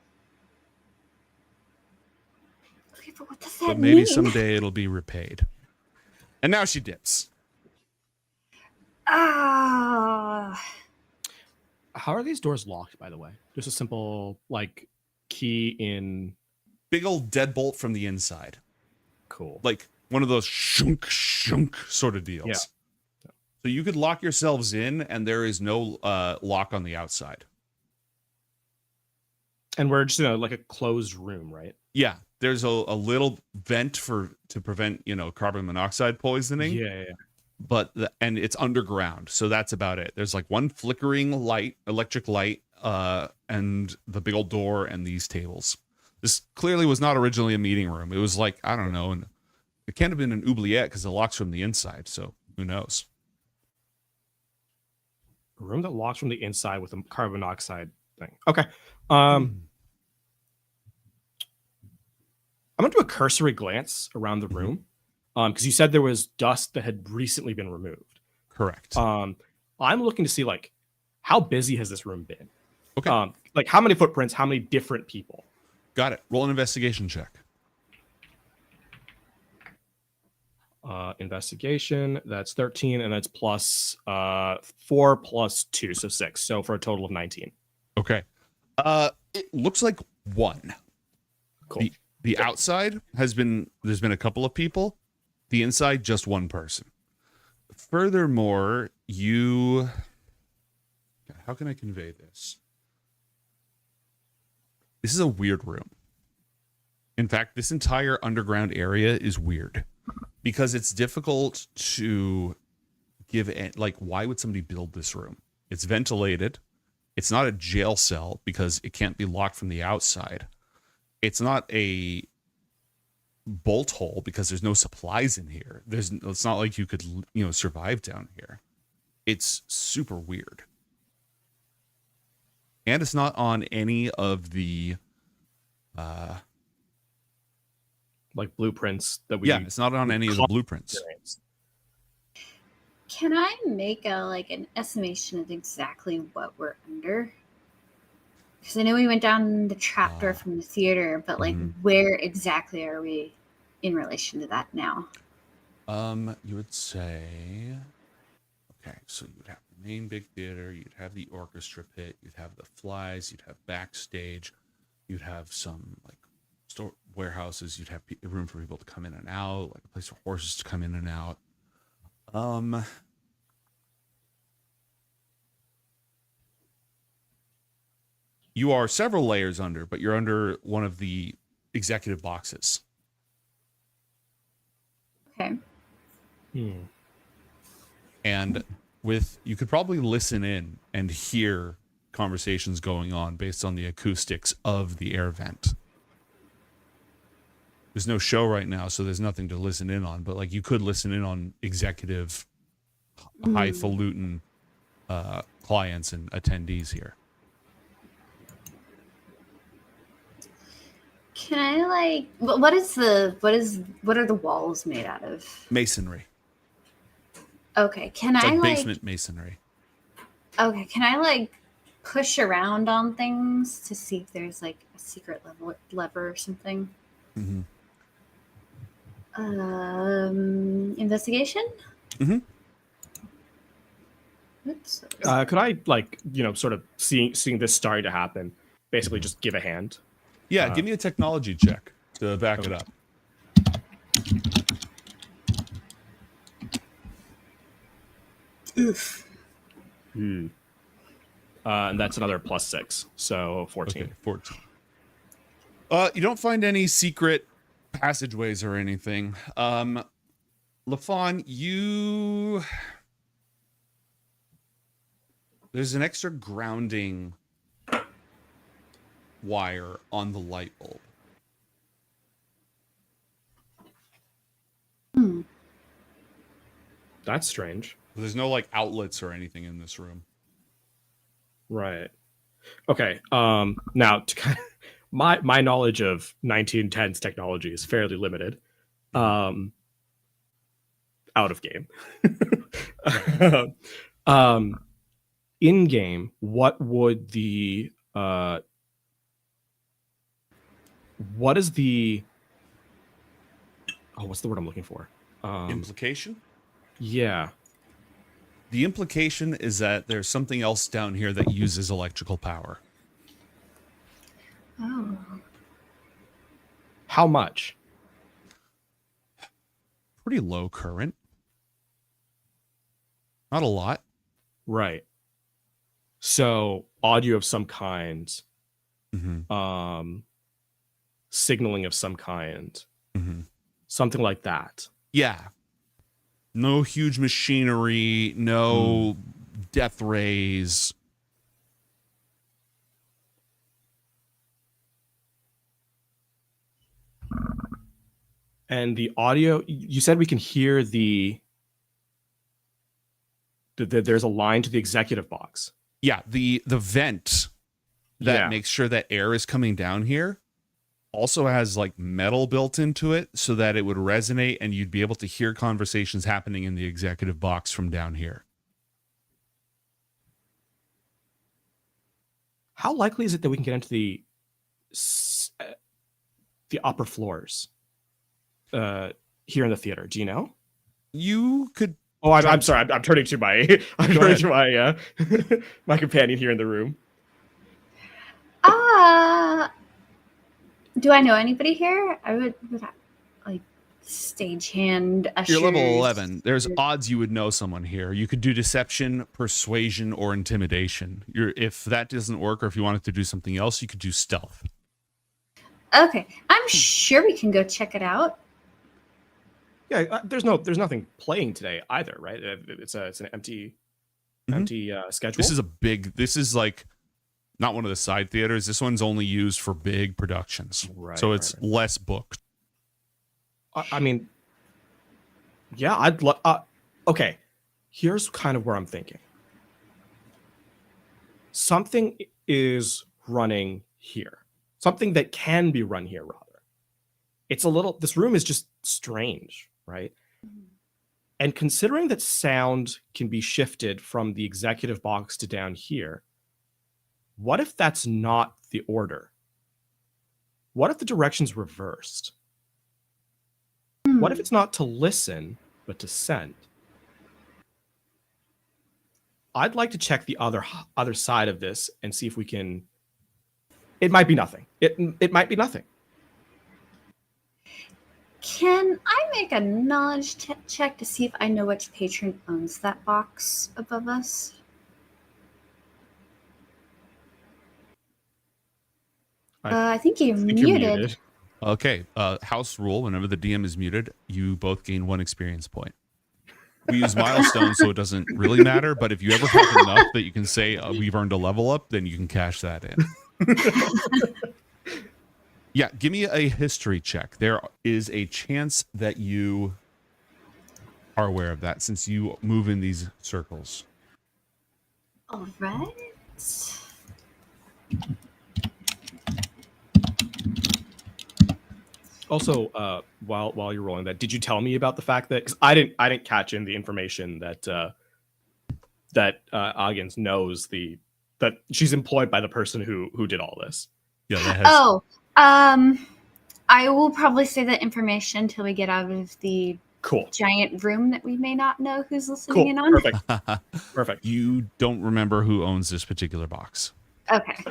but what does that But maybe mean? someday it'll be repaid. And now she dips. Ah. How are these doors locked, by the way? Just a simple, like, key in. Big old deadbolt from the inside. Cool. Like one of those shunk, shunk sort of deals. Yeah. So you could lock yourselves in and there is no lock on the outside. And we're just in like a closed room, right? Yeah. There's a little vent to prevent, carbon monoxide poisoning. Yeah. But and it's underground, so that's about it. There's like one flickering light, electric light, and the big old door and these tables. This clearly was not originally a meeting room. It was like, I don't know, and it can't have been an oubliette because it locks from the inside. So who knows? A room that locks from the inside with a carbon monoxide thing. Okay. I'm gonna do a cursory glance around the room. Because you said there was dust that had recently been removed. Correct. I'm looking to see, like, how busy has this room been? Okay. Like, how many footprints, how many different people? Got it. Roll an investigation check. Investigation, that's 13, and that's plus 4 plus 2, so 6. So for a total of 19. Okay. It looks like one. Cool. The outside there's been a couple of people. The inside, just one person. Furthermore, how can I convey this? This is a weird room. In fact, this entire underground area is weird because it's difficult to give, like, why would somebody build this room? It's ventilated. It's not a jail cell because it can't be locked from the outside. It's not a bolt hole because there's no supplies in here. It's not like you could, survive down here. It's super weird. And it's not on any of the like blueprints that we it's not on any of the blueprints. Can I make an estimation of exactly what we're under? Because I know we went down the trapdoor from the theater, but where exactly are we in relation to that now? You would say, okay, so you would have the main big theater, you'd have the orchestra pit, you'd have the flies, you'd have backstage, you'd have some like store warehouses, you'd have room for people to come in and out, like a place for horses to come in and out. You are several layers under, but you're under one of the executive boxes. Okay. And you could probably listen in and hear conversations going on based on the acoustics of the air vent. There's no show right now, so there's nothing to listen in on, but like you could listen in on executive highfalutin clients and attendees here. Can I like what are the walls made out of? Masonry. Okay, can It's I like like basement masonry. okay, can I like push around on things to see if there's like a secret lever or something? Mm-hmm. Investigation? Mm-hmm. Oops. Could I like sort of seeing this starting to happen, basically just give a hand? Yeah, give me a technology check to back it up. Oof. And that's another +6, so 14. Okay, 14. You don't find any secret passageways or anything. LaFawn, there's an extra grounding wire on the light bulb. That's strange. There's no like outlets or anything in this room. Right. Okay. Now to kind of, my knowledge of 1910s technology is fairly limited. Out of game. In game, what would the what is the what's the word I'm looking for? Implication? Yeah. The implication is that there's something else down here that uses electrical power. Oh. How much? Pretty low current. Not a lot. Right. So audio of some kind, signaling of some kind, something like that. Yeah. No huge machinery, no death rays. And the audio, you said we can hear there's a line to the executive box. Yeah, the vent that makes sure that air is coming down here also has like metal built into it so that it would resonate and you'd be able to hear conversations happening in the executive box from down here. How likely is it that we can get into the upper floors here in the theater? Do you know? You could. Oh, I'm sorry. I'm turning to my my companion here in the room. Do I know anybody here? I would like stagehand ushers. You're level 11. There's odds you would know someone here. You could do deception, persuasion, or intimidation. If that doesn't work, or if you wanted to do something else, you could do stealth. Okay, I'm sure we can go check it out. Yeah, there's nothing playing today either, right? It's an empty schedule. This is like not one of the side theaters. This one's only used for big productions, right? So it's less booked. I mean, yeah, I'd love. Okay, here's kind of where I'm thinking. Something is running here. Something that can be run here, rather. It's a little. This room is just strange, right? And considering that sound can be shifted from the executive box to down here, what if that's not the order? What if the direction's reversed? What if it's not to listen, but to send? I'd like to check the other side of this and see if we can. It might be nothing. It might be nothing. Can I make a knowledge check to see if I know which patron owns that box above us? I think you're muted. Okay. House rule: whenever the DM is muted, you both gain 1 experience point. We use milestones, so it doesn't really matter. But if you ever have enough that you can say we've earned a level up, then you can cash that in. Yeah, give me a history check. There is a chance that you are aware of that since you move in these circles. All right. Also, while you're rolling that, did you tell me about the fact that, because I didn't catch in the information that Agens knows that she's employed by the person who did all this. Yeah, that has. Oh, I will probably say that information until we get out of the giant room that we may not know who's listening in on. Perfect. You don't remember who owns this particular box. Okay.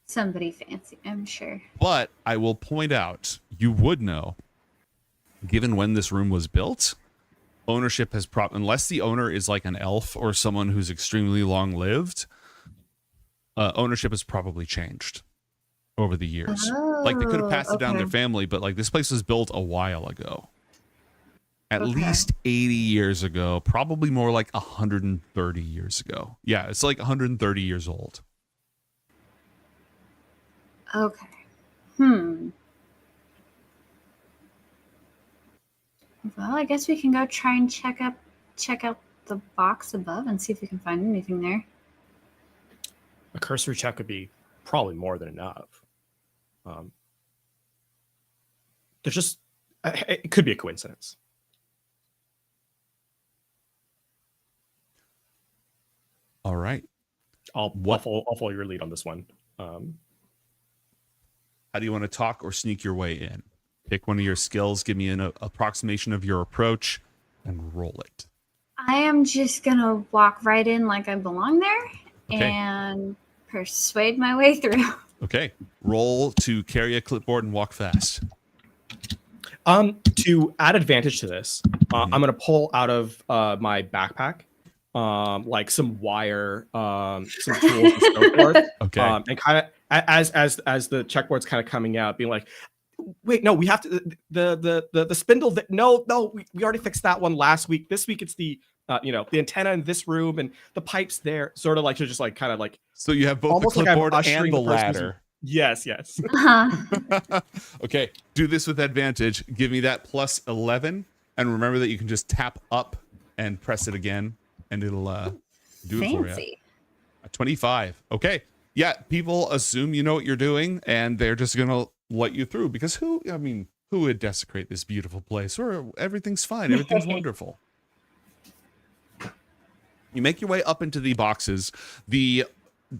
Somebody fancy, I'm sure. But I will point out, you would know, given when this room was built, ownership has unless the owner is like an elf or someone who's extremely long lived, ownership has probably changed over the years. Like they could have passed it down their family, but like this place was built a while ago. At least 80 years ago, probably more like 130 years ago. Yeah, it's like 130 years old. Okay. Well, I guess we can go try and check out the box above and see if we can find anything there. A cursory check would be probably more than enough. There's just it could be a coincidence. All right. I'll follow your lead on this one. How do you want to talk or sneak your way in? Pick one of your skills, give me an approximation of your approach, and roll it. I am just gonna walk right in like I belong there Okay. and persuade my way through. Okay. Roll to carry a clipboard and walk fast. To add advantage to this, I'm gonna pull out of my backpack like some wire, some tools and so forth. Okay. And kind of as the checkboard's kind of coming out, being like, wait, no, we have to the spindle that no, we already fixed that one last week. This week it's the the antenna in this room and the pipes there. Sort of like to just like kind of like, so you have both the clipboard and the ladder. Yes. Okay, do this with advantage. Give me that plus 11, and remember that you can just tap up and press it again, and it'll do it for you. 25. Okay, yeah. People assume you know what you're doing, and they're just gonna let you through because who would desecrate this beautiful place where everything's fine, everything's wonderful. You make your way up into the boxes. The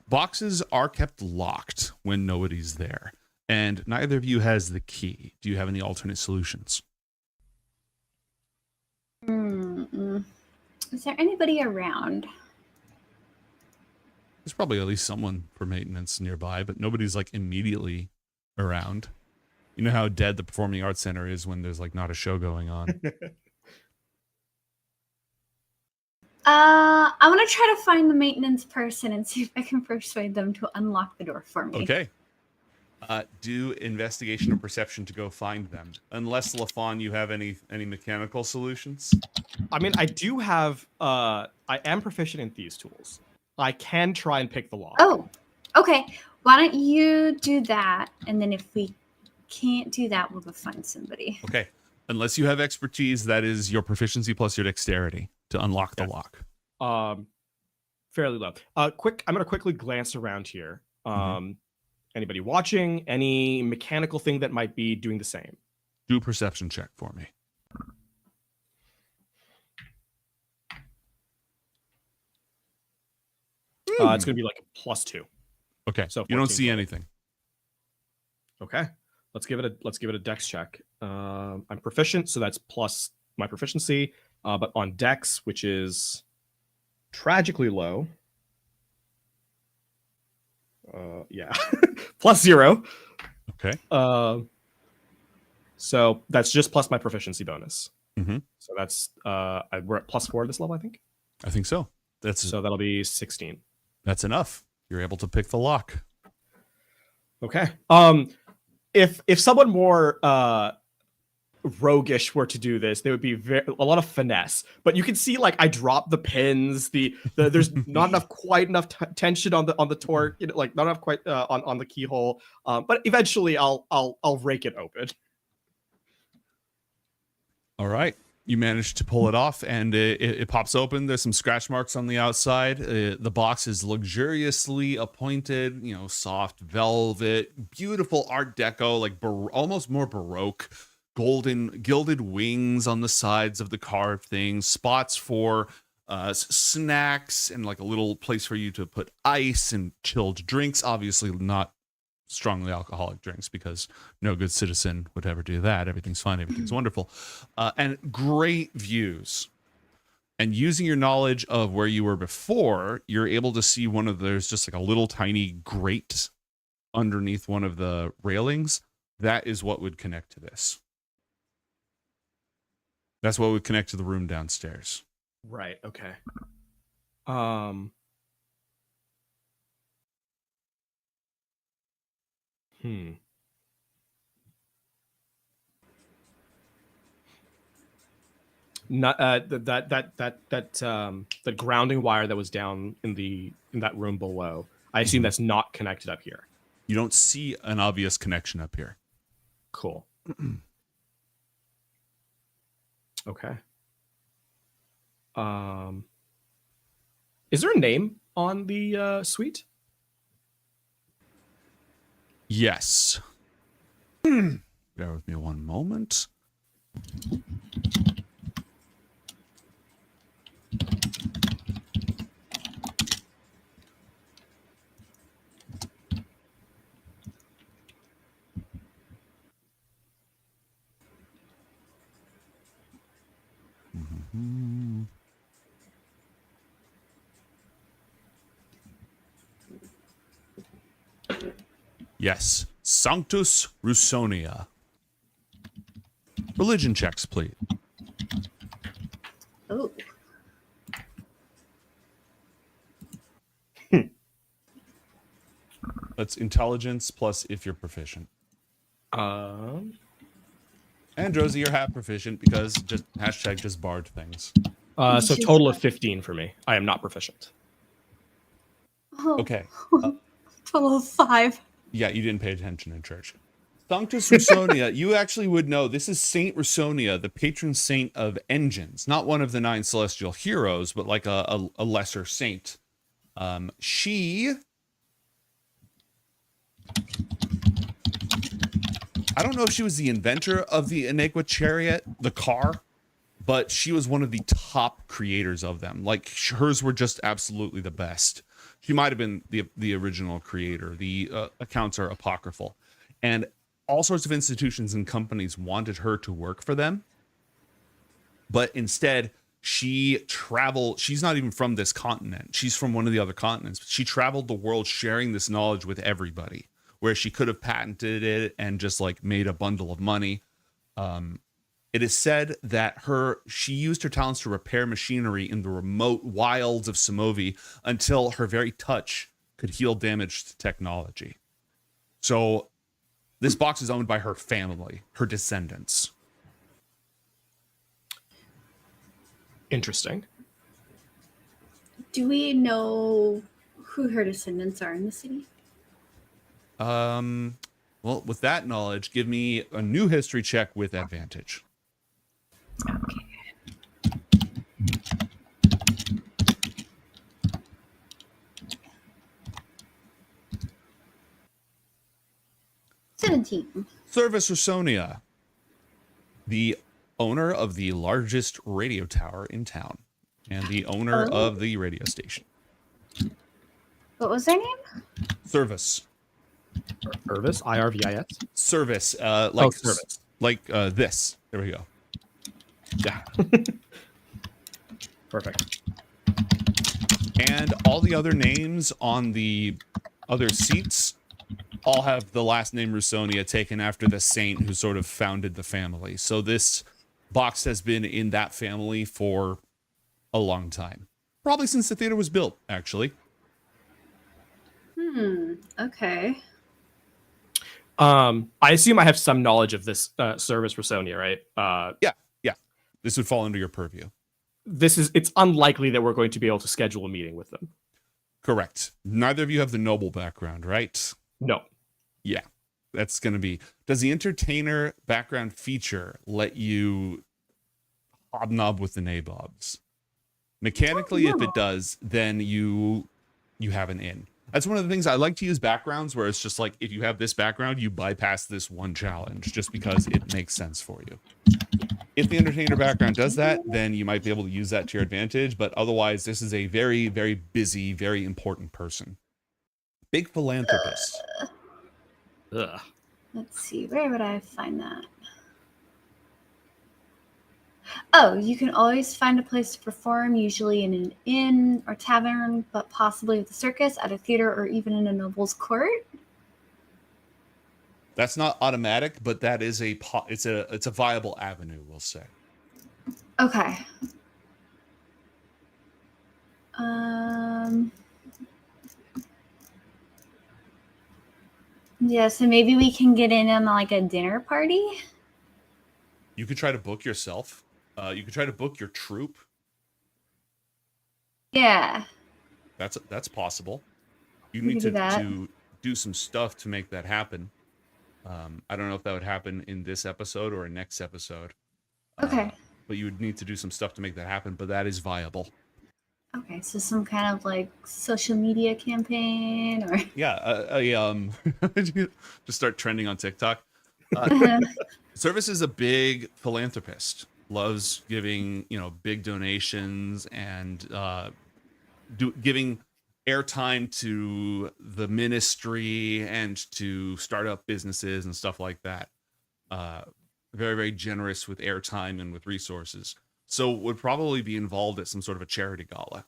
boxes are kept locked when nobody's there, and neither of you has the key. Do you have any alternate solutions? Is there anybody around? There's probably at least someone for maintenance nearby, but nobody's like immediately around. You know how dead the Performing Arts Center is when there's like not a show going on. I want to try to find the maintenance person and see if I can persuade them to unlock the door for me. Okay. Do investigation or perception to go find them. Unless LaFawn, you have any mechanical solutions? I mean, I do have. I am proficient in these tools. I can try and pick the lock. Oh, okay. Why don't you do that, and then if we can't do that, we'll go find somebody. Okay. Unless you have expertise, that is your proficiency plus your dexterity to unlock the lock. Fairly low. I'm gonna quickly glance around here. Anybody watching? Any mechanical thing that might be doing the same? Do a perception check for me. It's gonna be like a +2. Okay. So you don't 14 see total. anything. Okay. Let's give it a dex check. I'm proficient, so that's plus my proficiency. But on dex, which is tragically low. Yeah. +0. Okay. So that's just plus my proficiency bonus. Mm-hmm. So that's we're at +4 this level, I think. I think so. So that'll be 16. That's enough. You're able to pick the lock. Okay. If someone more roguish were to do this, there would be a lot of finesse. But you can see, like, I drop the pins. There's not quite enough tension on the torque. Like not enough quite on the keyhole. But eventually, I'll rake it open. All right. You manage to pull it off, and it pops open. There's some scratch marks on the outside. The box is luxuriously appointed, soft velvet, beautiful Art Deco, like almost more Baroque, golden gilded wings on the sides of the carved things, spots for snacks, and like a little place for you to put ice and chilled drinks. Obviously not strongly alcoholic drinks, because no good citizen would ever do that. Everything's fine, everything's wonderful. And great views. And using your knowledge of where you were before, you're able to see there's just like a little tiny grate underneath one of the railings. That is what would connect to this. That's what would connect to the room downstairs. Right. Okay. Not the grounding wire that was down in that room below. I assume that's not connected up here. You don't see an obvious connection up here. Cool. Okay. Is there a name on the suite? Yes. Bear with me one moment. Yes, Sanctus Rusonia. Religion checks, please. Oh. That's intelligence plus if you're proficient. And Josie, you're half proficient because just barred things. So total of 15 for me. I am not proficient. Oh. Okay. Total of 5. Yeah, you didn't pay attention in church. Sanctus Rusonia, you actually would know. This is Saint Rusonia, the patron saint of engines. Not one of the 9 celestial heroes, but like a lesser saint. She... I don't know if she was the inventor of the Inaequa chariot, the car, but she was one of the top creators of them. Like, hers were just absolutely the best. She might have been the original creator. The accounts are apocryphal. And all sorts of institutions and companies wanted her to work for them. But instead, she's not even from this continent. She's from one of the other continents. She traveled the world sharing this knowledge with everybody, where she could have patented it and just like made a bundle of money. It is said that she used her talents to repair machinery in the remote wilds of Somovi until her very touch could heal damaged technology. So this box is owned by her family, her descendants. Interesting. Do we know who her descendants are in the city? Well, with that knowledge, give me a new history check with advantage. Okay. Service Rusonia, the owner of the largest radio tower in town and the owner of the radio station. What was their name? Service. Service? IRVIS? Service. Service. Like this. There we go. Yeah. Perfect. And all the other names on the other seats all have the last name Rusonia taken after the saint who sort of founded the family. So this box has been in that family for a long time. Probably since the theater was built, actually. Okay. I assume I have some knowledge of this service Rusonia, right? Yeah. This would fall under your purview. It's unlikely that we're going to be able to schedule a meeting with them. Correct. Neither of you have the noble background, right? No. Yeah. That's going to be... Does the entertainer background feature let you hobnob with the nabobs. Mechanically, if it does, then you have an in. That's one of the things I like to use backgrounds where it's just like, if you have this background, you bypass this one challenge just because it makes sense for you. If the entertainer background does that, then you might be able to use that to your advantage. But otherwise, this is a very, very busy, very important person. Big philanthropist. Ugh. Let's see, where would I find that? Oh, you can always find a place to perform, usually in an inn or tavern, but possibly with a circus, at a theater, or even in a noble's court. That's not automatic, but that is it's a viable avenue, we'll say. Okay. Yeah, so maybe we can get in on like a dinner party. You could try to book yourself. You could try to book your troupe. Yeah. That's possible. You We need could do that. to do some stuff to make that happen. I don't know if that would happen in this episode or a next episode. Okay. But you would need to do some stuff to make that happen, but that is viable. Okay, so some kind of like social media campaign or Yeah, just start trending on TikTok. Service is a big philanthropist. Loves giving, big donations and giving airtime to the ministry and to startup businesses and stuff like that. Very, very generous with airtime and with resources. So would probably be involved at some sort of a charity gala.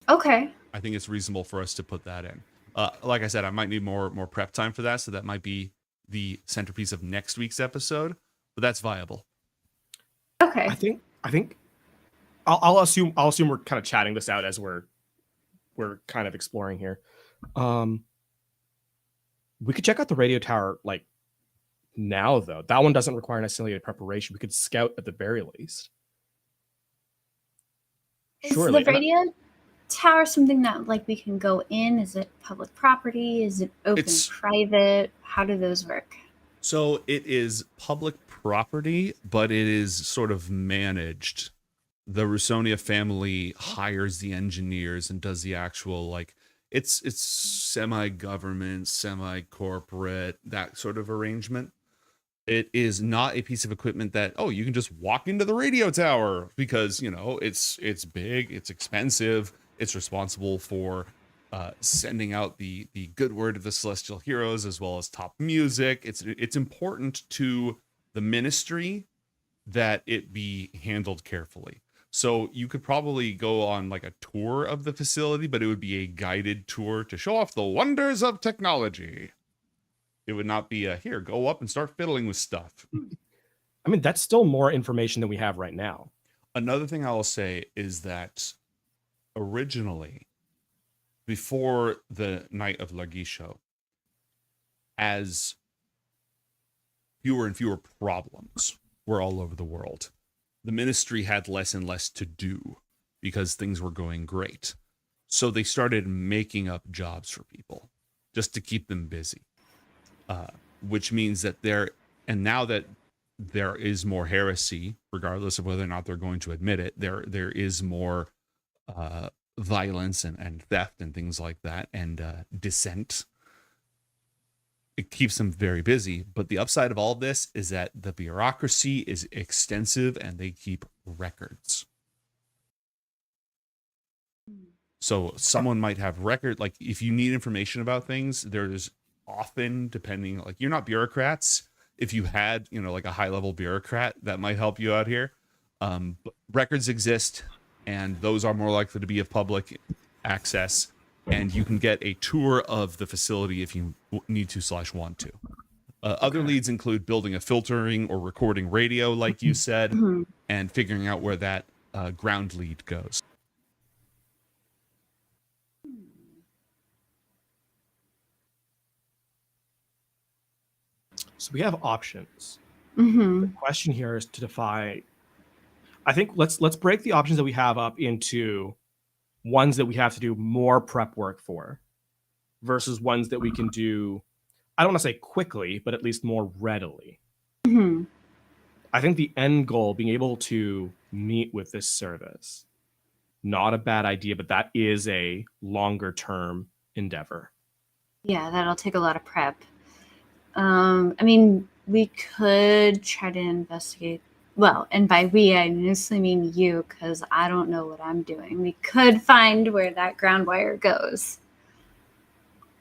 Okay. I think it's reasonable for us to put that in. Like I said, I might need more prep time for that, so that might be the centerpiece of next week's episode, but that's viable. Okay. I think I'll assume we're kind of chatting this out as we're kind of exploring here. We could check out the radio tower like now, though. That one doesn't require necessarily a preparation. We could scout at the very least. Is Surely. the radio tower something that like we can go in? Is it public property? Is it open private? How do those work? So it is public property, but it is sort of managed. The Rusonia family hires the engineers and does the actual, it's semi-government, semi-corporate, that sort of arrangement. It is not a piece of equipment that, you can just walk into the radio tower because, it's big, it's expensive, it's responsible for sending out the good word of the Celestial Heroes as well as top music. It's important to the ministry that it be handled carefully. So you could probably go on like a tour of the facility, but it would be a guided tour to show off the wonders of technology. It would not be here, go up and start fiddling with stuff. I mean, that's still more information than we have right now. Another thing I will say is that originally, before the Night of Lagisho, as fewer and fewer problems were all over the world, the ministry had less and less to do because things were going great. So they started making up jobs for people just to keep them busy. Which means that now that there is more heresy, regardless of whether or not they're going to admit it, there is more violence and theft and things like that, and dissent. It keeps them very busy. But the upside of all of this is that the bureaucracy is extensive and they keep records. So someone might have record, like if you need information about things, there's often, depending, like you're not bureaucrats. If you had, like a high level bureaucrat, that might help you out here. But records exist, and those are more likely to be of public access. And you can get a tour of the facility if you need to / want to. Other leads include building a filtering or recording radio, like you said, and figuring out where that ground lead goes. So we have options. Mm-hmm. The question here is to define. I think let's break the options that we have up into ones that we have to do more prep work for versus ones that we can do, I don't want to say quickly, but at least more readily. Mm-hmm. I think the end goal, being able to meet with this service, not a bad idea, but that is a longer term endeavor. Yeah, that'll take a lot of prep. I mean, we could try to investigate. Well, and by we, I mostly mean you, because I don't know what I'm doing. We could find where that ground wire goes.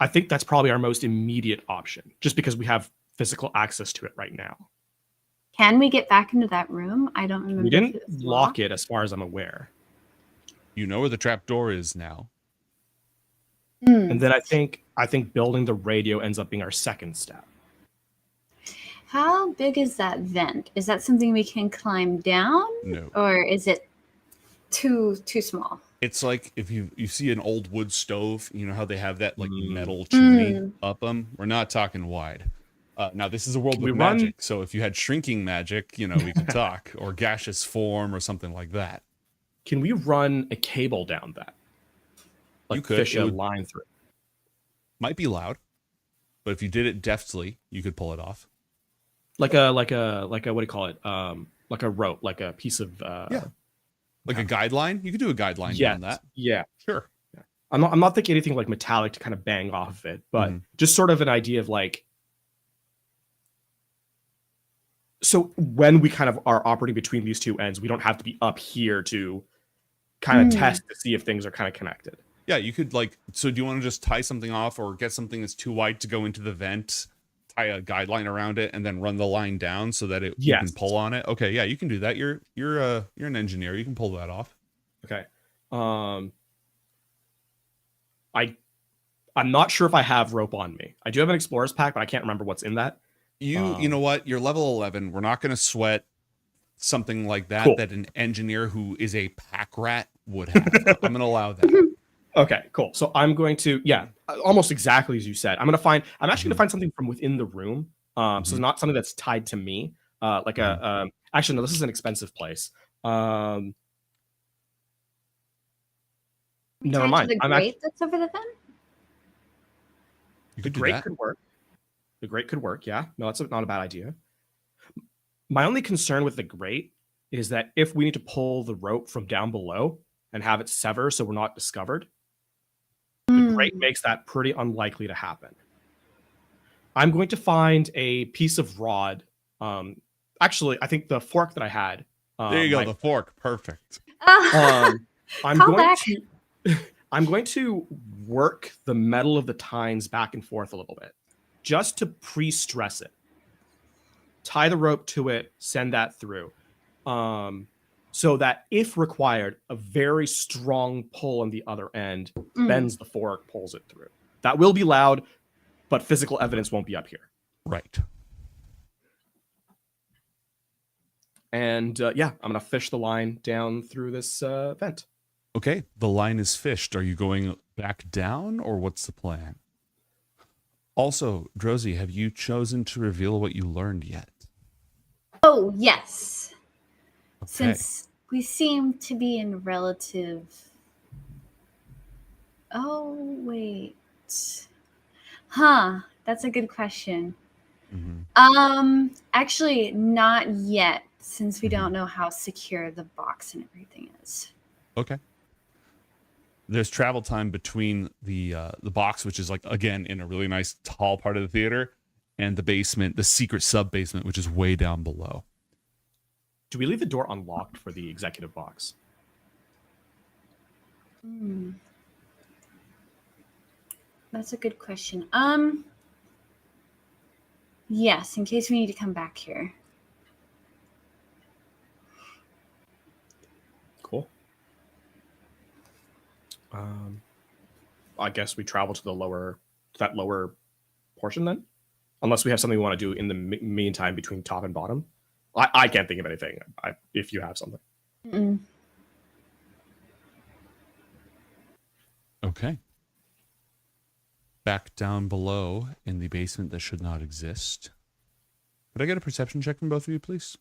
I think that's probably our most immediate option, just because we have physical access to it right now. Can we get back into that room? I don't remember. We didn't if it was lock locked. it, as far as I'm aware. You know where the trap door is now. And then I think building the radio ends up being our second step. How big is that vent? Is that something we can climb down? No. Or is it too small? It's like if you see an old wood stove, you know how they have that like metal chimney up them? We're not talking wide. Now this is a world with magic, so if you had shrinking magic, you know, we could talk, or gaseous form or something like that. Can we run a cable down that? Like you could fish a line through. Might be loud, but if you did it deftly, you could pull it off. Like a what do you call it? Like a rope, like a piece of like a guideline. You could do a guideline down that. Yeah, sure. Yeah. I'm not thinking anything like metallic to kind of bang off of it, but just sort of an idea of like. So when we kind of are operating between these two ends, we don't have to be up here to kind of test to see if things are kind of connected. Yeah, you could like. So do you want to just tie something off, or get something that's too wide to go into the vent? Tie a guideline around it and then run the line down so that you can pull on it. Okay, yeah, you can do that. You're an engineer. You can pull that off. Okay. I'm not sure if I have rope on me. I do have an explorer's pack, but I can't remember what's in that. You know what? You're level 11. We're not going to sweat something like that Cool. that an engineer who is a pack rat would have. I'm going to allow that. Okay, cool. So I'm going to, almost exactly as you said. I'm actually going to find something from within the room. So not something that's tied to me. Actually, no, this is an expensive place. Never mind. The grate that's over the vent? The grate could work. The grate could work, yeah. No, that's not a bad idea. My only concern with the grate is that if we need to pull the rope from down below and have it sever so we're not discovered, the grate makes that pretty unlikely to happen. I'm going to find a piece of rod. Actually, I think the fork that I had. There you go, the fork. Perfect. I'm going to work the metal of the tines back and forth a little bit, just to pre-stress it. Tie the rope to it, send that through. So that if required, a very strong pull on the other end bends the fork, pulls it through. That will be loud, but physical evidence won't be up here. Right. And I'm going to fish the line down through this vent. Okay, the line is fished. Are you going back down, or what's the plan? Also, Drosy, have you chosen to reveal what you learned yet? Oh, yes. Okay. Since we seem to be in relative... Oh, wait. Huh, that's a good question. Actually, not yet, since we don't know how secure the box and everything is. Okay. There's travel time between the box, which is like, again, in a really nice tall part of the theater, and the basement, the secret sub basement, which is way down below. Do we leave the door unlocked for the executive box? That's a good question. Yes, in case we need to come back here. Cool. I guess we travel to that lower portion then, unless we have something we want to do in the meantime between top and bottom. I can't think of anything. If you have something. Okay. Back down below in the basement that should not exist. Could I get a perception check from both of you, please?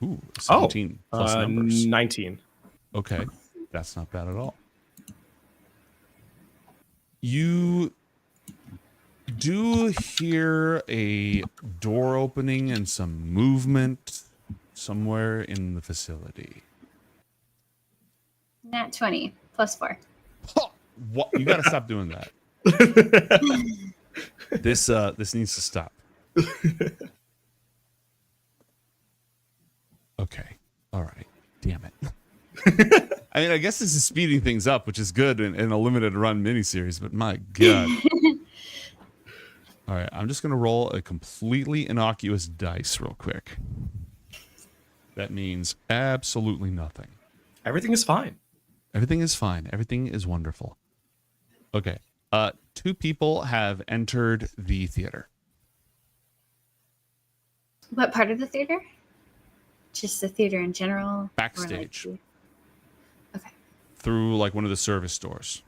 Ooh, 17 plus numbers. 19. Okay, that's not bad at all. You do hear a door opening and some movement somewhere in the facility. Nat 20 plus 4. What? You got to stop doing that. This needs to stop. Okay. All right. Damn it. I mean, I guess this is speeding things up, which is good in a limited run miniseries, but my God. All right. I'm just going to roll a completely innocuous dice real quick. That means absolutely nothing. Everything is fine. Everything is fine. Everything is wonderful. Okay. 2 people have entered the theater. What part of the theater? Just the theater in general? Backstage. Okay. Through like one of the service doors.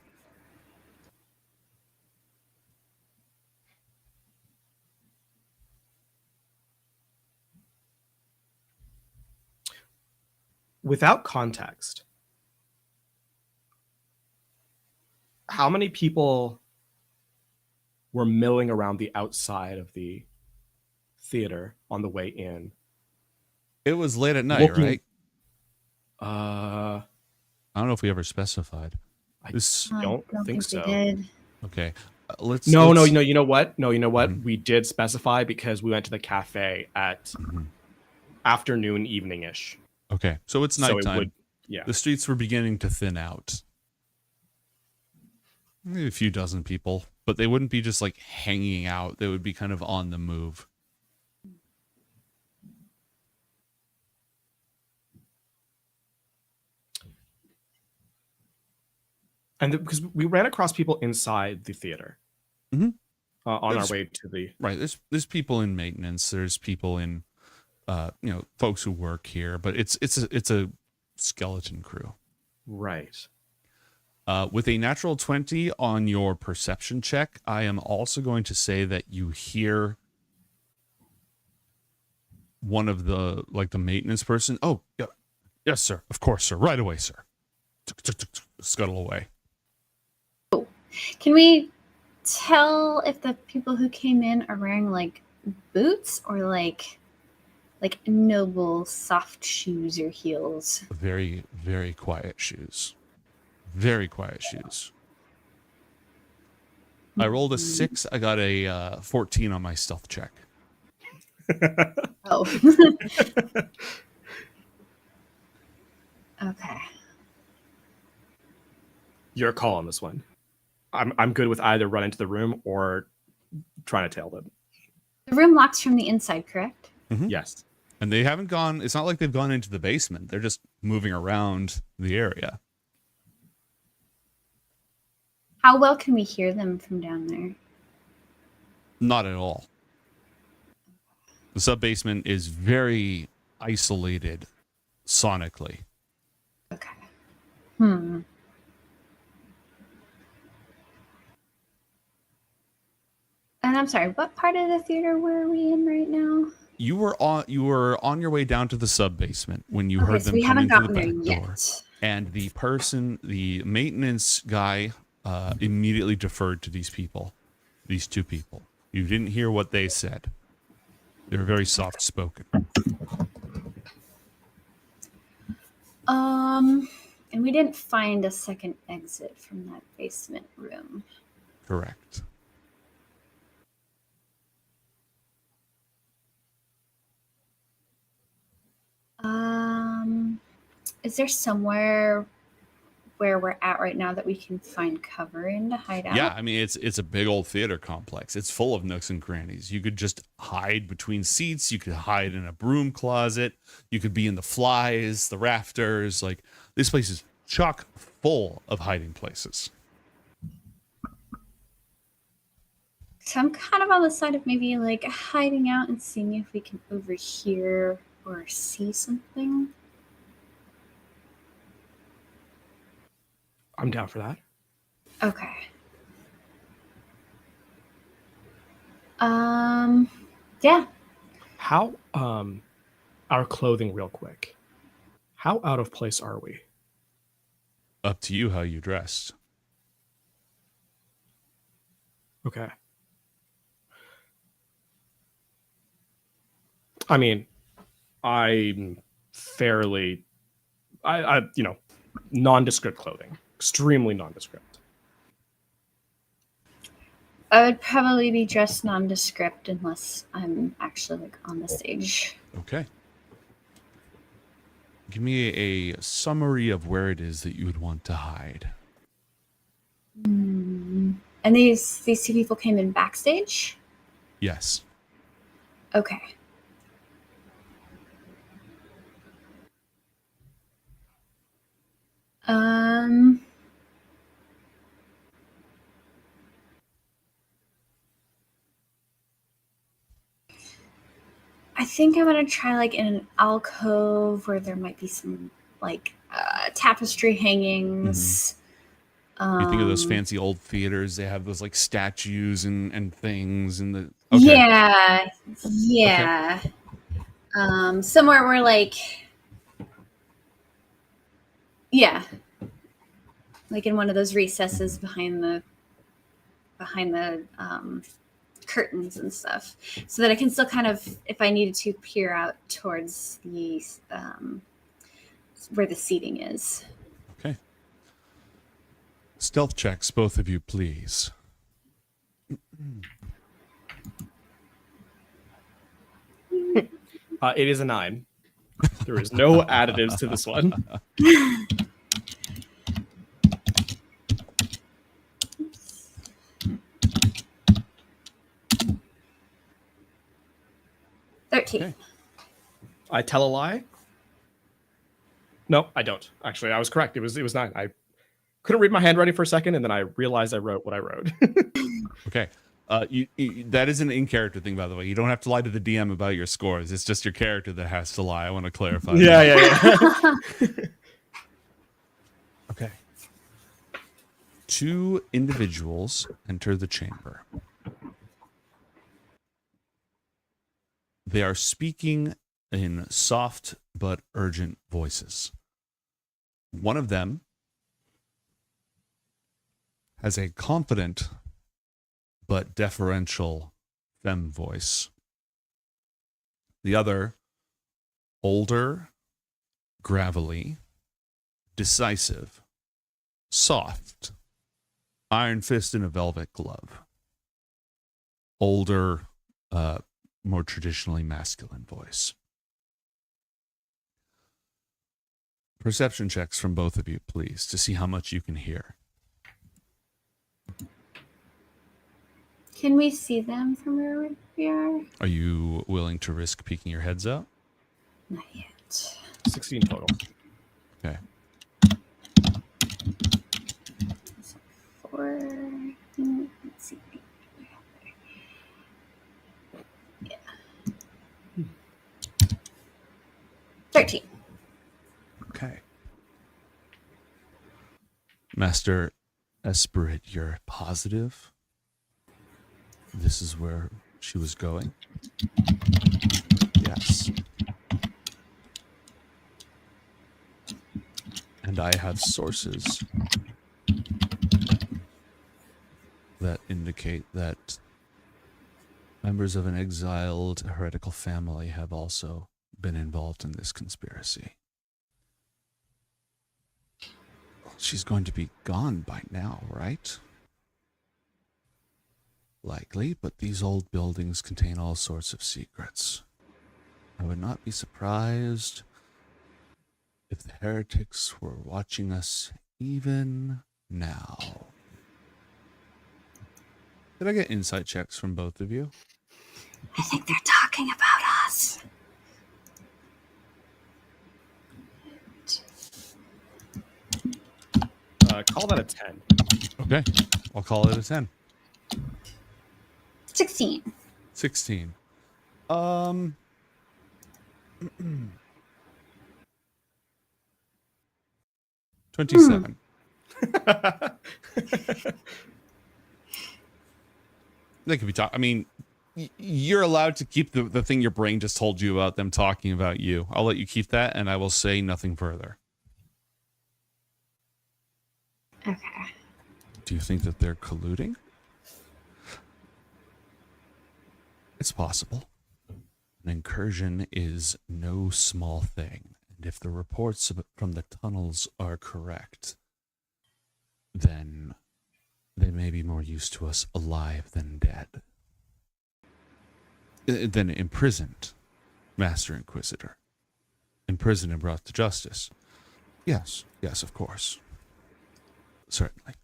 Without context, how many people were milling around the outside of the theater on the way in? It was late at night, right? I don't know if we ever specified. I don't think so. We did. Okay. Let's. No, you know what? No, you know what? We did specify because we went to the cafe at afternoon, evening-ish. Okay. So it's So it nighttime. would- yeah. The streets were beginning to thin out. Maybe a few dozen people, but they wouldn't be just like hanging out. They would be kind of on the move. And because we ran across people inside the theater on There's- our way to the Right. There's people in maintenance. There's people in, folks who work here, but it's a skeleton crew. right. With a natural 20 on your perception check, I am also going to say that you hear one of the maintenance person. Oh, yeah. Yes, sir. Of course, sir. Right away, sir. Scuttle away. Can we tell if the people who came in are wearing like boots or like noble soft shoes or heels? Very, very quiet shoes. Very quiet shoes. I rolled a 6. I got a 14 on my stealth check. Oh. Okay. Your call on this one. I'm good with either run into the room or trying to tail them. The room locks from the inside, correct? Yes. And they haven't gone, it's not like they've gone into the basement. They're just moving around the area. How well can we hear them from down there? Not at all. The sub-basement is very isolated sonically. Hmm. And I'm sorry, what part of the theater were we in right now? You were on your way down to the sub-basement when you Okay, heard so them we come haven't into the gotten back there door. yet. And the maintenance guy immediately deferred to these people, these 2 people. You didn't hear what they said. They were very soft-spoken. And we didn't find a second exit from that basement room. Correct. Is there somewhere where we're at right now that we can find cover in to hide out? Yeah, I mean it's a big old theater complex. It's full of nooks and crannies. You could just hide between seats. You could hide in a broom closet. You could be in the flies, the rafters. Like this place is chock full of hiding places. So I'm kind of on the side of maybe like hiding out and seeing if we can overhear or see something. I'm down for that. Okay. Yeah. How our clothing real quick. How out of place are we? Up to you how you dressed. Okay. I mean, I'm fairly, nondescript clothing, extremely nondescript. I would probably be dressed nondescript unless I'm actually like on the stage. Okay. Give me a summary of where it is that you would want to hide. And these two people came in backstage? Yes. Okay. I think I'm gonna try like in an alcove where there might be some like tapestry hangings. You think of those fancy old theaters, they have those like statues and things and the Yeah. Somewhere where like like in one of those recesses behind the curtains and stuff, so that I can still kind of, if I needed to, peer out towards the where the seating is. Okay. Stealth checks, both of you, please. It is a 9. There is no additives to this one. Okay. I tell a lie? No, I don't. Actually, I was correct. It was 9. I couldn't read my handwriting for a second, and then I realized I wrote what I wrote. Okay. That is an in-character thing, by the way. You don't have to lie to the DM about your scores. It's just your character that has to lie. I want to clarify. Yeah. Okay. 2 individuals enter the chamber. They are speaking in soft but urgent voices. One of them has a confident but deferential femme voice. The other, older, gravelly, decisive, soft, iron fist in a velvet glove. Older, more traditionally masculine voice. Perception checks from both of you, please, to see how much you can hear. Can we see them from where we are? Are you willing to risk peeking your heads out? Not yet. 16 total. Okay. 4. Let's see. Yeah. 13. Okay. Master Esperit, you're positive this is where she was going? Yes. And I have sources that indicate that members of an exiled heretical family have also been involved in this conspiracy. She's going to be gone by now, right? Likely, but these old buildings contain all sorts of secrets. I would not be surprised if the heretics were watching us even now. Did I get insight checks from both of you? I think they're talking about us. Call that a 10. Okay, I'll call it a 10. 16. 16. 27. They could be talking. I mean, you're allowed to keep the thing your brain just told you about them talking about you. I'll let you keep that, and I will say nothing further. Okay. Do you think that they're colluding? It's possible. An incursion is no small thing, and if the reports from the tunnels are correct, then they may be more used to us alive than dead. Than imprisoned, Master Inquisitor. Imprisoned and brought to justice. Yes, of course. Certainly.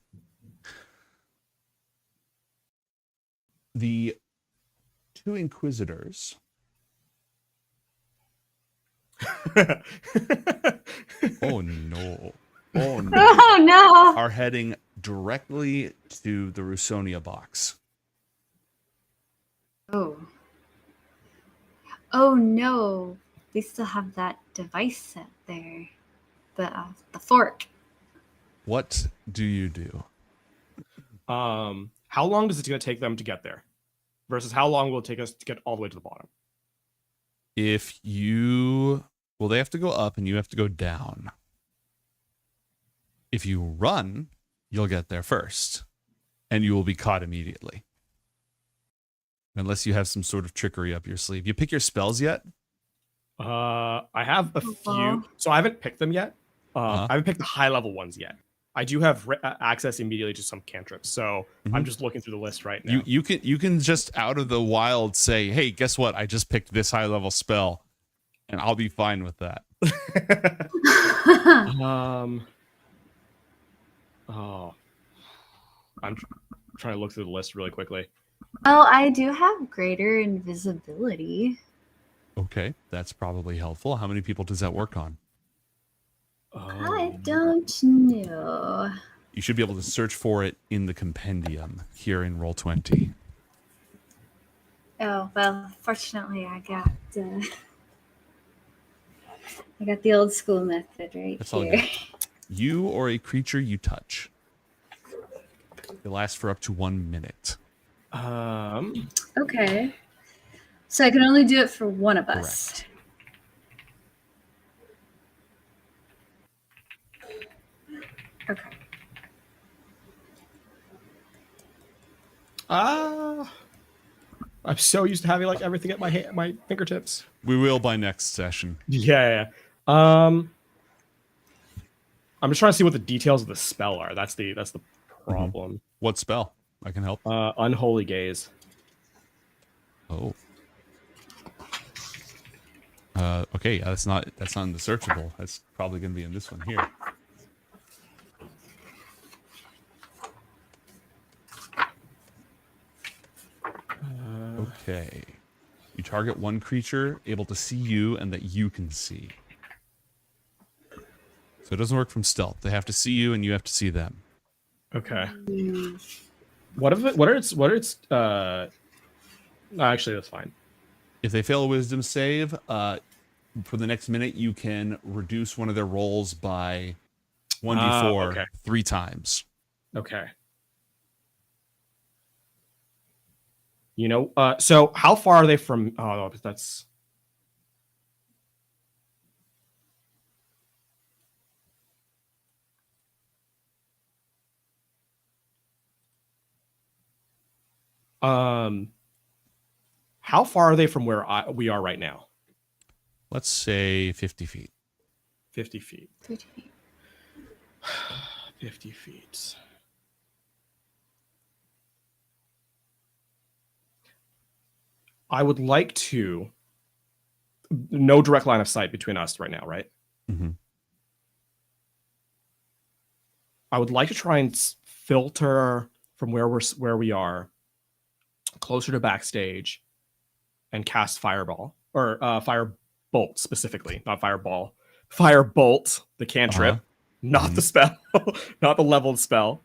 The two Inquisitors oh no. Oh no. Oh no. Are heading directly to the Rusonia box. Oh. Oh no. They still have that device set there. The fork. What do you do? How long is it going to take them to get there? Versus how long will it take us to get all the way to the bottom? If you... Well, they have to go up and you have to go down. If you run, you'll get there first. And you will be caught immediately. Unless you have some sort of trickery up your sleeve. You pick your spells yet? I have a few. So I haven't picked them yet. I haven't picked the high level ones yet. I do have access immediately to some cantrips. So I'm just looking through the list right now. You can just out of the wild say, hey, guess what? I just picked this high level spell. And I'll be fine with that. I'm trying to look through the list really quickly. Oh, I do have greater invisibility. Okay, that's probably helpful. How many people does that work on? I don't know. You should be able to search for it in the compendium here in Roll20. Oh, well, fortunately I got the old school method right That's here. all good. You or a creature you touch. It lasts for up to 1 minute. Okay. So I can only do it for one of us. Correct. Okay. I'm so used to having like everything at my fingertips. We will by next session. Yeah. I'm just trying to see what the details of the spell are. That's the problem. What spell? I can help. Unholy Gaze. Oh. Okay, yeah, that's not in the searchable. That's probably going to be in this one here. Okay. You target one creature able to see you and that you can see. So it doesn't work from stealth. They have to see you and you have to see them. Okay. What are its no, actually that's fine. If they fail a wisdom save, for the next minute you can reduce one of their rolls by 1d4 3 times. Okay. You know, so how far are they from that's how far are they from where we are right now? Let's say 50 feet. 50 feet. 50 feet. 50 feet. I would like to... No direct line of sight between us right now, right? Mm-hmm. I would like to try and filter from where we are closer to backstage and cast Fireball. Or Firebolt specifically, not Fireball. Firebolt, the cantrip, not the spell, not the leveled spell.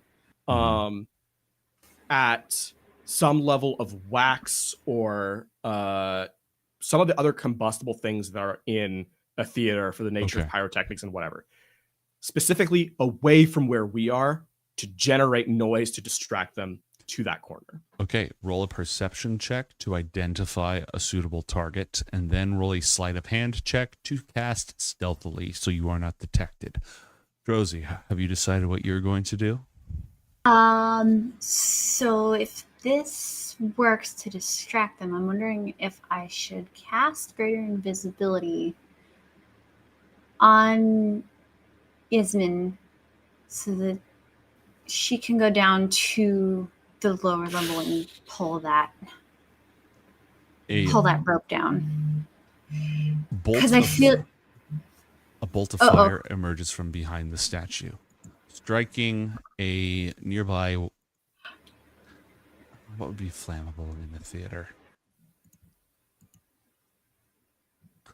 At some level of wax or some of the other combustible things that are in a theater for the nature of pyrotechnics and whatever. Specifically away from where we are to generate noise to distract them to that corner. Okay, roll a perception check to identify a suitable target, and then roll a sleight of hand check to cast stealthily so you are not detected. Drozy, have you decided what you're going to do? So if this works to distract them. I'm wondering if I should cast Greater Invisibility on Ismin so that she can go down to the lower level and pull that rope down. Because I feel a bolt of Uh-oh. fire emerges from behind the statue, striking a nearby. What would be flammable in the theater?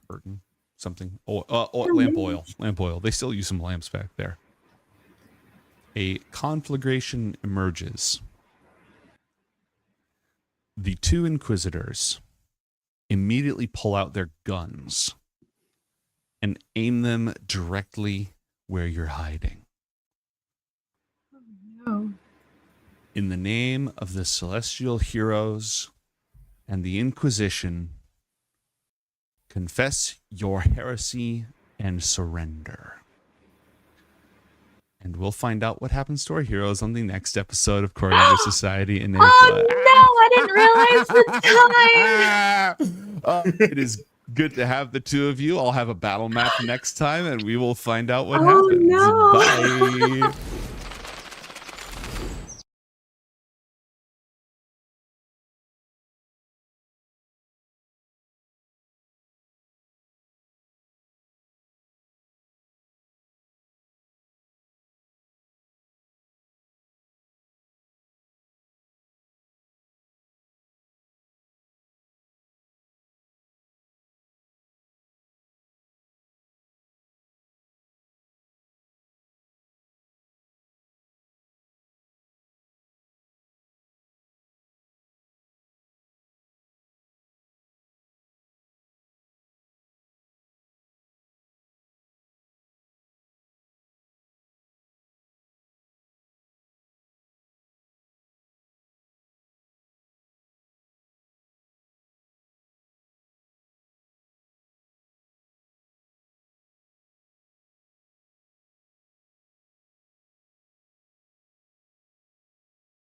Curtain, something. Lamp oil. Lamp oil. They still use some lamps back there. A conflagration emerges. The two inquisitors immediately pull out their guns and aim them directly where you're hiding. no. In the name of the celestial heroes and the Inquisition, confess your heresy and surrender. And we'll find out what happens to our heroes on the next episode of Coriander Society Inaequa. Oh no, I didn't realize the time. It is good to have the two of you. I'll have a battle map next time and we will find out what Oh, happens. no. Bye.